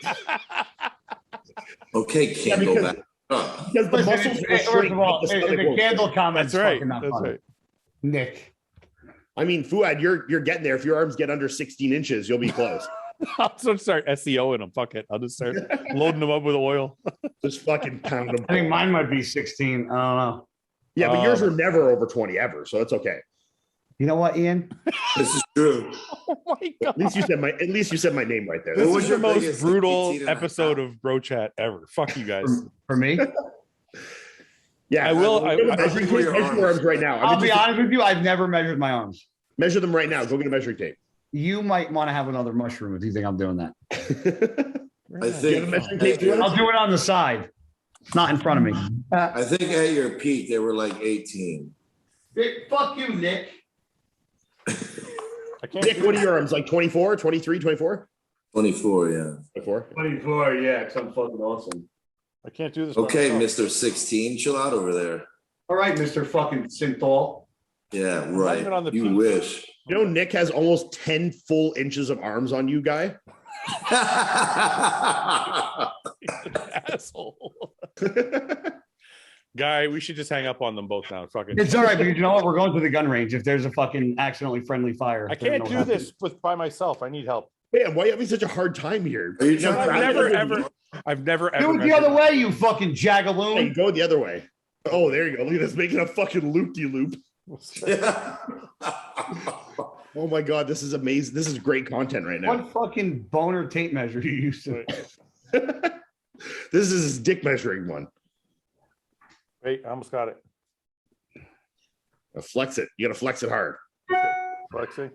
Speaker 3: Okay, candle
Speaker 2: because-
Speaker 3: back up.
Speaker 2: Because the
Speaker 4: Listen,
Speaker 2: muscles will
Speaker 4: first
Speaker 2: shrink,
Speaker 4: of all,
Speaker 2: but the
Speaker 4: in
Speaker 2: stomach
Speaker 4: the
Speaker 2: won't
Speaker 4: candle
Speaker 2: shrink.
Speaker 4: comments,
Speaker 1: That's right.
Speaker 4: fucking not
Speaker 1: That's
Speaker 4: funny.
Speaker 1: right.
Speaker 4: Nick.
Speaker 2: I mean, Fouad, you're getting there. If your arms get under 16 inches, you'll be close.
Speaker 1: I'll just start SEOing them. Fuck it. I'll just start loading them up with oil.
Speaker 2: Just fucking pound them.
Speaker 4: I think mine might be 16. I don't know.
Speaker 2: Yeah, but yours are never over 20 ever, so it's okay.
Speaker 4: You know what, Ian?
Speaker 3: This is true.
Speaker 1: Oh my god.
Speaker 2: At least you said my name right there.
Speaker 1: This
Speaker 3: was
Speaker 1: is
Speaker 3: your
Speaker 1: the most
Speaker 3: biggest
Speaker 1: brutal
Speaker 3: 18 and a half?
Speaker 1: episode of Bro Chat ever. Fuck you guys.
Speaker 4: For me?
Speaker 2: Yeah,
Speaker 1: I will-
Speaker 2: measure your arms right now.
Speaker 4: I'll be honest with you. I've never measured my arms.
Speaker 2: Measure them right now. Go get a measuring tape.
Speaker 4: You might want to have another mushroom if you think I'm doing that.
Speaker 3: I think
Speaker 2: measuring tape to
Speaker 4: I'll do it on the side, not in front of me.
Speaker 3: I think at your peak they were like 18.
Speaker 4: Fuck you, Nick.
Speaker 1: I can't
Speaker 2: Nick,
Speaker 1: do
Speaker 2: what are
Speaker 1: this.
Speaker 2: your arms? Like 24, 23, 24?
Speaker 3: 24, yeah.
Speaker 2: 24.
Speaker 4: 24, yeah, because I'm fucking awesome.
Speaker 1: I can't do this. by
Speaker 3: Okay,
Speaker 1: myself.
Speaker 3: Mr. 16, chill out over there.
Speaker 4: All right, Mr. fucking Synthol.
Speaker 3: Yeah,
Speaker 1: even
Speaker 3: right.
Speaker 1: on the
Speaker 3: You
Speaker 1: peak.
Speaker 3: wish.
Speaker 2: You know, Nick has almost 10 full inches of arms on you, guy.
Speaker 1: Asshole. Guy, we should just hang up on them both now. Fucking.
Speaker 4: It's all right, because you know what? We're going to the gun range if there's a fucking accidentally friendly fire.
Speaker 1: I can't do this by myself. I need help.
Speaker 2: Man, why are you having such a hard time here?
Speaker 3: Are you
Speaker 2: know,
Speaker 3: trying
Speaker 1: I've
Speaker 3: to-
Speaker 1: never ever. I've never ever.
Speaker 4: Do it the
Speaker 1: measured-
Speaker 4: other way, you fucking
Speaker 2: Hey,
Speaker 4: jagaloon.
Speaker 2: go the other way. Oh, there you go. Look at this, making a fucking loop-de-loop. Oh my God, this is amazing. This is great content right now.
Speaker 4: What fucking boner tape measure you used to?
Speaker 2: This is his dick measuring one.
Speaker 1: Wait, I almost got it.
Speaker 2: Flex it. You got to flex it hard.
Speaker 1: Flexing.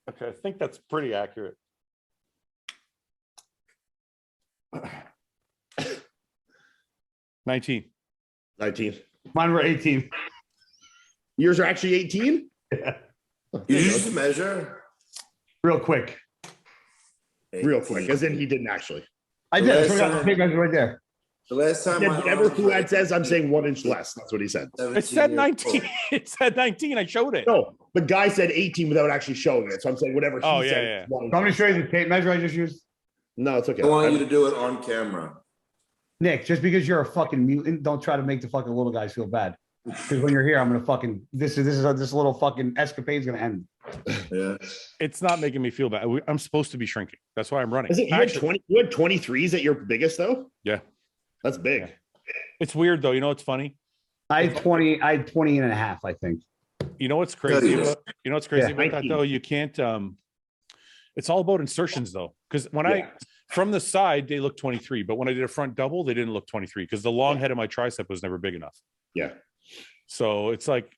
Speaker 1: Okay, I think that's pretty accurate. 19.
Speaker 2: 19.
Speaker 4: Mine were 18.
Speaker 2: Yours are actually 18?
Speaker 3: You used to measure?
Speaker 4: Real quick.
Speaker 2: Real quick, as in he didn't actually.
Speaker 4: I did.
Speaker 3: Last
Speaker 4: So we got the
Speaker 3: time-
Speaker 4: tape measure right there.
Speaker 3: The last time my
Speaker 2: Whatever
Speaker 3: arms were
Speaker 2: Fouad says, I'm saying 1 inch less. That's what he said.
Speaker 3: 17
Speaker 1: It said
Speaker 3: years
Speaker 1: 19.
Speaker 3: old.
Speaker 1: It said 19. I showed it.
Speaker 2: No, the guy said 18 without actually showing it. So I'm saying whatever he
Speaker 1: Oh, yeah,
Speaker 2: said.
Speaker 1: yeah.
Speaker 2: 1 inch.
Speaker 4: So I'm going to show you the tape measure I just used.
Speaker 2: No, it's okay.
Speaker 3: I want you to do it on camera.
Speaker 4: Nick, just because you're a fucking mutant, don't try to make the fucking little guys feel bad. Because when you're here, I'm gonna fucking this little fucking escapade's gonna end.
Speaker 3: Yeah.
Speaker 1: It's not making me feel bad. I'm supposed to be shrinking. That's why I'm running.
Speaker 2: Is it, you, had
Speaker 1: Actually,
Speaker 2: 20, you had 23s at your biggest though?
Speaker 1: Yeah.
Speaker 2: That's big.
Speaker 1: Yeah. It's weird though. You know what's funny?
Speaker 4: I had 20 and a half, I think.
Speaker 1: You know what's crazy?
Speaker 3: Yeah.
Speaker 1: About, you know what's crazy
Speaker 4: Yeah,
Speaker 1: about that
Speaker 2: 19.
Speaker 1: though? You can't. It's all about insertions though, because when
Speaker 2: Yeah.
Speaker 1: from the side they look 23, but when I did a front double, they didn't look 23 because the long head of my tricep was never big enough.
Speaker 2: Yeah.
Speaker 1: So it's like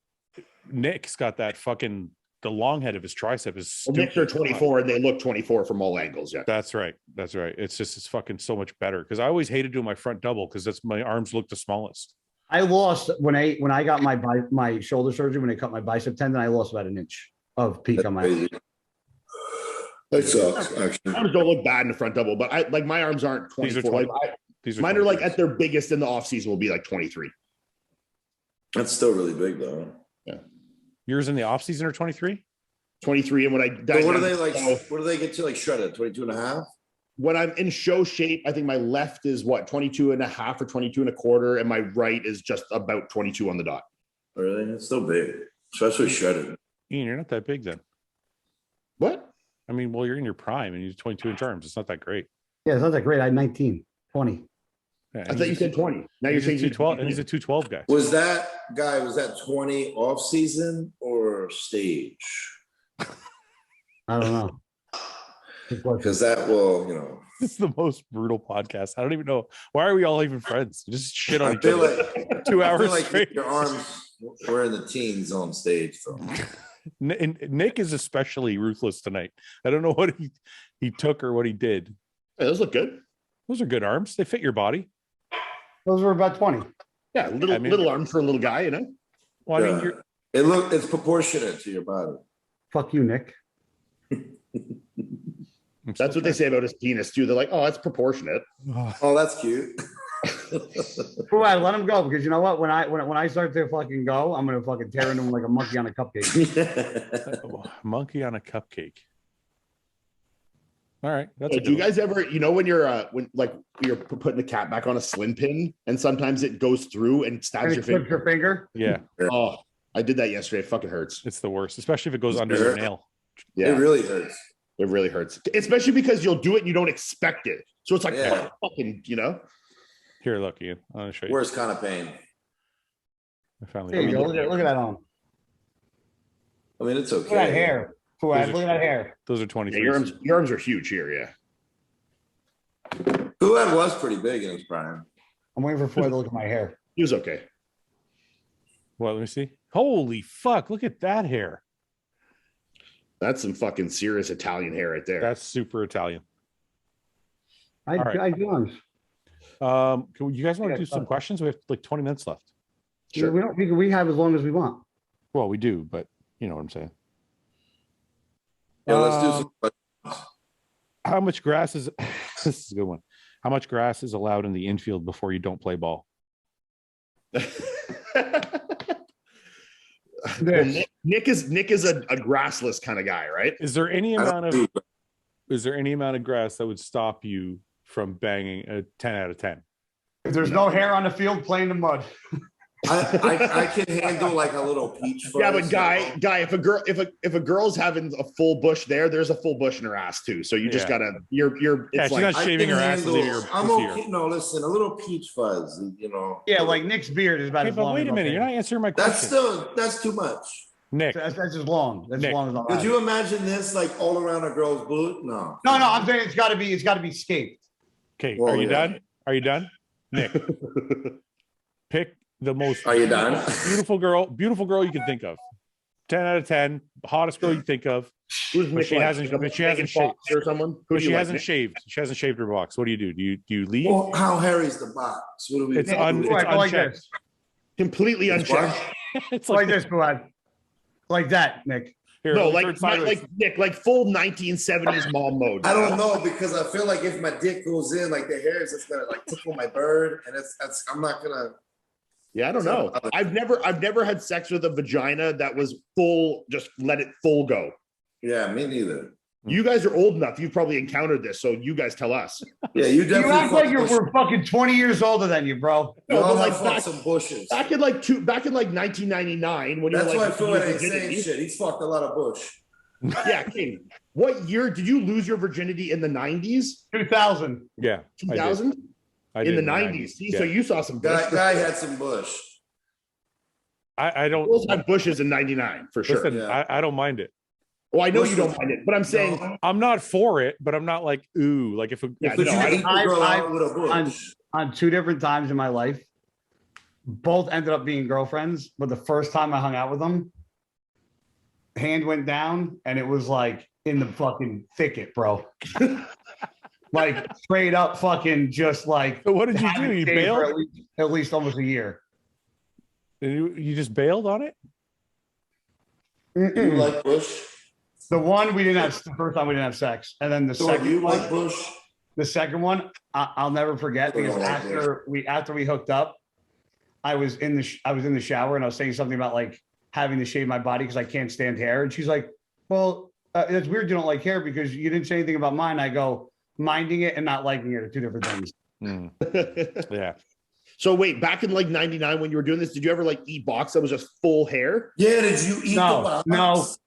Speaker 1: Nick's got that fucking the long head of his tricep is
Speaker 2: Well, Nick's are 24 and they look 24 from all angles. Yeah.
Speaker 1: That's right. That's right. It's just it's fucking so much better because I always hated doing my front double because that's my arms look the smallest.
Speaker 4: I lost when I got my shoulder surgery when they cut my bicep tendon. I lost about an inch of peak on my.
Speaker 3: Crazy. That sucks, actually.
Speaker 2: Arms don't look bad in the front double, but I like my arms aren't
Speaker 1: These are
Speaker 2: 24.
Speaker 1: 20. These
Speaker 2: Mine are like
Speaker 1: 23s.
Speaker 2: at their biggest in the off season will be like 23.
Speaker 3: That's still really big, though.
Speaker 1: Yours in the off season are 23.
Speaker 2: 23. And when I
Speaker 3: But what do they
Speaker 2: so
Speaker 3: what do they get to like shredded? 22 and a half?
Speaker 2: when I'm in show shape, I think my left is what 22 and a half or 22 and a quarter, and my right is just about 22 on the dot.
Speaker 3: Really? It's still big, especially shredded.
Speaker 1: Ian, you're not that big then.
Speaker 2: What?
Speaker 1: I mean, well, you're in your prime and you're 22 inch arms. It's not that great.
Speaker 4: Yeah, it's not that great. I had 19, 20.
Speaker 1: Yeah,
Speaker 2: I thought you said 20. Now you're
Speaker 1: he's a
Speaker 2: changing
Speaker 1: 212.
Speaker 2: to
Speaker 1: He's a 212 guy.
Speaker 3: Was that 20 off season or stage?
Speaker 4: I don't know. Good question.
Speaker 3: Because that will,
Speaker 1: This is the most brutal podcast. I don't even know why are we all even friends? Just shit on
Speaker 3: I
Speaker 1: each
Speaker 3: feel
Speaker 1: other.
Speaker 3: like
Speaker 1: 2
Speaker 3: I
Speaker 1: hours
Speaker 3: feel like
Speaker 1: straight.
Speaker 3: your arms were in the teens on stage. So.
Speaker 1: And Nick is especially ruthless tonight. I don't know what he took or what he did.
Speaker 2: Hey, those look good.
Speaker 1: Those are good arms. They fit your body.
Speaker 4: Those were about 20.
Speaker 2: Yeah, little arms for a little guy,
Speaker 1: Well, I mean,
Speaker 3: Yeah. It's proportionate to your body.
Speaker 4: Fuck you, Nick.
Speaker 2: That's what they say about his penis too. They're like, oh, that's proportionate.
Speaker 3: Oh, that's cute.
Speaker 4: Fouad, let him go, because you know what? When I start to fucking go, I'm gonna fucking tear into him like a monkey on a cupcake.
Speaker 1: Monkey on a cupcake. All right. That's
Speaker 2: So do you guys ever, when you're you're putting the cat back on a slim pin and sometimes it goes through and stabs
Speaker 4: Your finger?
Speaker 1: Yeah.
Speaker 2: Oh, I did that yesterday. It fucking hurts.
Speaker 1: It's the worst, especially if it goes under your nail.
Speaker 2: Yeah.
Speaker 3: It really hurts.
Speaker 2: It really hurts, especially because you'll do it and you don't expect it. So it's like, fucking,
Speaker 1: Here, look, Iain. I'm going to show you.
Speaker 3: Worst kind of pain.
Speaker 1: I finally
Speaker 4: There you go. Look at that on.
Speaker 3: I mean, it's okay.
Speaker 4: Look at that hair. Fouad, look at that hair.
Speaker 1: Those are 23.
Speaker 2: Yeah, your arms are huge here. Yeah.
Speaker 3: Fouad was pretty big in his prime.
Speaker 4: I'm waiting for Fouad to look at my hair.
Speaker 2: He was okay.
Speaker 1: Well, let me see. Holy fuck. Look at that hair.
Speaker 2: That's some fucking serious Italian hair right there.
Speaker 1: That's super Italian.
Speaker 4: I do.
Speaker 1: You guys want to do some questions? We have like 20 minutes left.
Speaker 2: Sure.
Speaker 4: We have as long as we want.
Speaker 1: Well, we do, but you know what I'm saying.
Speaker 3: Yeah, let's do some.
Speaker 1: How much grass is this is a good one? How much grass is allowed in the infield before you don't play ball?
Speaker 2: Nick is a grassless kind of guy, right?
Speaker 1: Is there any amount of grass that would stop you from banging a 10 out of 10?
Speaker 4: If there's no hair on the field, play in the mud.
Speaker 3: I can handle like a little peach fuzz.
Speaker 2: Yeah, but guy, if a girl's having a full bush there's a full bush in her ass too. So you just gotta it's
Speaker 1: she's not shaving her ass.
Speaker 3: I'm okay. No, listen, a little peach fuzz,
Speaker 4: Yeah, like Nick's beard is about as long.
Speaker 1: But wait a minute, you're not answering my question.
Speaker 3: That's too much.
Speaker 1: Nick.
Speaker 4: That's as long. That's as long as
Speaker 3: Could you imagine this like all around a girl's boot? No.
Speaker 4: No, I'm saying it's gotta be scaped.
Speaker 1: Okay, are you done? Are you done? Nick. Pick the most
Speaker 3: Are you done?
Speaker 1: beautiful girl you can think of. 10 out of 10, hottest girl you think of. She hasn't shaved
Speaker 2: or someone.
Speaker 1: She hasn't shaved. She hasn't shaved her box. What do you do? Do you leave?
Speaker 3: Well, how hairy is the box? What do we?
Speaker 1: It's
Speaker 4: like
Speaker 1: unchecked.
Speaker 4: this.
Speaker 2: Completely unchecked.
Speaker 1: It's
Speaker 4: like this, Fouad. Like that, Nick.
Speaker 1: Here,
Speaker 2: no, like Nick, like full 1970s mom mode.
Speaker 3: I don't know, because I feel like if my dick goes in, like the hairs, it's gonna like tickle my bird, and I'm not gonna.
Speaker 2: Yeah, I don't know. I've never had sex with a vagina that was full. Just let it full go.
Speaker 3: Yeah, me neither.
Speaker 2: You guys are old enough. You've probably encountered this, so you guys tell us.
Speaker 3: Yeah, you definitely.
Speaker 4: You act like we're fucking 20 years older than you, bro.
Speaker 3: No, but like back some bushes.
Speaker 2: Back in like 1999, when
Speaker 3: that's
Speaker 2: you were
Speaker 3: why
Speaker 2: like,
Speaker 3: I feel like ain't saying shit. He's fucked a lot of bush.
Speaker 2: Yeah, King. What year did you lose your virginity in the 90s?
Speaker 4: 2000.
Speaker 1: Yeah.
Speaker 2: 2000? In the 90s. See, so you saw some bush.
Speaker 3: Guy had some bush.
Speaker 1: I don't.
Speaker 2: Girls had bushes in 99 for sure.
Speaker 1: Listen, yeah. I don't mind it.
Speaker 2: Well, I know you don't mind it, but I'm saying
Speaker 1: I'm not for it, but I'm not like ooh, like if
Speaker 4: on two different times in my life, both ended up being girlfriends, but the first time I hung out with them, hand went down and it was like in the fucking thicket, bro. Like straight up fucking just like.
Speaker 1: So what did you do? You bailed?
Speaker 4: At least almost a year.
Speaker 1: You just bailed on it?
Speaker 3: You like bush?
Speaker 4: The one we didn't have, the first time we didn't have sex, and then the second one,
Speaker 3: like bush?
Speaker 4: The second one, I'll never forget, because after we hooked up, I was in the shower and I was saying something about like having to shave my body because I can't stand hair, and she's like, "Well, it's weird you don't like hair because you didn't say anything about mine." I go, "Minding it and not liking it are two different things."
Speaker 1: Yeah.
Speaker 2: So wait, back in like 99 when you were doing this, did you ever like eat box that was just full hair?
Speaker 3: Yeah, did you eat the box?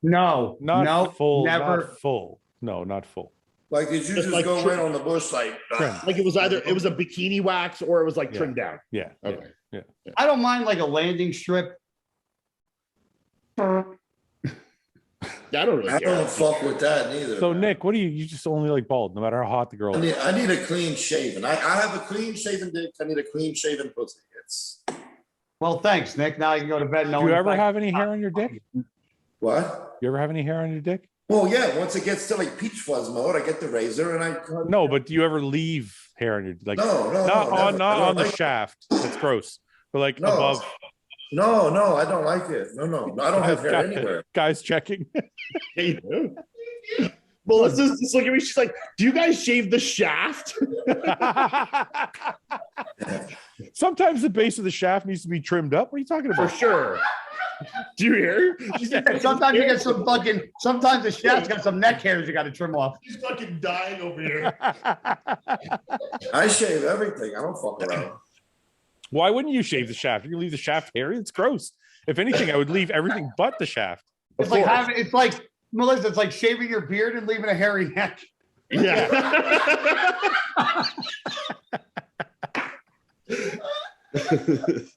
Speaker 4: No,
Speaker 1: not full.
Speaker 4: Never.
Speaker 1: Not full. No, not full.
Speaker 3: Like, did you just
Speaker 2: like
Speaker 3: go right on the bush like
Speaker 2: it was either it was a bikini wax or it was like trimmed down?
Speaker 1: Yeah.
Speaker 2: Okay.
Speaker 1: Yeah.
Speaker 4: I don't mind like a landing strip.
Speaker 2: Yeah, I don't really.
Speaker 3: I don't fuck with that neither.
Speaker 1: So Nick, what do you just only like bald, no matter how hot the girl is?
Speaker 3: I need a clean shaven. I have a clean shaven dick. I need a clean shaven pussy.
Speaker 4: Well, thanks, Nick. Now I can go to bed.
Speaker 1: Do you ever have any hair on your dick?
Speaker 3: What?
Speaker 1: You ever have any hair on your dick?
Speaker 3: Well, yeah. Once it gets to like peach fuzz mode, I get the razor and I.
Speaker 1: No, but do you ever leave hair on your like?
Speaker 3: No,
Speaker 1: not on the shaft. That's gross. But like above.
Speaker 3: No, I don't like it. No, I don't have hair anywhere.
Speaker 1: Guys checking.
Speaker 2: Yeah, you do. Melissa's just looking at me. She's like, "Do you guys shave the shaft?"
Speaker 1: Sometimes the base of the shaft needs to be trimmed up. What are you talking
Speaker 2: For
Speaker 1: about?
Speaker 2: sure. Do you hear?
Speaker 4: Sometimes you get some fucking. Sometimes the shaft's got some neck hairs you got to trim off.
Speaker 2: He's fucking dying over here.
Speaker 3: I shave everything. I don't fuck around.
Speaker 1: Why wouldn't you shave the shaft? You leave the shaft hairy? It's gross. If anything, I would leave everything but the shaft.
Speaker 4: It's like Melissa. It's like shaving your beard and leaving a hairy neck.
Speaker 2: Yeah.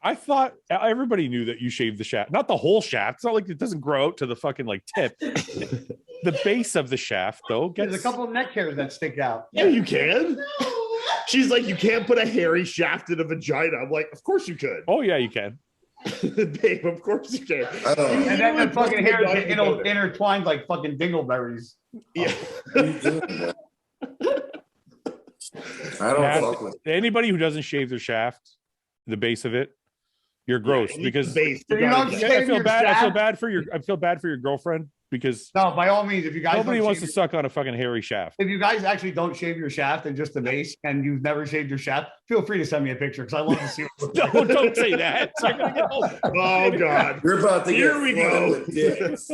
Speaker 1: I thought everybody knew that you shaved the shaft, not the whole shaft. It's not like it doesn't grow out to the fucking like tip. The base of the shaft, though, gets
Speaker 4: There's a couple of neck hairs that stick out.
Speaker 2: Yeah, you can. She's like, you can't put a hairy shaft in a vagina. I'm like, of course you could.
Speaker 1: Oh yeah, you can.
Speaker 2: Babe, of course you can.
Speaker 4: And then the fucking hairs get intertwined like fucking dingleberries.
Speaker 2: Yeah.
Speaker 3: I don't fuck with
Speaker 1: anybody who doesn't shave their shaft, the base of it. You're gross because
Speaker 2: base.
Speaker 4: You don't
Speaker 1: I
Speaker 4: shave
Speaker 1: feel
Speaker 4: your
Speaker 1: bad. I feel
Speaker 4: shaft?
Speaker 1: bad for your. I feel bad for your girlfriend because
Speaker 4: No, by all means, if you guys
Speaker 1: nobody
Speaker 4: don't
Speaker 1: wants to
Speaker 4: shave
Speaker 1: suck on a fucking hairy shaft.
Speaker 4: if you guys actually don't shave your shaft and just the base, and you've never shaved your shaft, feel free to send me a picture because I love to see.
Speaker 1: No, don't say that. You're gonna get all-
Speaker 2: Oh God.
Speaker 3: You're about to
Speaker 2: Here
Speaker 3: get
Speaker 2: we
Speaker 3: flooded
Speaker 2: go.
Speaker 3: with dicks.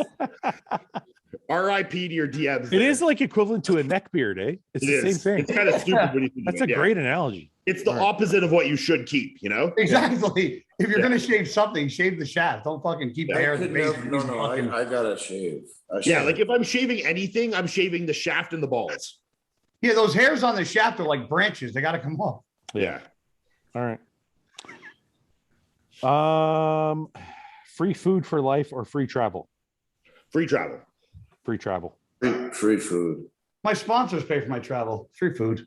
Speaker 2: R.I.P. to your DMs.
Speaker 1: It is like equivalent to a neck beard, eh? It's
Speaker 2: It
Speaker 1: the
Speaker 2: is.
Speaker 1: same thing.
Speaker 2: It's kind of stupid when you think
Speaker 1: That's
Speaker 2: of
Speaker 1: a
Speaker 2: it, yeah.
Speaker 1: great analogy.
Speaker 2: It's the
Speaker 1: All right.
Speaker 2: opposite of what you should keep, you know?
Speaker 4: Exactly. If you're
Speaker 2: Yeah.
Speaker 4: gonna shave something, shave the shaft. Don't fucking keep the hair at the base.
Speaker 3: I gotta shave.
Speaker 2: Yeah, like if I'm shaving anything, I'm shaving the shaft and the balls.
Speaker 4: Yeah, those hairs on the shaft are like branches. They got to come off.
Speaker 2: Yeah.
Speaker 1: All right. Free food for life or free travel?
Speaker 2: Free travel.
Speaker 1: Free travel.
Speaker 3: free food.
Speaker 4: My sponsors pay for my travel. Free food.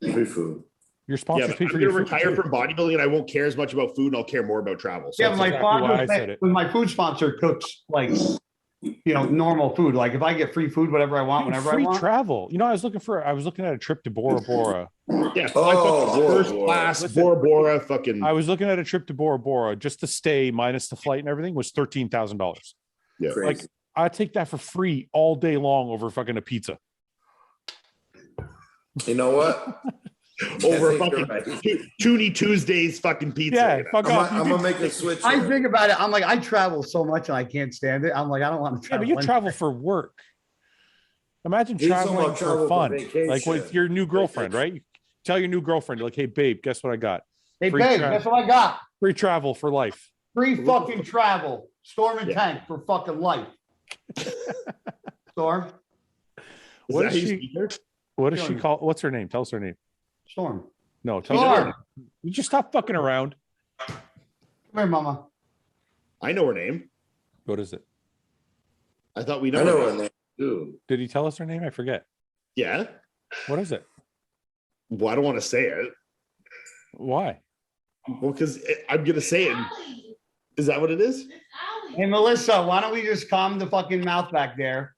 Speaker 3: Free food.
Speaker 1: Your
Speaker 2: Yeah,
Speaker 1: sponsors
Speaker 2: but
Speaker 1: pay
Speaker 2: I'm
Speaker 1: for
Speaker 2: going
Speaker 1: your
Speaker 2: to
Speaker 1: food
Speaker 2: retire
Speaker 1: too.
Speaker 2: from bodybuilding and I won't care as much about food and I'll care more about travel. So
Speaker 4: Yeah,
Speaker 1: that's
Speaker 4: my
Speaker 1: exactly why I
Speaker 4: sponsors
Speaker 1: said
Speaker 4: pay,
Speaker 1: it.
Speaker 4: when my food sponsor cooks like normal food. Like if I get free food, whatever I want, whenever
Speaker 1: free
Speaker 4: I want.
Speaker 1: travel. You know, I was looking at a trip to Bora Bora.
Speaker 2: yeah,
Speaker 3: Oh,
Speaker 2: first
Speaker 3: Bora
Speaker 2: class
Speaker 1: Listen,
Speaker 2: Bora Bora fucking.
Speaker 1: I was looking at a trip to Bora Bora just to stay minus the flight and everything was $13,000.
Speaker 2: Yeah.
Speaker 3: Crazy.
Speaker 1: Like I'd take that for free all day long over fucking a pizza.
Speaker 3: You know what?
Speaker 2: over
Speaker 3: I think
Speaker 2: fucking
Speaker 3: you're right.
Speaker 2: Toonie Tuesdays fucking pizza.
Speaker 1: Yeah,
Speaker 2: you know?
Speaker 1: fuck off.
Speaker 3: I'm gonna make a switch.
Speaker 4: I
Speaker 3: here.
Speaker 4: think about it. I'm like, I travel so much and I can't stand it. I'm like, I don't want to
Speaker 1: Yeah,
Speaker 4: travel.
Speaker 1: but you travel for work. Imagine
Speaker 3: He's talking
Speaker 1: traveling
Speaker 3: about travel
Speaker 1: for
Speaker 3: for
Speaker 1: fun,
Speaker 3: vacation.
Speaker 1: like with your new girlfriend, right? You tell your new girlfriend, like, "Hey, babe, guess what I got?
Speaker 4: Hey,
Speaker 1: free
Speaker 4: babe,
Speaker 1: tra-
Speaker 4: guess what I got?
Speaker 1: Free travel for life."
Speaker 4: Free fucking travel. Storm and tank for fucking life. Storm.
Speaker 2: Is
Speaker 1: What
Speaker 2: that
Speaker 1: is
Speaker 2: who you
Speaker 1: she?
Speaker 2: speak there?
Speaker 1: What does she
Speaker 4: Storm.
Speaker 1: call? What's her name? Tell us her name.
Speaker 4: Storm.
Speaker 1: No, tell
Speaker 4: Storm.
Speaker 1: us. You just stop fucking around.
Speaker 4: Come here, mama.
Speaker 2: I know her name.
Speaker 1: What is it?
Speaker 2: I thought we know.
Speaker 3: I know
Speaker 2: her
Speaker 3: her
Speaker 2: name.
Speaker 3: name too.
Speaker 1: Did he tell us her name? I forget.
Speaker 2: Yeah.
Speaker 1: What is it?
Speaker 2: Well, I don't want to say it.
Speaker 1: Why?
Speaker 2: Well, because I'm gonna say it. Is that what it is?
Speaker 4: Hey, Melissa, why don't we just calm the fucking mouth back there?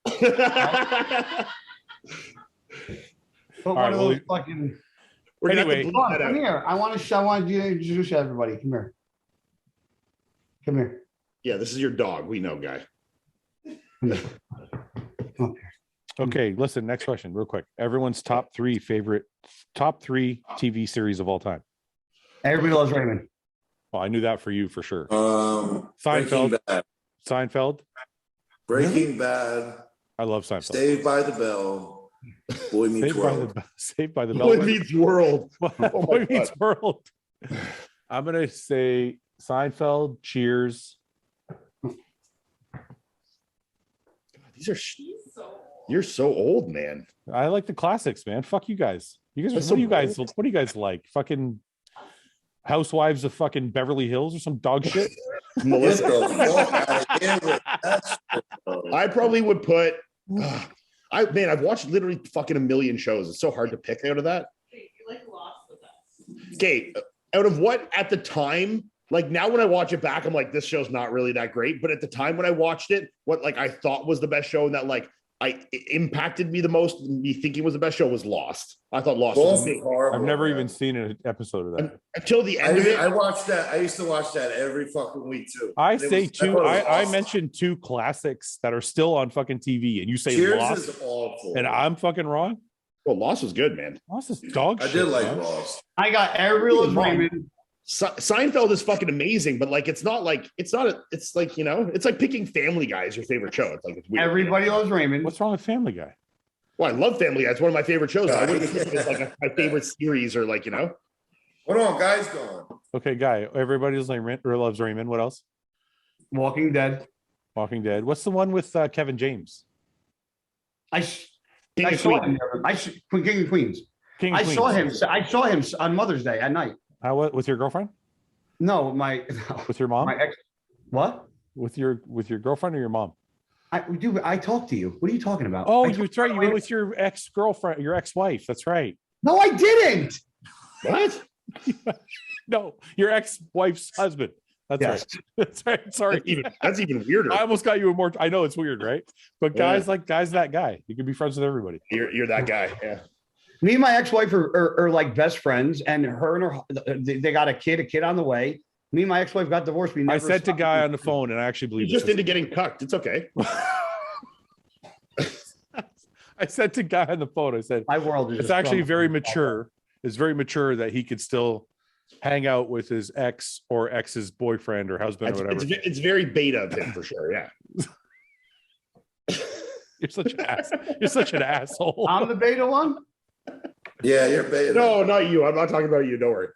Speaker 4: Put one
Speaker 1: right,
Speaker 4: of
Speaker 1: well,
Speaker 4: those fucking.
Speaker 2: We're gonna have
Speaker 1: Anyway.
Speaker 2: to
Speaker 4: Come
Speaker 2: bleep
Speaker 4: on,
Speaker 2: that
Speaker 4: come
Speaker 2: out.
Speaker 4: here. I want you to introduce everybody. Come here. Come here.
Speaker 2: Yeah, this is your dog. We know, guy.
Speaker 4: Come here. Come here.
Speaker 1: Okay, listen. Next question, real quick. Everyone's top three TV series of all time.
Speaker 4: Everybody loves Raymond.
Speaker 1: Well, I knew that for you for sure.
Speaker 3: Breaking
Speaker 1: Seinfeld.
Speaker 3: Bad.
Speaker 1: Seinfeld.
Speaker 3: Breaking Bad.
Speaker 1: I love Seinfeld.
Speaker 3: Saved by the Bell. Boy Meets World.
Speaker 1: Saved by the
Speaker 2: Boy
Speaker 1: Bell.
Speaker 2: Meets World.
Speaker 1: Boy Meets World. I'm gonna say Seinfeld. Cheers.
Speaker 2: These are. You're so old, man.
Speaker 1: I like the classics, man. Fuck you guys. You guys.
Speaker 2: That's
Speaker 1: What do you
Speaker 2: so
Speaker 1: guys? What do you guys like? Fucking Housewives of fucking Beverly Hills or some dog shit.
Speaker 3: Get
Speaker 2: Melissa,
Speaker 3: the fuck out of here with that shit, bro.
Speaker 2: I probably would put. I've watched literally fucking a million shows. It's so hard to pick out of that.
Speaker 5: You like lost with us.
Speaker 2: Okay, out of what at the time, like now when I watch it back, I'm like, this show's not really that great. But at the time when I watched it, what like I thought was the best show in that like it impacted me the most, me thinking was the best show, was Lost. I thought Lost was amazing.
Speaker 1: I've never even seen an episode of that.
Speaker 2: Until the end of it.
Speaker 3: I watched that. I used to watch that every fucking week too.
Speaker 1: I mentioned 2 classics that are still on fucking TV, and you say
Speaker 3: Cheers
Speaker 1: Lost,
Speaker 3: is awful.
Speaker 1: and I'm fucking wrong.
Speaker 2: Well, Lost was good, man.
Speaker 1: Lost is dog shit.
Speaker 3: I did like
Speaker 1: man.
Speaker 3: Lost.
Speaker 4: I got Ariel as Raymond.
Speaker 2: Seinfeld is fucking amazing, but like it's like you know, it's like picking Family Guy as your favorite show. It's like it's weird.
Speaker 4: Everybody loves Raymond.
Speaker 1: What's wrong with Family Guy?
Speaker 2: Well, I love Family Guy. It's one of my favorite shows. I wouldn't say it's like my favorite series or like, you know.
Speaker 3: Hold on, Guy's gone.
Speaker 1: Okay, Guy. Everybody loves Raymond. What else?
Speaker 4: Walking Dead.
Speaker 1: Walking Dead. What's the one with Kevin James?
Speaker 4: I saw him. King of Queens.
Speaker 1: King of Queens.
Speaker 4: I saw him on Mother's Day at night.
Speaker 1: With your girlfriend?
Speaker 4: No,
Speaker 1: with your mom?
Speaker 4: My ex. What?
Speaker 1: With your girlfriend or your mom?
Speaker 4: I talked to you. What are you talking about?
Speaker 1: Oh, that's right. You were with your ex-girlfriend, your ex-wife. That's right.
Speaker 4: No, I didn't.
Speaker 2: What?
Speaker 1: No, your ex-wife's husband. That's right. That's right. Sorry.
Speaker 2: That's even weirder.
Speaker 1: I almost got you a more. I know it's weird, right? But guys that guy. You can be friends with everybody.
Speaker 2: You're that guy. Yeah.
Speaker 4: Me and my ex-wife are like best friends, and they got a kid on the way. Me and my ex-wife got divorced.
Speaker 1: I said to Guy on the phone, and I actually believe
Speaker 2: just into getting cucked. It's okay.
Speaker 1: I said to Guy on the phone, I said,
Speaker 4: my world is
Speaker 1: it's actually very mature. It's very mature that he could still hang out with his ex or ex's boyfriend or husband or whatever.
Speaker 2: It's very beta of him for sure. Yeah.
Speaker 1: You're such an ass. You're such an asshole.
Speaker 4: I'm the beta one.
Speaker 3: Yeah, you're beta.
Speaker 2: No, not you. I'm not talking about you. Don't worry.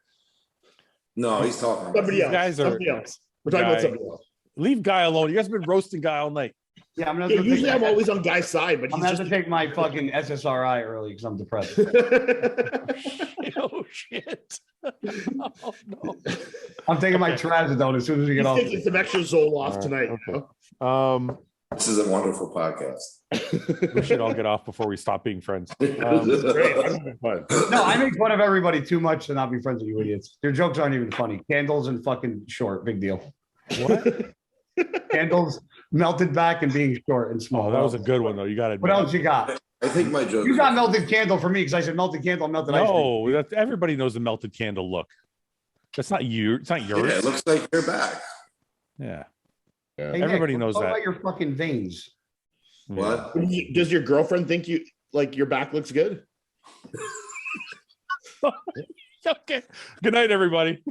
Speaker 3: No, he's talking about
Speaker 2: somebody else. Somebody else. We're talking about somebody else.
Speaker 1: Leave Guy alone. You guys have been roasting Guy all night.
Speaker 4: Yeah,
Speaker 2: usually I'm always on Guy's side, but
Speaker 4: I'm gonna have to take my fucking SSRI early because I'm depressed.
Speaker 1: Oh shit! Oh, no.
Speaker 4: I'm taking my trazodone as soon as we get off.
Speaker 2: Taking some extra Zoloft tonight.
Speaker 1: Okay.
Speaker 2: You know?
Speaker 3: This is a wonderful podcast.
Speaker 1: We should all get off before we stop being friends.
Speaker 2: Great.
Speaker 4: No, I make fun of everybody too much to not be friends with you idiots. Your jokes aren't even funny. Candles and fucking short, big deal.
Speaker 1: What?
Speaker 4: Candles, melted back, and being short and small.
Speaker 1: Oh, that was a good one though. You got it.
Speaker 4: What else you got?
Speaker 3: I think my joke.
Speaker 4: You got melted candle for me because I said melted candle, melted ice cream.
Speaker 1: No, everybody knows the melted candle look. That's not you. It's not yours.
Speaker 3: Yeah, it looks like you're back.
Speaker 1: Yeah.
Speaker 4: Hey,
Speaker 1: everybody
Speaker 4: Nick,
Speaker 1: knows
Speaker 4: what
Speaker 1: that.
Speaker 4: about your fucking veins?
Speaker 3: What?
Speaker 2: Does your girlfriend think you like your back looks good?
Speaker 1: Okay. Good night, everybody.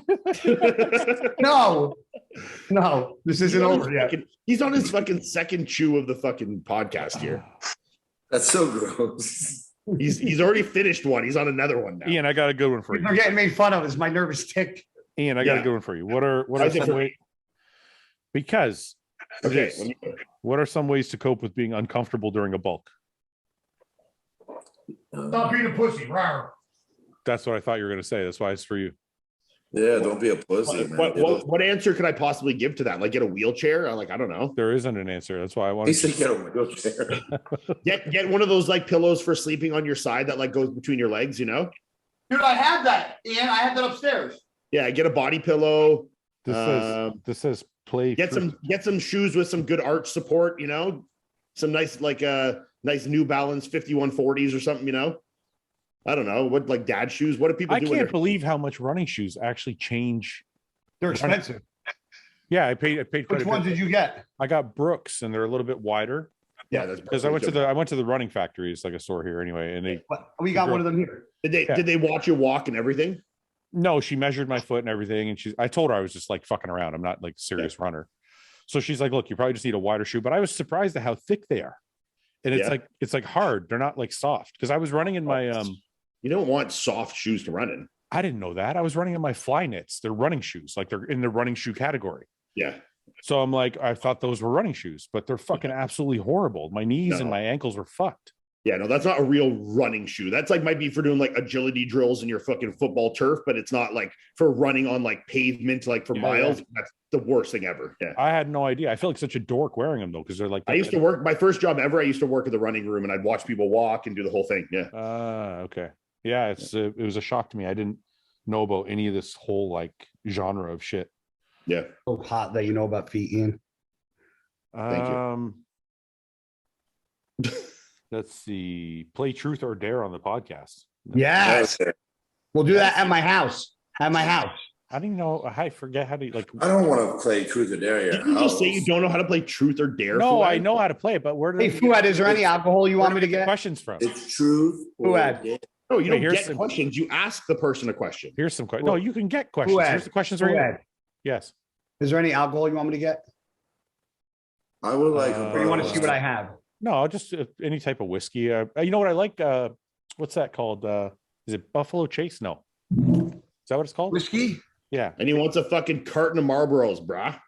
Speaker 4: No, this isn't over yet.
Speaker 2: He's on his fucking second chew of the fucking podcast here.
Speaker 3: That's so gross.
Speaker 2: He's already finished one. He's on another one now.
Speaker 1: Ian, I got a good one for you.
Speaker 4: You're getting made fun of. It's my nervous tick.
Speaker 1: Ian, I got a good one for you. What are some ways? Because
Speaker 2: okay,
Speaker 1: what are some ways to cope with being uncomfortable during a bulk?
Speaker 4: Stop being a pussy. Rawr.
Speaker 1: That's what I thought you were going to say. That's why it's for you.
Speaker 3: Yeah, don't be a pussy, man.
Speaker 2: What answer could I possibly give to that? Like get a wheelchair? I don't know.
Speaker 1: There isn't an answer. That's why I want
Speaker 3: to get a wheelchair.
Speaker 2: Get one of those like pillows for sleeping on your side that like goes between your legs, you know?
Speaker 4: Dude, I have that, Ian. I have that upstairs.
Speaker 2: Yeah, get a body pillow.
Speaker 1: This says play.
Speaker 2: Get some shoes with some good arch support, you know? Some nice nice New Balance 5140s or something, you know? I don't know what like dad shoes. What do people do?
Speaker 1: I can't believe how much running shoes actually change.
Speaker 4: They're expensive.
Speaker 1: Yeah, I paid.
Speaker 4: Which ones did you get?
Speaker 1: I got Brooks, and they're a little bit wider.
Speaker 2: Yeah, that's
Speaker 1: because I went to the running factory. It's like a store here anyway, and
Speaker 4: we got one of them here.
Speaker 2: Did they watch you walk and everything?
Speaker 1: No, she measured my foot and everything, and I told her I was just like fucking around. I'm not like a serious runner. So she's like, "Look, you probably just need a wider shoe." But I was surprised at how thick they are, and it's like hard. They're not like soft because I was running in my
Speaker 2: You don't want soft shoes to run in.
Speaker 1: I didn't know that. I was running in my fly knits. They're running shoes, like they're in the running shoe category.
Speaker 2: Yeah.
Speaker 1: So I'm like, I thought those were running shoes, but they're fucking absolutely horrible. My knees and my ankles were fucked.
Speaker 2: Yeah, no, that's not a real running shoe. That's like might be for doing like agility drills in your fucking football turf, but it's not like for running on like pavement, like for miles. Yeah. That's the worst thing ever. Yeah.
Speaker 1: I had no idea. I feel like such a dork wearing them though, because they're like.
Speaker 2: I used to work my first job ever. I used to work in the running room, and I'd watch people walk and do the whole thing. Yeah.
Speaker 1: Okay. Yeah, it was a shock to me. I didn't know about any of this whole like genre of shit.
Speaker 2: Yeah.
Speaker 4: So hot that you know about feet, Ian.
Speaker 2: Thank you.
Speaker 1: Let's see. Play truth or dare on the podcast.
Speaker 4: Yes. We'll do that at my house. At my house.
Speaker 1: I don't even know. I forget how to like.
Speaker 3: I don't want to play truth or dare.
Speaker 2: Did you just say you don't know how to play truth or dare?
Speaker 1: No,
Speaker 2: Fouad?
Speaker 1: I know how to play it, but where do
Speaker 4: Hey, Fouad, is there any alcohol you want me to
Speaker 1: get
Speaker 4: get?
Speaker 1: questions from?
Speaker 3: It's truth or
Speaker 4: Fouad.
Speaker 3: dare.
Speaker 2: No, you
Speaker 1: Hey,
Speaker 2: don't
Speaker 1: here's
Speaker 2: get
Speaker 1: some-
Speaker 2: questions. You ask the person a question.
Speaker 1: Here's some questions. No, you can get questions.
Speaker 4: Fouad,
Speaker 1: Here's the questions right here.
Speaker 4: Fouad,
Speaker 1: Yes.
Speaker 4: is there any alcohol you want me to get?
Speaker 3: I would like.
Speaker 4: Or you want to see what I have?
Speaker 1: No, I'll just any type of whiskey. You know what I like? What's that called? Is it Buffalo Chase? No. Is that what it's called?
Speaker 4: Whiskey?
Speaker 1: Yeah.
Speaker 2: And he wants a fucking carton of Marlboros, brah.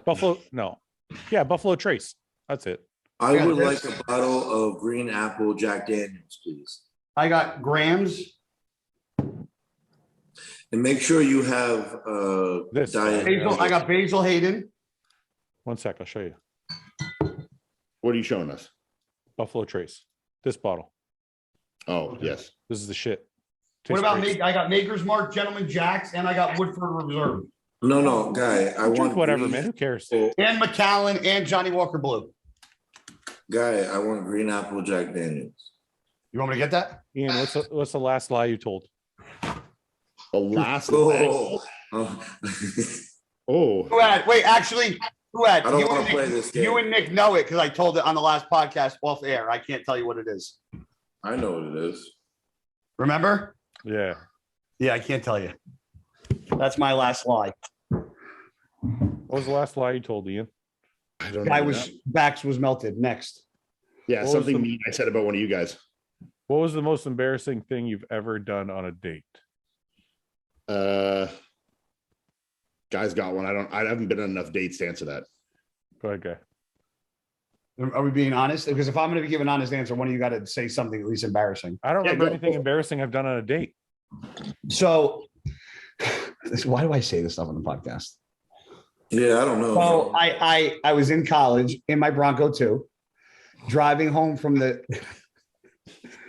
Speaker 1: Buffalo. No. Yeah, Buffalo Trace. That's it.
Speaker 3: I
Speaker 4: got
Speaker 3: would
Speaker 4: this.
Speaker 3: like a bottle of green apple Jack Daniels, please.
Speaker 4: I got grams.
Speaker 3: And make sure you have
Speaker 1: This.
Speaker 3: diet.
Speaker 4: Basil, I got Basil Hayden.
Speaker 1: 1 sec. I'll show you.
Speaker 2: What are you showing us?
Speaker 1: Buffalo Trace. This bottle.
Speaker 2: Oh, yes.
Speaker 1: This is the shit.
Speaker 4: What
Speaker 1: Tastes
Speaker 4: about
Speaker 1: great.
Speaker 4: me? I got Maker's Mark, Gentleman Jacks, and I got Woodford Reserve.
Speaker 3: No, guy. I
Speaker 1: Drink
Speaker 3: want
Speaker 1: whatever,
Speaker 3: green
Speaker 1: man. Who cares?
Speaker 3: apple-
Speaker 4: And Macallan and Johnny Walker Blue.
Speaker 3: Guy, I want green apple Jack Daniels.
Speaker 4: You want me to get that?
Speaker 1: Ian, what's the last lie you told?
Speaker 2: The last.
Speaker 3: Oh, oh.
Speaker 2: Oh.
Speaker 4: Fouad, wait, actually, Fouad,
Speaker 3: I don't
Speaker 4: you
Speaker 3: want
Speaker 4: and
Speaker 3: to play
Speaker 4: Nick-
Speaker 3: this game.
Speaker 4: You and Nick know it because I told it on the last podcast off air. I can't tell you what it is.
Speaker 3: I know what it is.
Speaker 4: Remember?
Speaker 1: Yeah.
Speaker 4: Yeah, I can't tell you. That's my last lie.
Speaker 1: What was the last lie you told, Ian?
Speaker 2: I don't
Speaker 4: Guy
Speaker 2: know.
Speaker 4: was backs was melted. Next.
Speaker 2: Yeah,
Speaker 1: What was
Speaker 2: something
Speaker 1: the-
Speaker 2: mean I said about one of you guys.
Speaker 1: What was the most embarrassing thing you've ever done on a date?
Speaker 2: Guys got one. I haven't been on enough dates to answer that.
Speaker 1: Go ahead, guy.
Speaker 4: Are we being honest? Because if I'm going to be giving an honest answer, one of you got to say something at least embarrassing.
Speaker 1: I don't
Speaker 2: Yeah,
Speaker 1: remember
Speaker 2: go.
Speaker 1: anything embarrassing I've done on a date.
Speaker 4: So, why do I say this stuff on the podcast?
Speaker 3: Yeah, I don't know.
Speaker 4: So I was in college in my Bronco too, driving home from the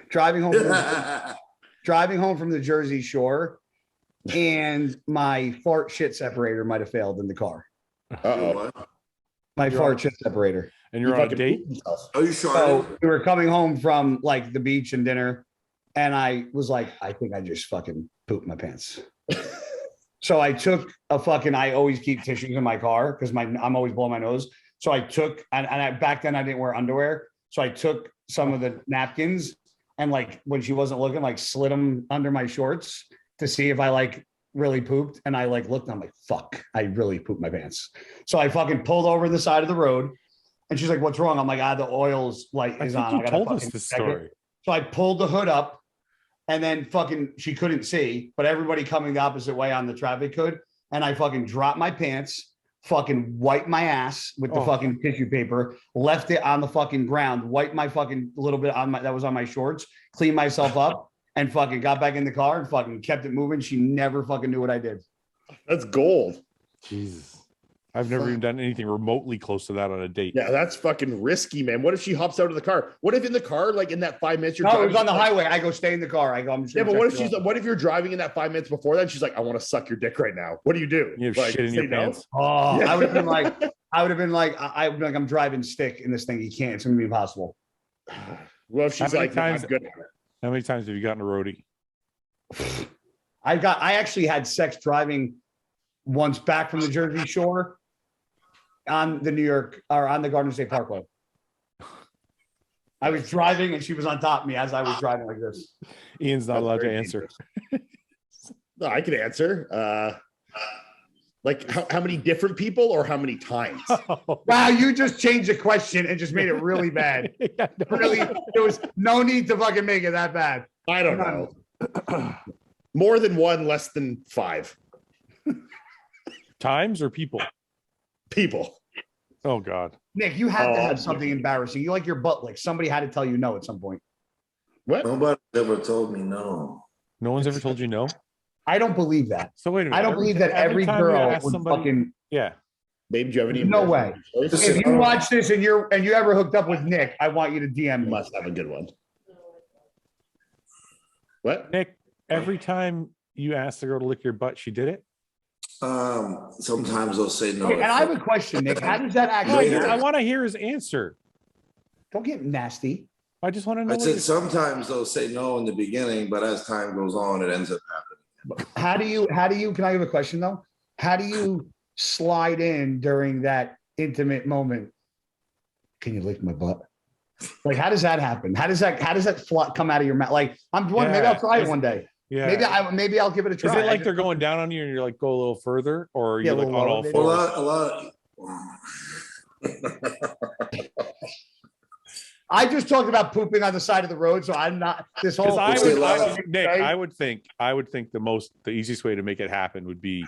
Speaker 4: driving home from the Jersey Shore, and my fart shit separator might have failed in the car.
Speaker 2: Uh-oh.
Speaker 4: My
Speaker 1: You're
Speaker 4: fart
Speaker 1: on-
Speaker 4: shit separator.
Speaker 1: And you're on a
Speaker 2: fucking
Speaker 1: date?
Speaker 2: pooped himself.
Speaker 3: Are you sure?
Speaker 4: So we were coming home from like the beach and dinner, and I was like, I think I just fucking pooped my pants. So I took I always keep tissues in my car because I'm always blowing my nose. So I took, back then I didn't wear underwear. So I took some of the napkins and like when she wasn't looking, like slid them under my shorts to see if I like really pooped. And I like looked and I'm like, fuck, I really pooped my pants. So I fucking pulled over the side of the road and she's like, what's wrong? I'm like, the oil's light
Speaker 1: I
Speaker 4: is
Speaker 1: think
Speaker 4: on.
Speaker 1: you
Speaker 4: I gotta
Speaker 1: told us
Speaker 4: fucking
Speaker 1: this
Speaker 4: check it.
Speaker 1: story.
Speaker 4: So I pulled the hood up and then fucking she couldn't see, but everybody coming the opposite way on the traffic could. And I fucking dropped my pants, fucking wiped my ass with the
Speaker 1: Oh.
Speaker 4: fucking tissue paper, left it on the fucking ground, wiped my fucking little bit that was on my shorts, cleaned myself up, and fucking got back in the car and fucking kept it moving. She never fucking knew what I did.
Speaker 2: That's gold.
Speaker 1: Jesus. I've never even done anything remotely close to that on a date.
Speaker 2: Yeah, that's fucking risky, man. What if she hops out of the car? What if in the car, like in that 5 minutes you're
Speaker 4: No, it
Speaker 2: driving?
Speaker 4: was on the highway. I go, stay in the car. I go, I'm just
Speaker 2: Yeah,
Speaker 4: gonna
Speaker 2: but what
Speaker 4: check
Speaker 2: if
Speaker 4: you
Speaker 2: she's
Speaker 4: out.
Speaker 2: like, what if you're driving in that 5 minutes before that? She's like, I want to suck your dick right now. What do you do?
Speaker 1: You have
Speaker 2: Like,
Speaker 1: shit in
Speaker 2: say
Speaker 1: your
Speaker 2: no?
Speaker 1: pants.
Speaker 4: Oh,
Speaker 2: Yeah.
Speaker 4: I would have been like, I'm driving stick in this thing. You can't. It's gonna be impossible.
Speaker 2: Well, if she's
Speaker 1: many
Speaker 2: like, no, I'm
Speaker 1: times-
Speaker 2: good at it.
Speaker 1: How many times have you gotten a roadie?
Speaker 4: I actually had sex driving once back from the Jersey Shore on the Garden State Parkway. I was driving and she was on top of me as I was driving like this.
Speaker 1: Ian's not
Speaker 2: That's
Speaker 1: allowed to
Speaker 2: very
Speaker 1: answer.
Speaker 2: No, I can answer. Like how many different people or how many times?
Speaker 4: Wow, you just changed the question and just made it really bad.
Speaker 1: Yeah, no.
Speaker 4: Really, there was no need to fucking make it that bad.
Speaker 2: I don't know. More than one, less than 5
Speaker 1: Times or people?
Speaker 2: people.
Speaker 1: Oh God.
Speaker 4: Nick, you had to
Speaker 2: Oh,
Speaker 4: have something embarrassing. You like your butt licked. Somebody had to tell you no at some point.
Speaker 2: What?
Speaker 3: Nobody ever told me no.
Speaker 1: No one's ever told you no.
Speaker 4: I don't believe that.
Speaker 1: So wait a minute.
Speaker 4: I don't believe that every
Speaker 1: time you
Speaker 4: girl
Speaker 1: ask
Speaker 4: would
Speaker 1: somebody-
Speaker 4: fucking.
Speaker 1: Yeah.
Speaker 2: Babe, do you have any?
Speaker 4: No way.
Speaker 3: Listen,
Speaker 4: If you watch this and you ever hooked up with Nick, I want you to DM
Speaker 2: You
Speaker 4: me.
Speaker 2: must have a good one. What?
Speaker 1: Nick, every time you asked the girl to lick your butt, she did it.
Speaker 3: Sometimes they'll say no.
Speaker 4: Okay, and I have a question, Nick. How does that
Speaker 1: No,
Speaker 4: actually
Speaker 1: I
Speaker 4: happen?
Speaker 1: want to hear his answer.
Speaker 4: Don't get nasty.
Speaker 1: I just want to know.
Speaker 3: I said sometimes they'll say no in the beginning, but as time goes on, it ends up happening.
Speaker 4: How do you, can I have a question though? How do you slide in during that intimate moment? Can you lick my butt? Like, how does that happen? How does that come out of your mouth? Like, maybe I'll try it one day.
Speaker 1: Yeah.
Speaker 4: Maybe I'll give it a try.
Speaker 1: Is it like they're going down on you and you're like, go a little further, or are you like on all
Speaker 3: A
Speaker 1: fours?
Speaker 3: lot.
Speaker 4: I just talked about pooping on the side of the road, so I'm not this whole.
Speaker 1: Nick, I would think the easiest way to make it happen would be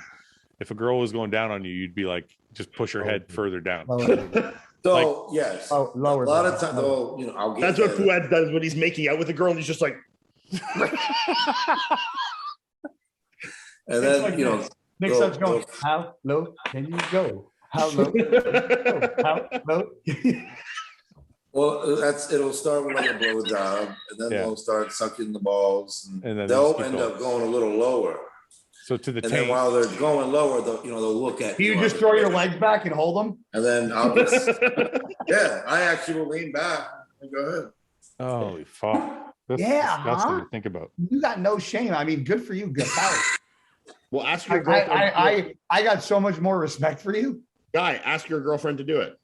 Speaker 1: if a girl was going down on you, you'd be like, just push her head further down.
Speaker 3: So yes,
Speaker 4: lower.
Speaker 3: A lot of times, though, you know, I'll get.
Speaker 2: That's what Fouad does when he's making out with a girl, and he's just like.
Speaker 3: And then
Speaker 4: like
Speaker 3: you know,
Speaker 4: Nick starts going. How low can you go? How low? How low?
Speaker 3: Well, it'll start with like a blowjob, and then they'll start sucking the balls, and then they'll end up going a little lower.
Speaker 1: So to the
Speaker 3: and
Speaker 1: tank.
Speaker 3: then while they're going lower, they'll look at.
Speaker 4: Do you just throw your legs back and hold them?
Speaker 3: And then I'll just, I actually will lean back and go ahead.
Speaker 1: Holy fuck! That's disgusting to think about.
Speaker 4: You got no shame. I mean, good for you. Good power.
Speaker 2: Well, ask your girlfriend.
Speaker 4: I got so much more respect for you.
Speaker 2: Guy, ask your girlfriend to do it.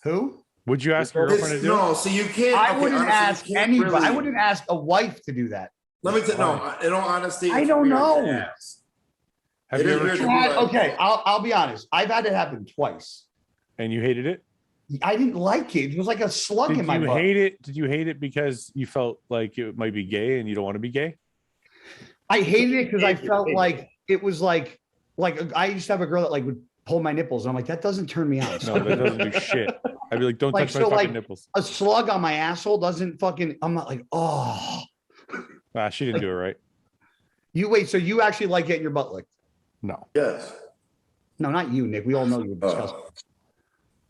Speaker 4: Who?
Speaker 1: Would you ask your girlfriend to do it?
Speaker 3: No, so you can't.
Speaker 4: I wouldn't ask anybody. Really, I wouldn't ask a wife to do that.
Speaker 3: Let me tell you, no, in all honesty,
Speaker 4: I don't know.
Speaker 1: Have you ever
Speaker 4: okay, I'll be honest. I've had it happen twice.
Speaker 1: And you hated it?
Speaker 4: I didn't like it. It was like a slug in my butt.
Speaker 1: Did you hate it because you felt like it might be gay and you don't want to be gay?
Speaker 4: I hated it because I felt like it was like I used to have a girl that like would pull my nipples, and I'm like, that doesn't turn me on.
Speaker 1: No, that doesn't do shit. I'd be like, don't touch my fucking nipples.
Speaker 4: A slug on my asshole doesn't fucking. I'm not like, oh.
Speaker 1: She didn't do it right.
Speaker 4: You wait. So you actually like getting your butt licked?
Speaker 1: No.
Speaker 3: Yes.
Speaker 4: No, not you, Nick. We all know you're disgusting.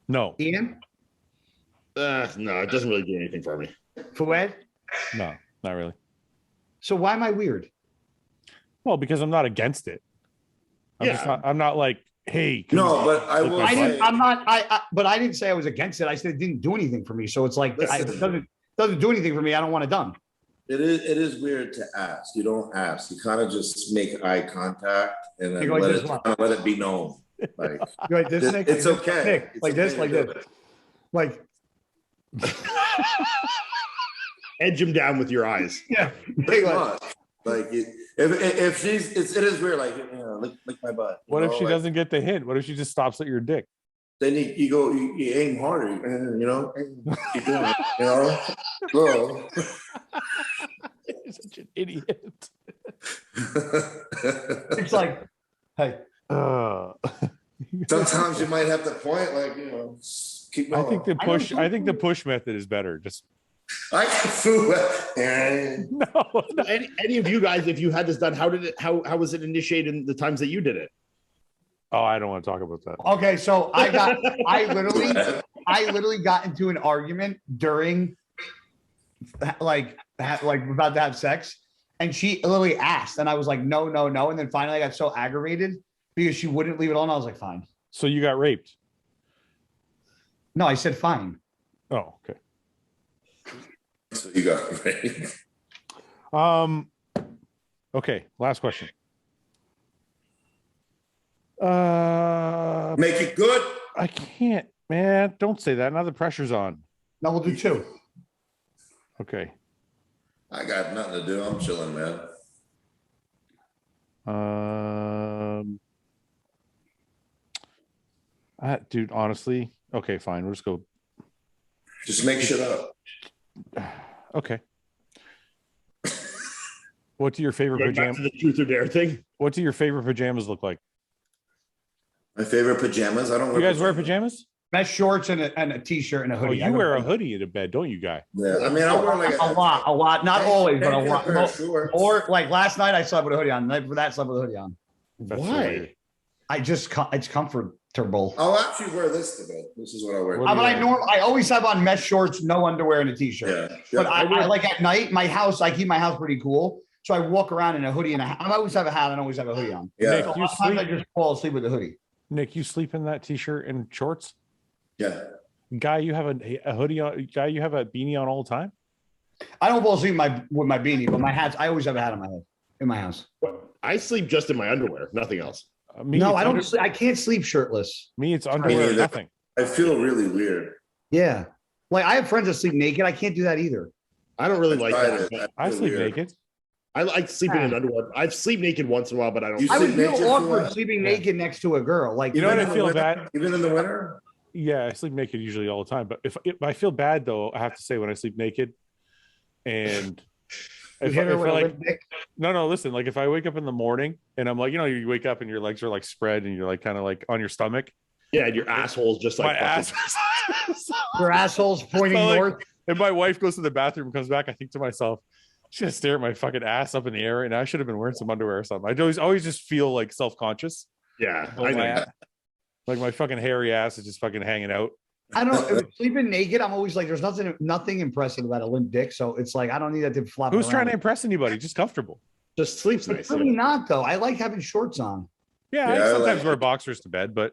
Speaker 1: No.
Speaker 4: Ian?
Speaker 2: No, it doesn't really do anything for me.
Speaker 4: Fouad?
Speaker 1: No, not really.
Speaker 4: So why am I weird?
Speaker 1: Well, because I'm not against it. I'm not like, hey.
Speaker 3: No, but I will.
Speaker 4: But I didn't say I was against it. I said it didn't do anything for me. So it's like, if it doesn't do anything for me, I don't want it done.
Speaker 3: It is weird to ask. You don't ask. You kind of just make eye contact and then let it be known. Like,
Speaker 4: like this, Nick?
Speaker 3: It's okay.
Speaker 4: Nick,
Speaker 3: it's
Speaker 4: like
Speaker 3: okay
Speaker 4: this, like this. Like
Speaker 2: edge him down with your eyes.
Speaker 4: Yeah.
Speaker 3: Pretty much. Like if she's it is weird, like lick my butt.
Speaker 1: What if she doesn't get the hint? What if she just stops at your dick?
Speaker 3: Then you aim harder, keep doing it, Girl.
Speaker 1: You're such an idiot.
Speaker 4: It's like, hey.
Speaker 3: Sometimes you might have to point, like, keep going.
Speaker 1: I think the push method is better. Just
Speaker 3: I can fool it.
Speaker 1: No.
Speaker 2: Any of you guys, if you had this done, how was it initiated in the times that you did it?
Speaker 1: Oh, I don't want to talk about that.
Speaker 4: Okay, so I literally got into an argument during like about to have sex, and she literally asked, and I was like, no, and then finally I got so aggravated because she wouldn't leave it alone. I was like, fine.
Speaker 1: So you got raped?
Speaker 4: No, I said fine.
Speaker 1: Oh, okay.
Speaker 3: So you got raped.
Speaker 1: Okay, last question.
Speaker 3: Make it good.
Speaker 1: I can't, man. Don't say that. Now the pressure's on.
Speaker 4: No, we'll do two.
Speaker 1: Okay.
Speaker 3: I got nothing to do. I'm chilling, man.
Speaker 1: Dude, honestly, okay, fine. We'll just go.
Speaker 3: Just make shit up.
Speaker 1: Okay. What do your favorite pajamas?
Speaker 2: The truth or dare thing.
Speaker 1: What do your favorite pajamas look like?
Speaker 3: My favorite pajamas. I don't.
Speaker 1: You guys wear pajamas?
Speaker 4: Mesh shorts and a t-shirt and a hoodie.
Speaker 1: Oh, you wear a hoodie in a bed, don't you, Guy?
Speaker 3: Yeah, I mean, I wear like
Speaker 4: a lot. Not always, but a lot.
Speaker 3: Sure.
Speaker 4: Or like last night, I slept with a hoodie on. The night before that, I slept with a hoodie on.
Speaker 2: Why?
Speaker 4: It's comfortable.
Speaker 3: I'll actually wear this to bed. This is what I wear.
Speaker 4: I always have on mesh shorts, no underwear, and a t-shirt.
Speaker 3: Yeah.
Speaker 4: But I like at night, I keep my house pretty cool. So I walk around in a hoodie and I always have a hat and always have a hoodie on.
Speaker 3: Yeah.
Speaker 1: Nick,
Speaker 4: so sometimes I just fall asleep with a hoodie.
Speaker 1: Nick, you sleep in that t-shirt and shorts?
Speaker 3: Yeah.
Speaker 1: Guy, you have a hoodie on. Guy, you have a beanie on all the time.
Speaker 4: I don't fall asleep with my beanie, but my hats. I always have a hat on my head in my house.
Speaker 2: I sleep just in my underwear, nothing else.
Speaker 4: No, I don't. I can't sleep shirtless.
Speaker 1: Me, it's underwear. Nothing.
Speaker 3: I feel really weird.
Speaker 4: Yeah, like I have friends that sleep naked. I can't do that either.
Speaker 2: I don't really like that.
Speaker 1: I sleep naked.
Speaker 2: I like sleeping in underwear. I sleep naked once in a while, but I don't.
Speaker 4: I would feel awkward sleeping naked next to a girl. Like,
Speaker 1: you know what I feel bad?
Speaker 3: Even in the winter?
Speaker 1: Yeah, I sleep naked usually all the time. But if I feel bad though, I have to say when I sleep naked, and no, listen. Like if I wake up in the morning and I'm like, you wake up and your legs are like spread and you're like kind of like on your stomach.
Speaker 2: Yeah, and your asshole's just like
Speaker 1: my ass.
Speaker 4: Your asshole's pointing north.
Speaker 1: And my wife goes to the bathroom and comes back. I think to myself, she's gonna stare at my fucking ass up in the air, and I should have been wearing some underwear or something. I always just feel like self-conscious.
Speaker 2: Yeah, I know.
Speaker 1: Like my fucking hairy ass is just fucking hanging out.
Speaker 4: I don't know. Sleeping naked, I'm always like, there's nothing impressive about a limp dick. So it's like I don't need that to flop.
Speaker 1: Who's trying to impress anybody? Just comfortable.
Speaker 2: Just sleeps nice.
Speaker 4: It's really not though. I like having shorts on.
Speaker 1: Yeah, I sometimes wear boxers to bed, but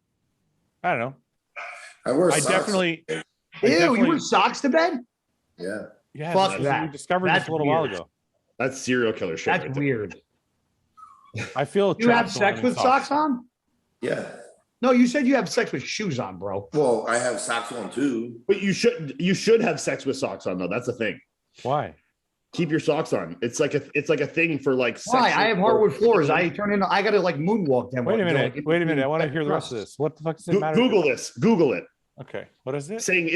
Speaker 1: I don't know.
Speaker 3: I
Speaker 1: definitely.
Speaker 4: You wear socks to bed?
Speaker 3: Yeah.
Speaker 4: Yeah. Fuck that.
Speaker 1: We discovered this a little while ago.
Speaker 2: That's serial killer shit.
Speaker 4: That's weird.
Speaker 1: I feel.
Speaker 4: You have sex with socks on?
Speaker 3: Yeah.
Speaker 4: No, you said you have sex with shoes on, bro.
Speaker 3: Well, I have socks on too.
Speaker 2: But you should have sex with socks on though. That's the thing.
Speaker 1: Why?
Speaker 2: Keep your socks on. It's like a thing for like.
Speaker 4: Why? I have hardwood floors. I gotta like moonwalk them.
Speaker 1: Wait a minute. I want to hear the rest of this. What the fuck does it matter?
Speaker 2: Google this. Google it.
Speaker 1: Okay. What is it?
Speaker 2: Saying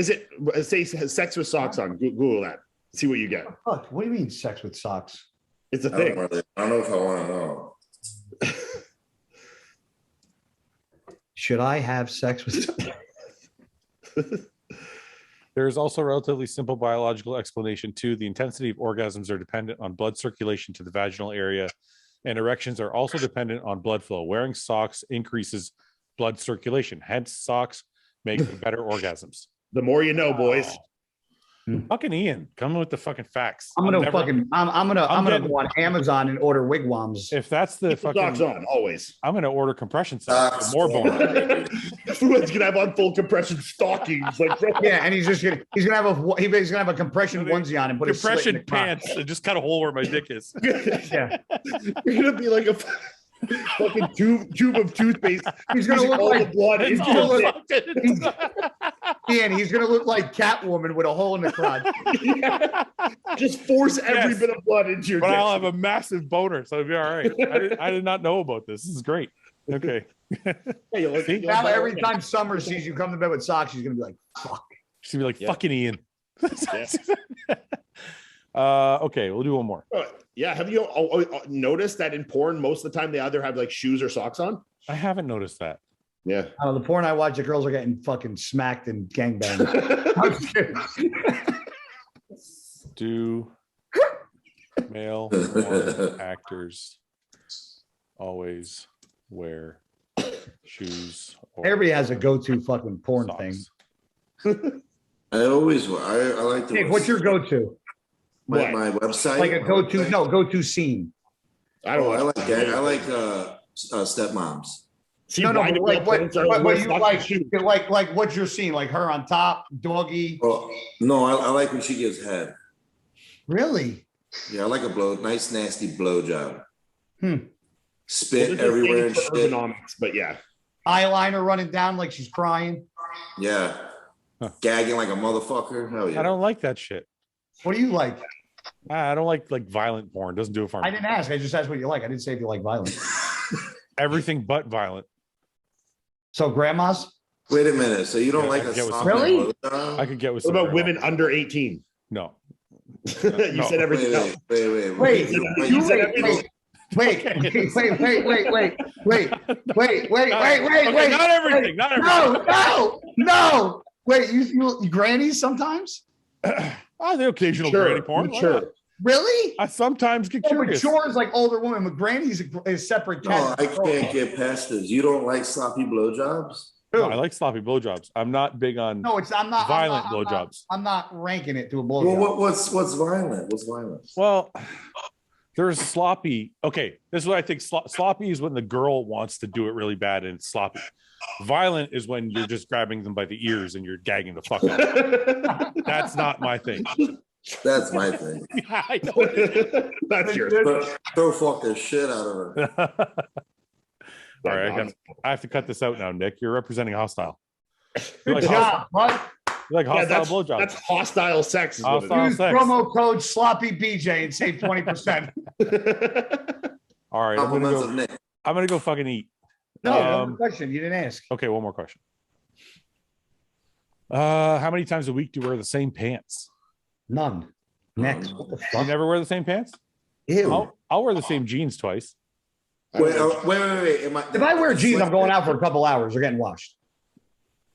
Speaker 2: say sex with socks on. Google that. See what you get.
Speaker 4: What do you mean sex with socks?
Speaker 2: It's a thing.
Speaker 3: I don't know if I want to know.
Speaker 4: Should I have sex with?
Speaker 1: There is also a relatively simple biological explanation too. The intensity of orgasms are dependent on blood circulation to the vaginal area, and erections are also dependent on blood flow. Wearing socks increases blood circulation. Hence, socks make for better orgasms.
Speaker 2: The more you know, boys.
Speaker 1: Fucking Ian, coming with the fucking facts.
Speaker 4: I'm gonna go on Amazon and order wigwams.
Speaker 1: If that's the fucking
Speaker 2: socks on, always.
Speaker 1: I'm gonna order compression socks. More bonus.
Speaker 2: Fouad's gonna have on full compression stockings, like
Speaker 4: yeah, and he's gonna have a compression onesie on and put
Speaker 1: compression pants and just cut a hole where my dick is.
Speaker 4: Yeah,
Speaker 2: you're gonna be like a fucking tube of toothpaste.
Speaker 4: He's gonna look
Speaker 2: all
Speaker 4: like
Speaker 2: the blood.
Speaker 4: He's gonna look like Catwoman with a hole in the crotch.
Speaker 2: Yeah. Just force every bit of blood into your.
Speaker 1: But
Speaker 2: dick.
Speaker 1: I'll have a massive boner, so it'll be all right. I did not know about this. This is great. Okay.
Speaker 4: Now every time Summer sees you come to bed with socks, she's gonna be like, "Fuck."
Speaker 1: She's gonna be like, "Fucking Ian." Okay, we'll do one more.
Speaker 2: Yeah, have you noticed that in porn, most of the time they either have like shoes or socks on?
Speaker 1: I haven't noticed that.
Speaker 2: Yeah.
Speaker 4: The porn I watch, the girls are getting fucking smacked and gangbanged.
Speaker 1: Do male porn actors always wear shoes?
Speaker 4: Everybody has a go-to fucking porn
Speaker 1: socks?
Speaker 4: thing.
Speaker 3: I like the.
Speaker 4: Hey, what's your go-to?
Speaker 3: My website?
Speaker 4: Like a go-to scene.
Speaker 2: I don't know.
Speaker 3: I like that. I like stepmoms.
Speaker 2: See,
Speaker 4: no, but what you like what's your scene? Like her on top, doggy?
Speaker 3: Oh, no, I like when she gives head.
Speaker 4: Really?
Speaker 3: Yeah, I like a nice, nasty blowjob. Spit
Speaker 2: Well,
Speaker 3: everywhere and shit.
Speaker 2: Ergonomics, but yeah.
Speaker 4: Eyeliner running down like she's crying.
Speaker 3: Yeah. Gagging like a motherfucker. Hell yeah.
Speaker 1: I don't like that shit.
Speaker 4: What do you like?
Speaker 1: I don't like violent porn. Doesn't do it for me.
Speaker 4: I didn't ask. I just asked what you like. I didn't say if you like violent.
Speaker 1: Everything but violent.
Speaker 4: So grandmas?
Speaker 3: Wait a minute. So you don't like a sloppy
Speaker 4: really?
Speaker 3: blowjob?
Speaker 1: I could get with.
Speaker 2: What about women under 18?
Speaker 1: No.
Speaker 2: You said everything else.
Speaker 3: Wait.
Speaker 2: You said everything.
Speaker 4: Wait. Not
Speaker 1: everything. Not everything.
Speaker 4: No. Wait, you grannies sometimes?
Speaker 1: The occasional granny porn.
Speaker 2: Sure.
Speaker 4: Really?
Speaker 1: I sometimes get curious.
Speaker 4: Mature is like older woman, but granny's is separate.
Speaker 3: No, I can't get past this. You don't like sloppy blowjobs?
Speaker 1: No, I like sloppy blowjobs. I'm not big on violent blowjobs.
Speaker 4: I'm not ranking it to a blowjob.
Speaker 3: Well, what's violent? What's violent?
Speaker 1: Well, There's sloppy. Okay, this is what I think. Sloppy is when the girl wants to do it really bad and it's sloppy. Violent is when you're just grabbing them by the ears and you're gagging the fuck out. That's not my thing.
Speaker 3: That's my thing.
Speaker 1: Yeah, I know.
Speaker 2: That's yours.
Speaker 3: Throw fucking shit out of her.
Speaker 1: All right, I have to cut this out now, Nick. You're representing hostile. You're
Speaker 4: Good
Speaker 1: like
Speaker 4: job, bud.
Speaker 1: You're like hostile blowjob.
Speaker 2: That's hostile sex. Is what it
Speaker 1: Hostile
Speaker 2: is.
Speaker 4: Use
Speaker 1: sex.
Speaker 4: promo code Sloppy BJ and save 20%.
Speaker 1: All right,
Speaker 3: Compliments of Nick.
Speaker 1: I'm gonna go fucking eat.
Speaker 4: No, one more question. You didn't ask.
Speaker 1: Okay, one more question. How many times a week do you wear the same pants?
Speaker 4: None. Next. What the
Speaker 1: You
Speaker 4: fuck?
Speaker 1: never wear the same pants?
Speaker 4: Ew.
Speaker 1: I'll wear the same jeans twice.
Speaker 3: Wait.
Speaker 4: If I wear jeans, I'm going out for a couple hours. They're getting washed.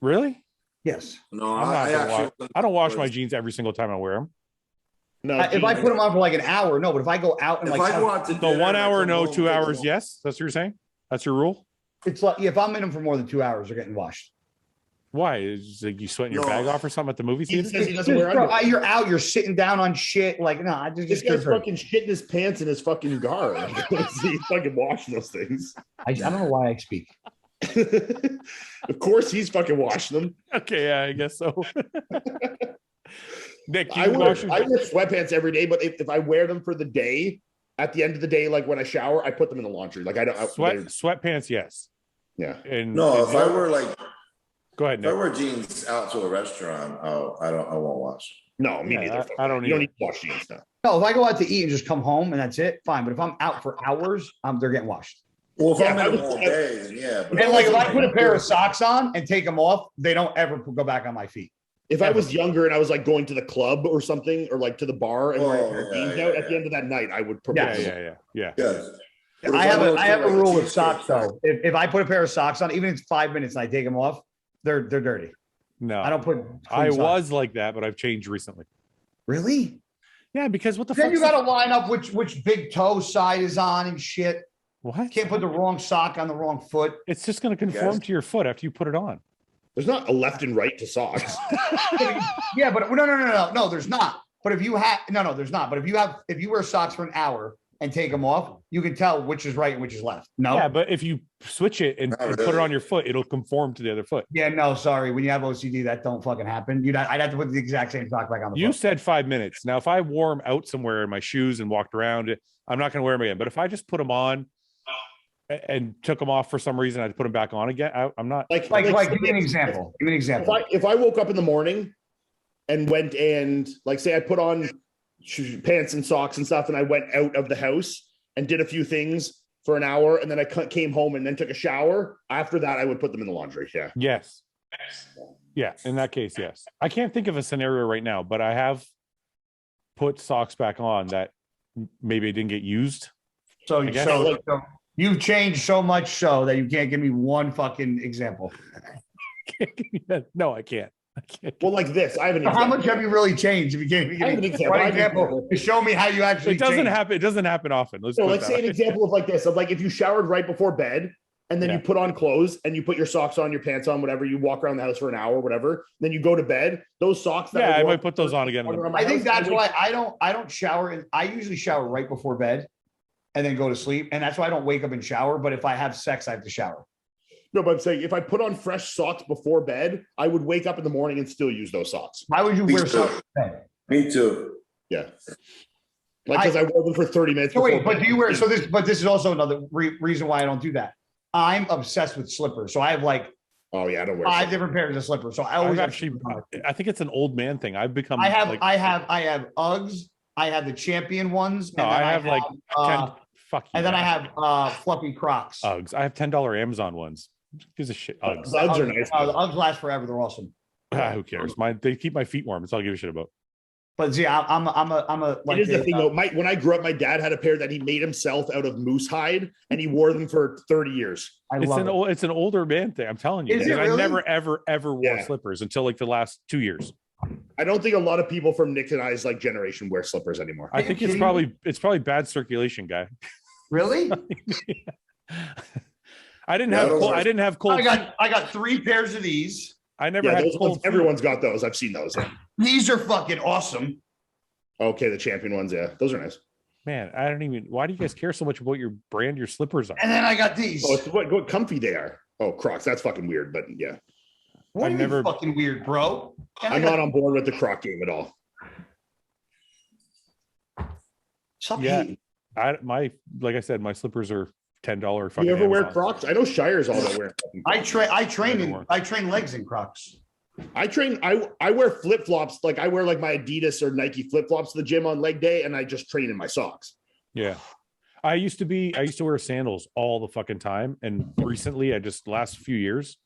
Speaker 1: Really?
Speaker 4: Yes.
Speaker 3: No,
Speaker 1: I don't wash my jeans every single time I wear them.
Speaker 2: No,
Speaker 4: If I put them on for like an hour, no. But if I go out and
Speaker 3: If
Speaker 4: like,
Speaker 3: I go out to
Speaker 1: So
Speaker 3: dinner,
Speaker 1: 1 hour,
Speaker 3: I
Speaker 1: no.
Speaker 3: come
Speaker 1: 2
Speaker 3: home,
Speaker 1: hours,
Speaker 3: take
Speaker 1: yes. That's what you're saying. That's your rule.
Speaker 4: it's like if I'm in them for more than 2 hours, they're getting washed.
Speaker 1: Why? Is it like you sweating your
Speaker 3: No.
Speaker 1: bag off or something at the movie
Speaker 2: he
Speaker 1: theater?
Speaker 2: says he doesn't wear
Speaker 4: Bro,
Speaker 2: underwear.
Speaker 4: you're out. You're sitting down on shit. Like, no, I
Speaker 2: This
Speaker 4: just
Speaker 2: guy's
Speaker 4: get
Speaker 2: fucking shit in his pants and his fucking guard. He's fucking washing those things.
Speaker 4: I don't know why I speak.
Speaker 2: Of course, he's fucking washing them.
Speaker 1: Okay, yeah, I guess so. Nick,
Speaker 2: I wear sweatpants every day, but if I wear them for the day, at the end of the day, like when I shower, I put them in the laundry. Like I don't
Speaker 1: sweatpants, yes.
Speaker 2: Yeah.
Speaker 1: And
Speaker 3: No, if I were like,
Speaker 1: go ahead,
Speaker 3: if I
Speaker 1: Nick.
Speaker 3: wear jeans out to a restaurant, I won't wash.
Speaker 2: No, me
Speaker 1: Yeah,
Speaker 2: neither.
Speaker 1: I don't
Speaker 2: You don't
Speaker 1: either.
Speaker 2: need to wash jeans now.
Speaker 4: No, if I go out to eat and just come home and that's it, fine. But if I'm out for hours, they're getting washed.
Speaker 3: Well, if
Speaker 2: Yeah,
Speaker 3: I'm
Speaker 2: I
Speaker 3: in
Speaker 2: was-
Speaker 3: them all day, then yeah. But
Speaker 4: And like if I put a pair of socks on and take them off, they don't ever go back on my feet.
Speaker 2: If I was younger and I was like going to the club or something, or like to the bar and wearing a pair of jeans out at the end of that night, I would put
Speaker 1: Yeah,
Speaker 2: them.
Speaker 1: yeah.
Speaker 3: Yes.
Speaker 4: I have a rule with socks though. If I put a pair of socks on, even if it's 5 minutes and I take them off, they're dirty.
Speaker 1: No,
Speaker 4: I don't put.
Speaker 1: I
Speaker 4: clean socks.
Speaker 1: was like that, but I've changed recently.
Speaker 4: Really.
Speaker 1: Yeah, because what the
Speaker 4: Then
Speaker 1: fuck?
Speaker 4: you got to line up which big toe side is on and shit.
Speaker 1: What?
Speaker 4: Can't put the wrong sock on the wrong foot.
Speaker 1: It's just going to conform to your foot after you put it on.
Speaker 2: There's not a left and right to socks.
Speaker 4: Yeah, but no, there's not. But if you have there's not. But if you wear socks for an hour and take them off, you can tell which is right and which is left. No.
Speaker 1: Yeah, but if you switch it and put it on your foot, it'll conform to the other foot.
Speaker 4: Yeah, no, sorry. When you have OCD, that don't fucking happen. I'd have to put the exact same sock back on the
Speaker 1: You
Speaker 4: foot.
Speaker 1: said 5 minutes. Now, if I wore them out somewhere in my shoes and walked around, I'm not going to wear them again. But if I just put them on and took them off for some reason, I'd put them back on again. I'm not
Speaker 4: Like, give me an example. Give me an example.
Speaker 2: If I woke up in the morning and went and like say I put on pants and socks and stuff and I went out of the house and did a few things for an hour and then I came home and then took a shower, after that I would put them in the laundry. Yeah.
Speaker 1: Yes. Yeah. In that case, yes. I can't think of a scenario right now, but I have put socks back on that maybe didn't get used.
Speaker 4: So,
Speaker 1: I guess.
Speaker 4: so you've changed so much so that you can't give me one fucking example.
Speaker 1: No, I can't. I can't.
Speaker 2: Well, like this, I have an
Speaker 4: How
Speaker 2: example.
Speaker 4: much have you really changed? If you can't
Speaker 2: I have an
Speaker 4: give me
Speaker 2: example.
Speaker 4: one example to show me how you actually
Speaker 1: It doesn't
Speaker 4: changed.
Speaker 1: happen. It doesn't happen often. Let's
Speaker 2: So
Speaker 1: put it
Speaker 2: like
Speaker 1: that
Speaker 2: say an
Speaker 1: way.
Speaker 2: example of like this, of like if you showered right before bed and then
Speaker 1: Yeah.
Speaker 2: you put on clothes and you put your socks on, your pants on, whatever, you walk around the house for an hour, whatever, then you go to bed, those socks that
Speaker 1: Yeah, I
Speaker 2: wore
Speaker 1: might put those on again.
Speaker 2: around my
Speaker 4: I think
Speaker 2: house,
Speaker 4: that's
Speaker 2: wake-
Speaker 4: why I don't shower. And I usually shower right before bed and then go to sleep. And that's why I don't wake up and shower. But if I have sex, I have to shower.
Speaker 2: No, but I'm saying if I put on fresh socks before bed, I would wake up in the morning and still use those socks.
Speaker 4: Why would you
Speaker 3: Me
Speaker 4: wear
Speaker 3: too.
Speaker 4: socks? in bed?
Speaker 3: Me too.
Speaker 2: Yeah. Like because I wore them for 30 minutes.
Speaker 4: So wait,
Speaker 2: before
Speaker 4: but
Speaker 2: bed.
Speaker 4: do you wear? So this, but this is also another reason why I don't do that. I'm obsessed with slippers, so I have like
Speaker 2: Oh yeah, I don't wear
Speaker 4: 5
Speaker 2: socks.
Speaker 4: different pairs of slippers. So I
Speaker 1: I've
Speaker 4: always
Speaker 1: actually, I think it's an old man thing. I've become.
Speaker 4: I have
Speaker 1: like,
Speaker 4: Uggs. I have the champion ones.
Speaker 1: No,
Speaker 4: and then
Speaker 1: I have like 10. Fuck you.
Speaker 4: and then I
Speaker 1: man.
Speaker 4: have fluffy Crocs.
Speaker 1: Uggs. I have $10 Amazon ones. Gives a shit. Uggs.
Speaker 2: Uggs are nice.
Speaker 4: The Uggs last forever. They're awesome.
Speaker 1: Who cares? They keep my feet warm. That's all I give a shit about.
Speaker 4: But see, I'm a like
Speaker 2: It is the thing though. When I grew up, my dad had a pair that he made himself out of moose hide, and he wore them for 30 years.
Speaker 4: I
Speaker 1: It's
Speaker 4: love it.
Speaker 1: it's an older man thing. I'm telling you.
Speaker 4: Is it
Speaker 1: And I
Speaker 4: really?
Speaker 1: never ever wore
Speaker 2: Yeah.
Speaker 1: slippers until like the last 2 years.
Speaker 2: I don't think a lot of people from Nick and I's like generation wear slippers anymore.
Speaker 1: I
Speaker 4: you
Speaker 1: think it's
Speaker 4: kidding
Speaker 1: probably bad circulation, guy.
Speaker 4: Really?
Speaker 1: I didn't
Speaker 3: Yeah,
Speaker 1: have
Speaker 3: those
Speaker 1: cold,
Speaker 3: are-
Speaker 1: I didn't have cold.
Speaker 4: I got 3 pairs of these.
Speaker 1: I never
Speaker 2: Yeah,
Speaker 1: had
Speaker 2: those
Speaker 1: cold.
Speaker 2: ones,
Speaker 1: feet.
Speaker 2: everyone's got those. I've seen those. Yeah.
Speaker 4: These are fucking awesome.
Speaker 2: Okay, the champion ones. Yeah, those are nice.
Speaker 1: Man, I don't even. Why do you guys care so much about your brand your slippers are?
Speaker 4: And then I got these.
Speaker 2: Oh, it's what comfy they are. Oh, Crocs. That's fucking weird, but yeah.
Speaker 4: What
Speaker 1: I've
Speaker 4: are you
Speaker 1: never-
Speaker 4: fucking weird, bro? And I
Speaker 2: I'm
Speaker 4: got-
Speaker 2: not on board with the Croc game at all.
Speaker 4: Stop
Speaker 2: Oh,
Speaker 1: Yeah.
Speaker 4: hating.
Speaker 1: Like I said, my slippers are $10.
Speaker 2: Do
Speaker 1: Fucking
Speaker 2: you ever wear
Speaker 1: Amazon.
Speaker 2: Crocs? I know Shires all that wear fucking Crocs.
Speaker 4: I train legs in Crocs.
Speaker 2: I wear flip-flops. Like I wear like my Adidas or Nike flip-flops to the gym on leg day, and I just train in my socks.
Speaker 1: Yeah. I used to wear sandals all the fucking time. And recently, last few years,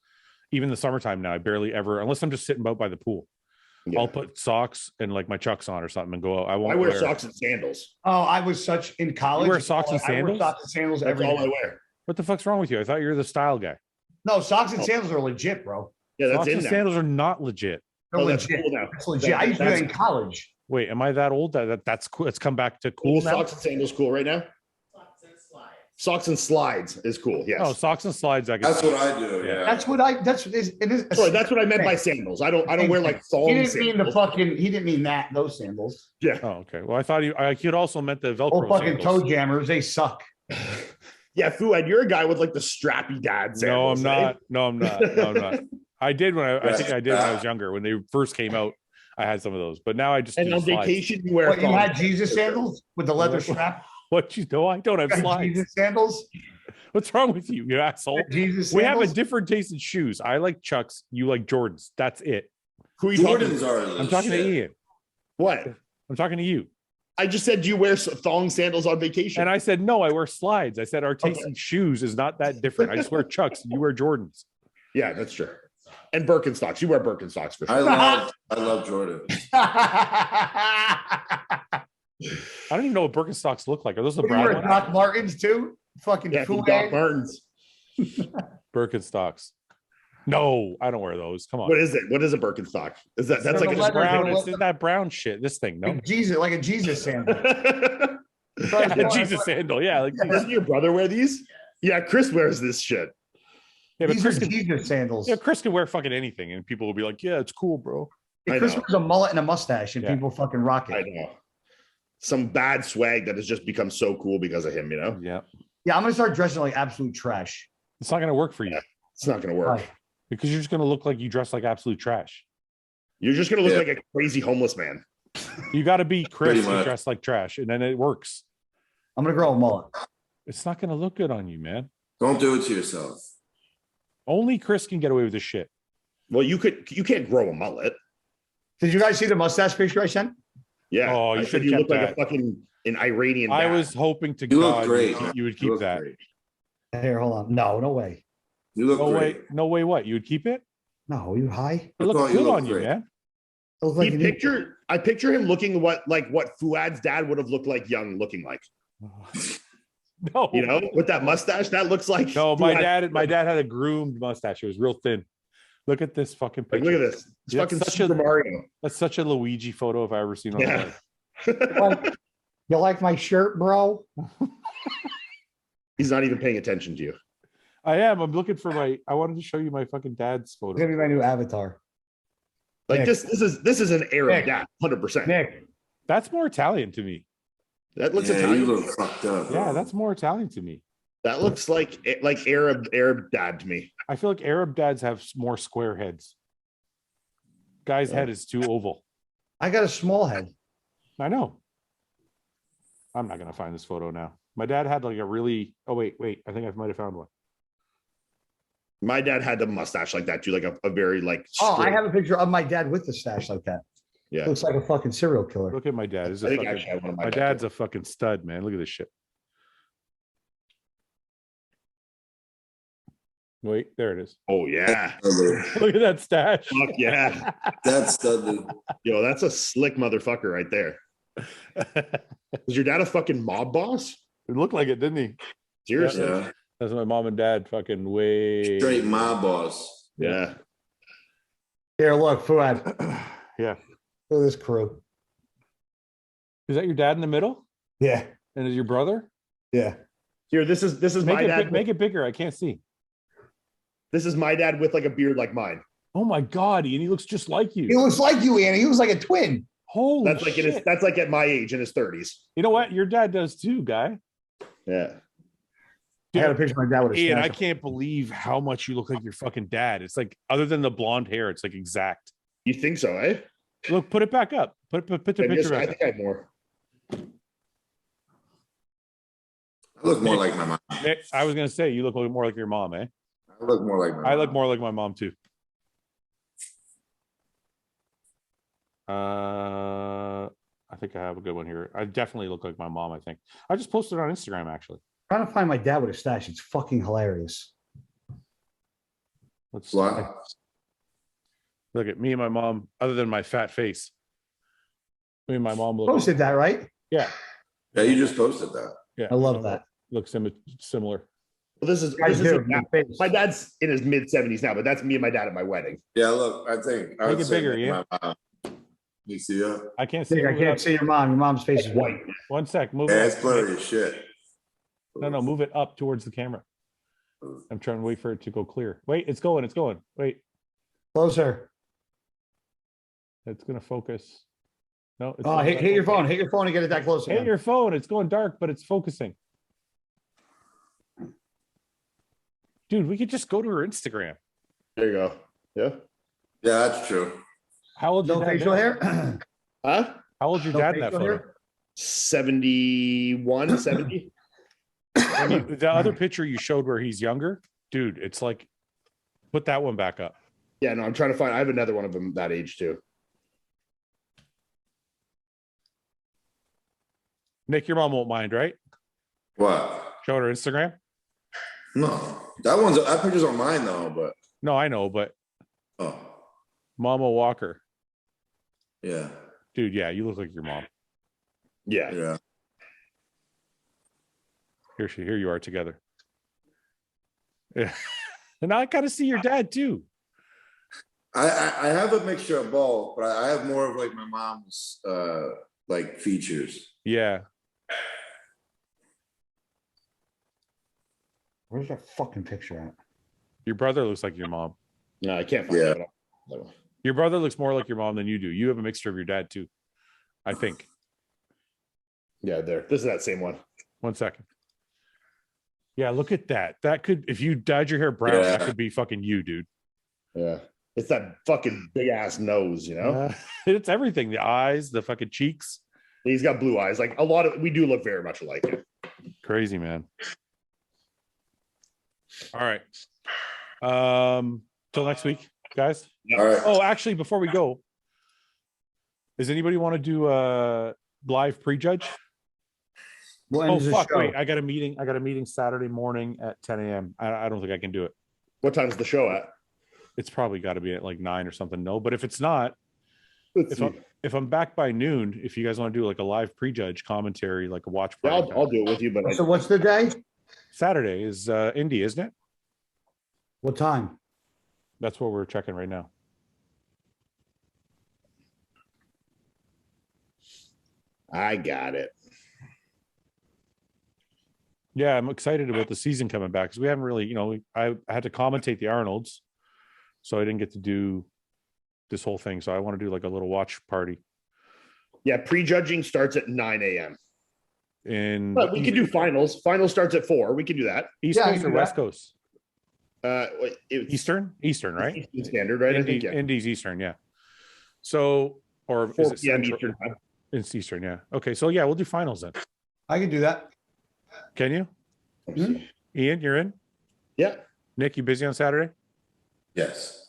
Speaker 1: even the summertime now, I barely ever, unless I'm just sitting out by the pool,
Speaker 2: Yeah.
Speaker 1: I'll put socks and like my Chucks on or something and go out. I won't
Speaker 2: I wear socks and sandals.
Speaker 4: Oh, I was such in college.
Speaker 1: You wear socks and
Speaker 4: I wear
Speaker 1: sandals?
Speaker 4: socks and sandals
Speaker 2: That's
Speaker 4: every
Speaker 2: all I
Speaker 4: day.
Speaker 2: wear.
Speaker 1: What the fuck's wrong with you? I thought you were the style guy.
Speaker 4: No, socks and sandals are legit, bro.
Speaker 2: Yeah, that's
Speaker 1: Socks
Speaker 2: in
Speaker 1: and
Speaker 2: now.
Speaker 1: sandals are not legit.
Speaker 4: They're
Speaker 2: Oh, that's
Speaker 4: legit.
Speaker 2: cool now.
Speaker 4: That's legit. I used to do that in college.
Speaker 1: Wait, am I that old? That's cool. It's come back to cool now.
Speaker 2: Socks and sandals cool right now.
Speaker 5: Socks and slides.
Speaker 2: Socks and slides is cool. Yes.
Speaker 1: Oh, socks and slides. I can
Speaker 3: That's what I do.
Speaker 1: Yeah.
Speaker 3: Yeah.
Speaker 4: That's what I. That's it is.
Speaker 2: Sorry, that's what I meant by sandals. I don't wear like thong
Speaker 4: He didn't mean the
Speaker 2: sandals.
Speaker 4: fucking. He didn't mean that. Those sandals.
Speaker 2: Yeah.
Speaker 1: Oh, okay. Well, I thought you'd also meant the
Speaker 4: Oh,
Speaker 1: Velcro
Speaker 4: fucking
Speaker 1: sandals.
Speaker 4: toe jammers. They suck.
Speaker 2: Yeah, Fouad, you're a guy with like the strappy dad
Speaker 1: No, I'm
Speaker 2: sandals.
Speaker 1: not. No, I'm not. No, I'm not. I did when I think I did when I was
Speaker 3: Yeah.
Speaker 1: younger. When they first came out, I had some of those. But now I just
Speaker 2: And
Speaker 1: do
Speaker 2: on
Speaker 1: slides.
Speaker 2: vacation, you wear
Speaker 4: What, you
Speaker 2: thong.
Speaker 4: had Jesus sandals with the leather strap?
Speaker 1: What you know? I don't have slides.
Speaker 4: Jesus sandals.
Speaker 1: What's wrong with you, you asshole?
Speaker 4: Jesus
Speaker 1: We have a
Speaker 4: sandals.
Speaker 1: different taste in shoes. I like Chucks. You like Jordans. That's it.
Speaker 2: Who are you talking
Speaker 3: Jordans
Speaker 2: to?
Speaker 3: are. the
Speaker 1: I'm talking to
Speaker 3: shit.
Speaker 1: Ian.
Speaker 2: What?
Speaker 1: I'm talking to you.
Speaker 2: I just said, do you wear thong sandals on vacation?
Speaker 1: And I said, no, I wear slides. I said, our taste
Speaker 2: Okay.
Speaker 1: in shoes is not that different. I just wear Chucks. You wear Jordans.
Speaker 2: Yeah, that's true. And Birkenstocks. You wear Birkenstocks for
Speaker 3: I
Speaker 2: sure.
Speaker 3: love Jordan.
Speaker 1: I don't even know what Birkenstocks look like. Are those the
Speaker 4: You
Speaker 1: brown
Speaker 4: wear
Speaker 1: ones?
Speaker 4: Doc Martens too? Fucking
Speaker 2: Yeah,
Speaker 4: Fouad.
Speaker 2: Doc Martens.
Speaker 1: Birkenstocks. No, I don't wear those. Come on.
Speaker 2: What is it? What is a Birkenstock? Is that that's
Speaker 4: They're
Speaker 2: like
Speaker 4: the
Speaker 2: a
Speaker 1: It's
Speaker 4: leather-
Speaker 1: brown.
Speaker 4: they're
Speaker 1: It's that brown shit. This thing, no?
Speaker 4: Like a Jesus sandal.
Speaker 1: Yeah, Jesus sandal. Yeah, like
Speaker 2: Doesn't your brother wear these? Yeah, Chris wears this shit.
Speaker 1: yeah, but
Speaker 4: These are
Speaker 1: Chris can,
Speaker 4: Jesus sandals.
Speaker 1: yeah, Chris can wear fucking anything, and people will be like, "Yeah, it's cool, bro."
Speaker 2: I
Speaker 4: Chris
Speaker 2: know.
Speaker 4: wears a mullet and a mustache, and
Speaker 1: Yeah.
Speaker 4: people fucking rock
Speaker 2: I
Speaker 4: it.
Speaker 2: know. Some bad swag that has just become so cool because of him, you know?
Speaker 1: Yeah,
Speaker 4: Yeah, I'm gonna start dressing like absolute trash.
Speaker 1: it's not gonna work for you
Speaker 2: It's not gonna work.
Speaker 4: Why?
Speaker 1: because you're just gonna look like you dress like absolute trash.
Speaker 2: You're just gonna look
Speaker 3: Yeah.
Speaker 2: like a crazy homeless man.
Speaker 1: You got to be Chris
Speaker 3: Pretty
Speaker 1: and
Speaker 3: much.
Speaker 1: dress like trash, and then it works.
Speaker 4: I'm gonna grow a mullet.
Speaker 1: It's not gonna look good on you, man.
Speaker 3: Don't do it to yourself.
Speaker 1: Only Chris can get away with this shit.
Speaker 2: Well, you can't grow a mullet.
Speaker 4: Did you guys see the mustache picture I sent?
Speaker 2: Yeah.
Speaker 1: Oh, you
Speaker 2: I
Speaker 1: should
Speaker 2: said
Speaker 1: have
Speaker 2: you look
Speaker 1: kept
Speaker 2: like a fucking an Iranian.
Speaker 1: I
Speaker 2: bat.
Speaker 1: was hoping to
Speaker 3: You look
Speaker 1: God
Speaker 3: great.
Speaker 1: you would
Speaker 3: You
Speaker 1: keep
Speaker 3: look
Speaker 1: that.
Speaker 3: great.
Speaker 4: Here, hold on. No way.
Speaker 3: You look
Speaker 1: No way,
Speaker 3: great.
Speaker 1: no way. What you would keep it?
Speaker 4: No, you high?
Speaker 1: It looks
Speaker 3: thought you
Speaker 1: good
Speaker 3: looked
Speaker 1: on you,
Speaker 3: great.
Speaker 1: man.
Speaker 4: It looks like
Speaker 2: I picture him looking what Fouad's dad would have looked like young looking like.
Speaker 1: No,
Speaker 2: You know, with that mustache, that looks like
Speaker 1: no. My
Speaker 2: Fouad.
Speaker 1: dad had a groomed mustache. It was real thin. Look at this fucking
Speaker 2: Like,
Speaker 1: picture.
Speaker 2: look at this. It's
Speaker 1: Yeah,
Speaker 2: fucking
Speaker 1: such
Speaker 2: Super
Speaker 1: a-
Speaker 2: Mario.
Speaker 1: That's such a Luigi photo if I ever seen one.
Speaker 2: Yeah.
Speaker 4: you like my shirt, bro?
Speaker 2: He's not even paying attention to you.
Speaker 1: I am. I'm looking for my. I wanted to show you my fucking dad's
Speaker 4: It's
Speaker 1: photo.
Speaker 4: gonna be my new avatar.
Speaker 2: Like
Speaker 4: Nick.
Speaker 2: this is an Arab
Speaker 4: Nick.
Speaker 2: dad, 100%.
Speaker 4: Nick,
Speaker 1: That's more Italian to me.
Speaker 2: That looks
Speaker 3: Yeah,
Speaker 2: Italian.
Speaker 3: you look fucked up.
Speaker 1: Yeah,
Speaker 3: bro.
Speaker 1: that's more Italian to me.
Speaker 2: That looks like Arab dad to me.
Speaker 1: I feel like Arab dads have more square heads. Guy's head is too oval.
Speaker 4: I got a small head.
Speaker 1: I know. I'm not gonna find this photo now. My dad had like a really. Oh wait. I think I might have found one.
Speaker 2: My dad had the mustache like that too, like a very like.
Speaker 4: Oh, I
Speaker 2: straight-
Speaker 4: have a picture of my dad with the stash like that.
Speaker 2: Yeah.
Speaker 4: Looks like a fucking serial killer.
Speaker 1: Look at my dad. This is
Speaker 2: I
Speaker 1: a
Speaker 2: think I
Speaker 1: fucking,
Speaker 2: actually have one of
Speaker 1: my
Speaker 2: my
Speaker 1: dad's a fucking stud, man. Look at this shit. Wait, there it is.
Speaker 2: Oh yeah.
Speaker 1: Look at that stash.
Speaker 2: Fuck yeah.
Speaker 3: That's the
Speaker 2: Yo, that's a slick motherfucker right there. Was your dad a fucking mob boss?
Speaker 1: It looked like it, didn't he?
Speaker 2: Seriously?
Speaker 3: yeah.
Speaker 1: That's my mom and dad fucking way.
Speaker 3: Straight my boss.
Speaker 2: Yeah.
Speaker 4: Here, look, Fouad.
Speaker 1: Yeah.
Speaker 4: Look at this crew.
Speaker 1: Is that your dad in the middle?
Speaker 4: Yeah,
Speaker 1: And is your brother?
Speaker 4: yeah.
Speaker 2: Here, this is
Speaker 1: Make
Speaker 2: my
Speaker 1: it
Speaker 2: dad.
Speaker 1: make it bigger. I can't see.
Speaker 2: This is my dad with like a beard like mine.
Speaker 1: Oh my god, Ian, he looks just like
Speaker 4: He
Speaker 1: you.
Speaker 4: looks like you, Annie. He looks like a twin.
Speaker 1: Holy
Speaker 2: That's like
Speaker 1: shit.
Speaker 2: that's like at my age in his 30s.
Speaker 1: You know what? Your dad does too, guy.
Speaker 2: Yeah.
Speaker 4: I got a picture of my dad with a
Speaker 1: Ian, I
Speaker 4: stash.
Speaker 1: can't believe how much you look like your fucking dad. It's like, other than the blonde hair, it's like exact.
Speaker 2: You think so, eh?
Speaker 1: Look, put it back up. Put the picture
Speaker 2: I
Speaker 1: back
Speaker 2: think I have more.
Speaker 3: I look more like my mom.
Speaker 1: up. Nick, I was gonna say you look more like your mom, eh?
Speaker 3: I look more like my mom.
Speaker 1: I look more like my mom too. I think I have a good one here. I definitely look like my mom, I think. I just posted it on Instagram, actually.
Speaker 4: Trying to find my dad with a stash. It's fucking hilarious.
Speaker 1: Let's
Speaker 3: What?
Speaker 1: look at me and my mom, other than my fat face. Me and my mom look.
Speaker 4: Posted that, right?
Speaker 1: Yeah.
Speaker 3: Yeah, you just posted that.
Speaker 1: Yeah.
Speaker 4: I love that.
Speaker 1: Looks similar.
Speaker 2: Well, this is
Speaker 4: Guys do.
Speaker 2: my dad's in his mid 70s now, but that's me and my dad at my wedding.
Speaker 3: Yeah, look, I think I
Speaker 1: Make
Speaker 3: would
Speaker 1: it
Speaker 3: say
Speaker 1: bigger,
Speaker 3: like
Speaker 1: yeah.
Speaker 3: my mom. You see that?
Speaker 1: I can't see.
Speaker 4: Nick, I
Speaker 1: move it
Speaker 4: can't
Speaker 1: up.
Speaker 4: see your mom. Your mom's face is white.
Speaker 1: One sec. Move
Speaker 3: Yeah,
Speaker 1: it
Speaker 3: it's
Speaker 1: up.
Speaker 3: blurry as shit.
Speaker 1: No, move it up towards the camera. I'm trying to wait for it to go clear. Wait, it's going. It's going. Wait,
Speaker 4: Closer.
Speaker 1: it's gonna focus. No. It's
Speaker 4: Oh,
Speaker 1: not
Speaker 4: hit your phone. Hit your phone and get it that close.
Speaker 1: Hit
Speaker 4: Again.
Speaker 1: your phone. It's going dark, but it's focusing. Dude, we could just go to her Instagram.
Speaker 2: There you go. Yeah.
Speaker 3: Yeah, that's true.
Speaker 1: How old?
Speaker 4: No facial hair.
Speaker 2: Huh?
Speaker 1: How old's your
Speaker 4: No
Speaker 1: dad in that
Speaker 4: facial
Speaker 1: photo?
Speaker 4: hair?
Speaker 2: 71, 70.
Speaker 1: The other picture you showed where he's younger, dude, it's like, put that one back up.
Speaker 2: Yeah, no, I'm trying to find. I have another one of them that age too.
Speaker 1: Nick, your mom won't mind, right?
Speaker 3: What?
Speaker 1: Show her Instagram.
Speaker 3: No, that picture's on mine though. But
Speaker 1: No, I know, but
Speaker 3: oh,
Speaker 1: Mama Walker,
Speaker 3: yeah,
Speaker 1: dude, yeah, you look like your mom.
Speaker 2: Yeah.
Speaker 3: yeah.
Speaker 1: Here you are together. Yeah, and I kind of see your dad too.
Speaker 3: I have a mixture of both, but I have more of like my mom's like features.
Speaker 1: Yeah,
Speaker 4: Where's that fucking picture at?
Speaker 1: your brother looks like your mom.
Speaker 2: No, I can't find
Speaker 3: Yeah.
Speaker 2: it. No.
Speaker 1: Your brother looks more like your mom than you do. You have a mixture of your dad too, I think.
Speaker 2: Yeah, there. This is that same one.
Speaker 1: 1 second. Yeah, look at that. That could, if you dyed your hair brown, that
Speaker 3: Yeah.
Speaker 1: could be fucking you, dude.
Speaker 2: Yeah. It's that fucking big ass nose, you know?
Speaker 1: It's everything. The eyes, the fucking cheeks.
Speaker 2: He's got blue eyes. Like we do look very much alike.
Speaker 1: Crazy, man. All right. Till next week, guys.
Speaker 3: All right.
Speaker 1: Oh, actually, before we go, does anybody want to do a live prejudge?
Speaker 4: When
Speaker 1: Oh,
Speaker 4: is the
Speaker 1: fuck.
Speaker 4: show?
Speaker 1: Wait, I got a meeting Saturday morning at 10 a.m. I don't think I can do it.
Speaker 2: What time's the show at?
Speaker 1: It's probably got to be at like 9 or something. No, but if it's not,
Speaker 2: Let's see.
Speaker 1: if I'm back by noon, if you guys want to do like a live prejudge commentary, like a watch
Speaker 2: Yeah,
Speaker 1: party,
Speaker 2: I'll do it with you, but
Speaker 4: So what's the day?
Speaker 1: Saturday is Indy, isn't it?
Speaker 4: What time?
Speaker 1: That's what we're checking right now.
Speaker 2: I got it.
Speaker 1: Yeah, I'm excited about the season coming back because we haven't really, I had to commentate the Arnolds, so I didn't get to do this whole thing. So I want to do like a little watch party.
Speaker 2: Yeah, prejudging starts at 9 a.m.
Speaker 1: In
Speaker 2: But we can do finals. Final starts at 4. We can do that.
Speaker 1: East
Speaker 4: Yeah, I
Speaker 1: Coast
Speaker 4: can
Speaker 1: or
Speaker 4: do
Speaker 1: West
Speaker 4: that.
Speaker 1: Coast?
Speaker 2: It's
Speaker 1: Eastern, right?
Speaker 2: Eastern Standard, right? I think, yeah.
Speaker 1: Indy's Eastern, yeah. So, or
Speaker 2: 4
Speaker 1: is it
Speaker 2: p.m.
Speaker 1: Central?
Speaker 2: Eastern time.
Speaker 1: It's Eastern, yeah. Okay, so yeah, we'll do finals then.
Speaker 4: I can do that.
Speaker 1: Can you?
Speaker 2: Let's see.
Speaker 1: Ian, you're in?
Speaker 2: Yeah.
Speaker 1: Nick, you busy on Saturday?
Speaker 3: Yes,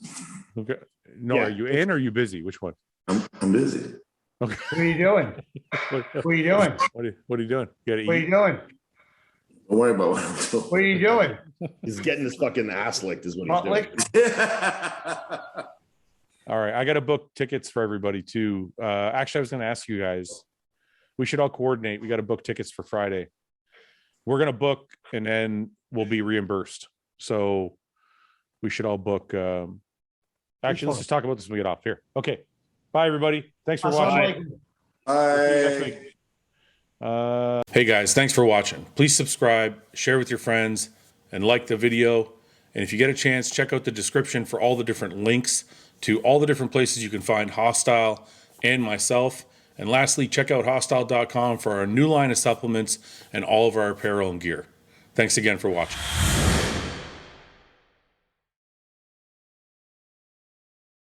Speaker 1: Okay. No,
Speaker 2: Yeah.
Speaker 1: are you in or are you busy? Which one?
Speaker 3: I'm busy.
Speaker 1: Okay.
Speaker 4: What are you doing?
Speaker 1: What
Speaker 4: What are you doing?
Speaker 1: are you doing? You gotta
Speaker 4: What are
Speaker 1: eat.
Speaker 4: you doing?
Speaker 3: Don't worry about what I'm doing.
Speaker 4: What are you doing?
Speaker 2: He's getting his fucking ass licked, is what he's
Speaker 4: Butt
Speaker 2: doing.
Speaker 4: lick?
Speaker 1: All right, I got to book tickets for everybody too. Actually, I was going to ask you guys. We should all coordinate. We got to book tickets for Friday. We're going to book, and then we'll be reimbursed. So we should all book. Actually, let's just talk about this when we get off here. Okay, bye everybody. Thanks for watching.
Speaker 3: Bye.
Speaker 1: Hey guys, thanks for watching. Please subscribe, share with your friends, and like the video. And if you get a chance, check out the description for all the different links to all the different places you can find Hostile and myself. And lastly, check out hostile.com for our new line of supplements and all of our apparel and gear. Thanks again for watching.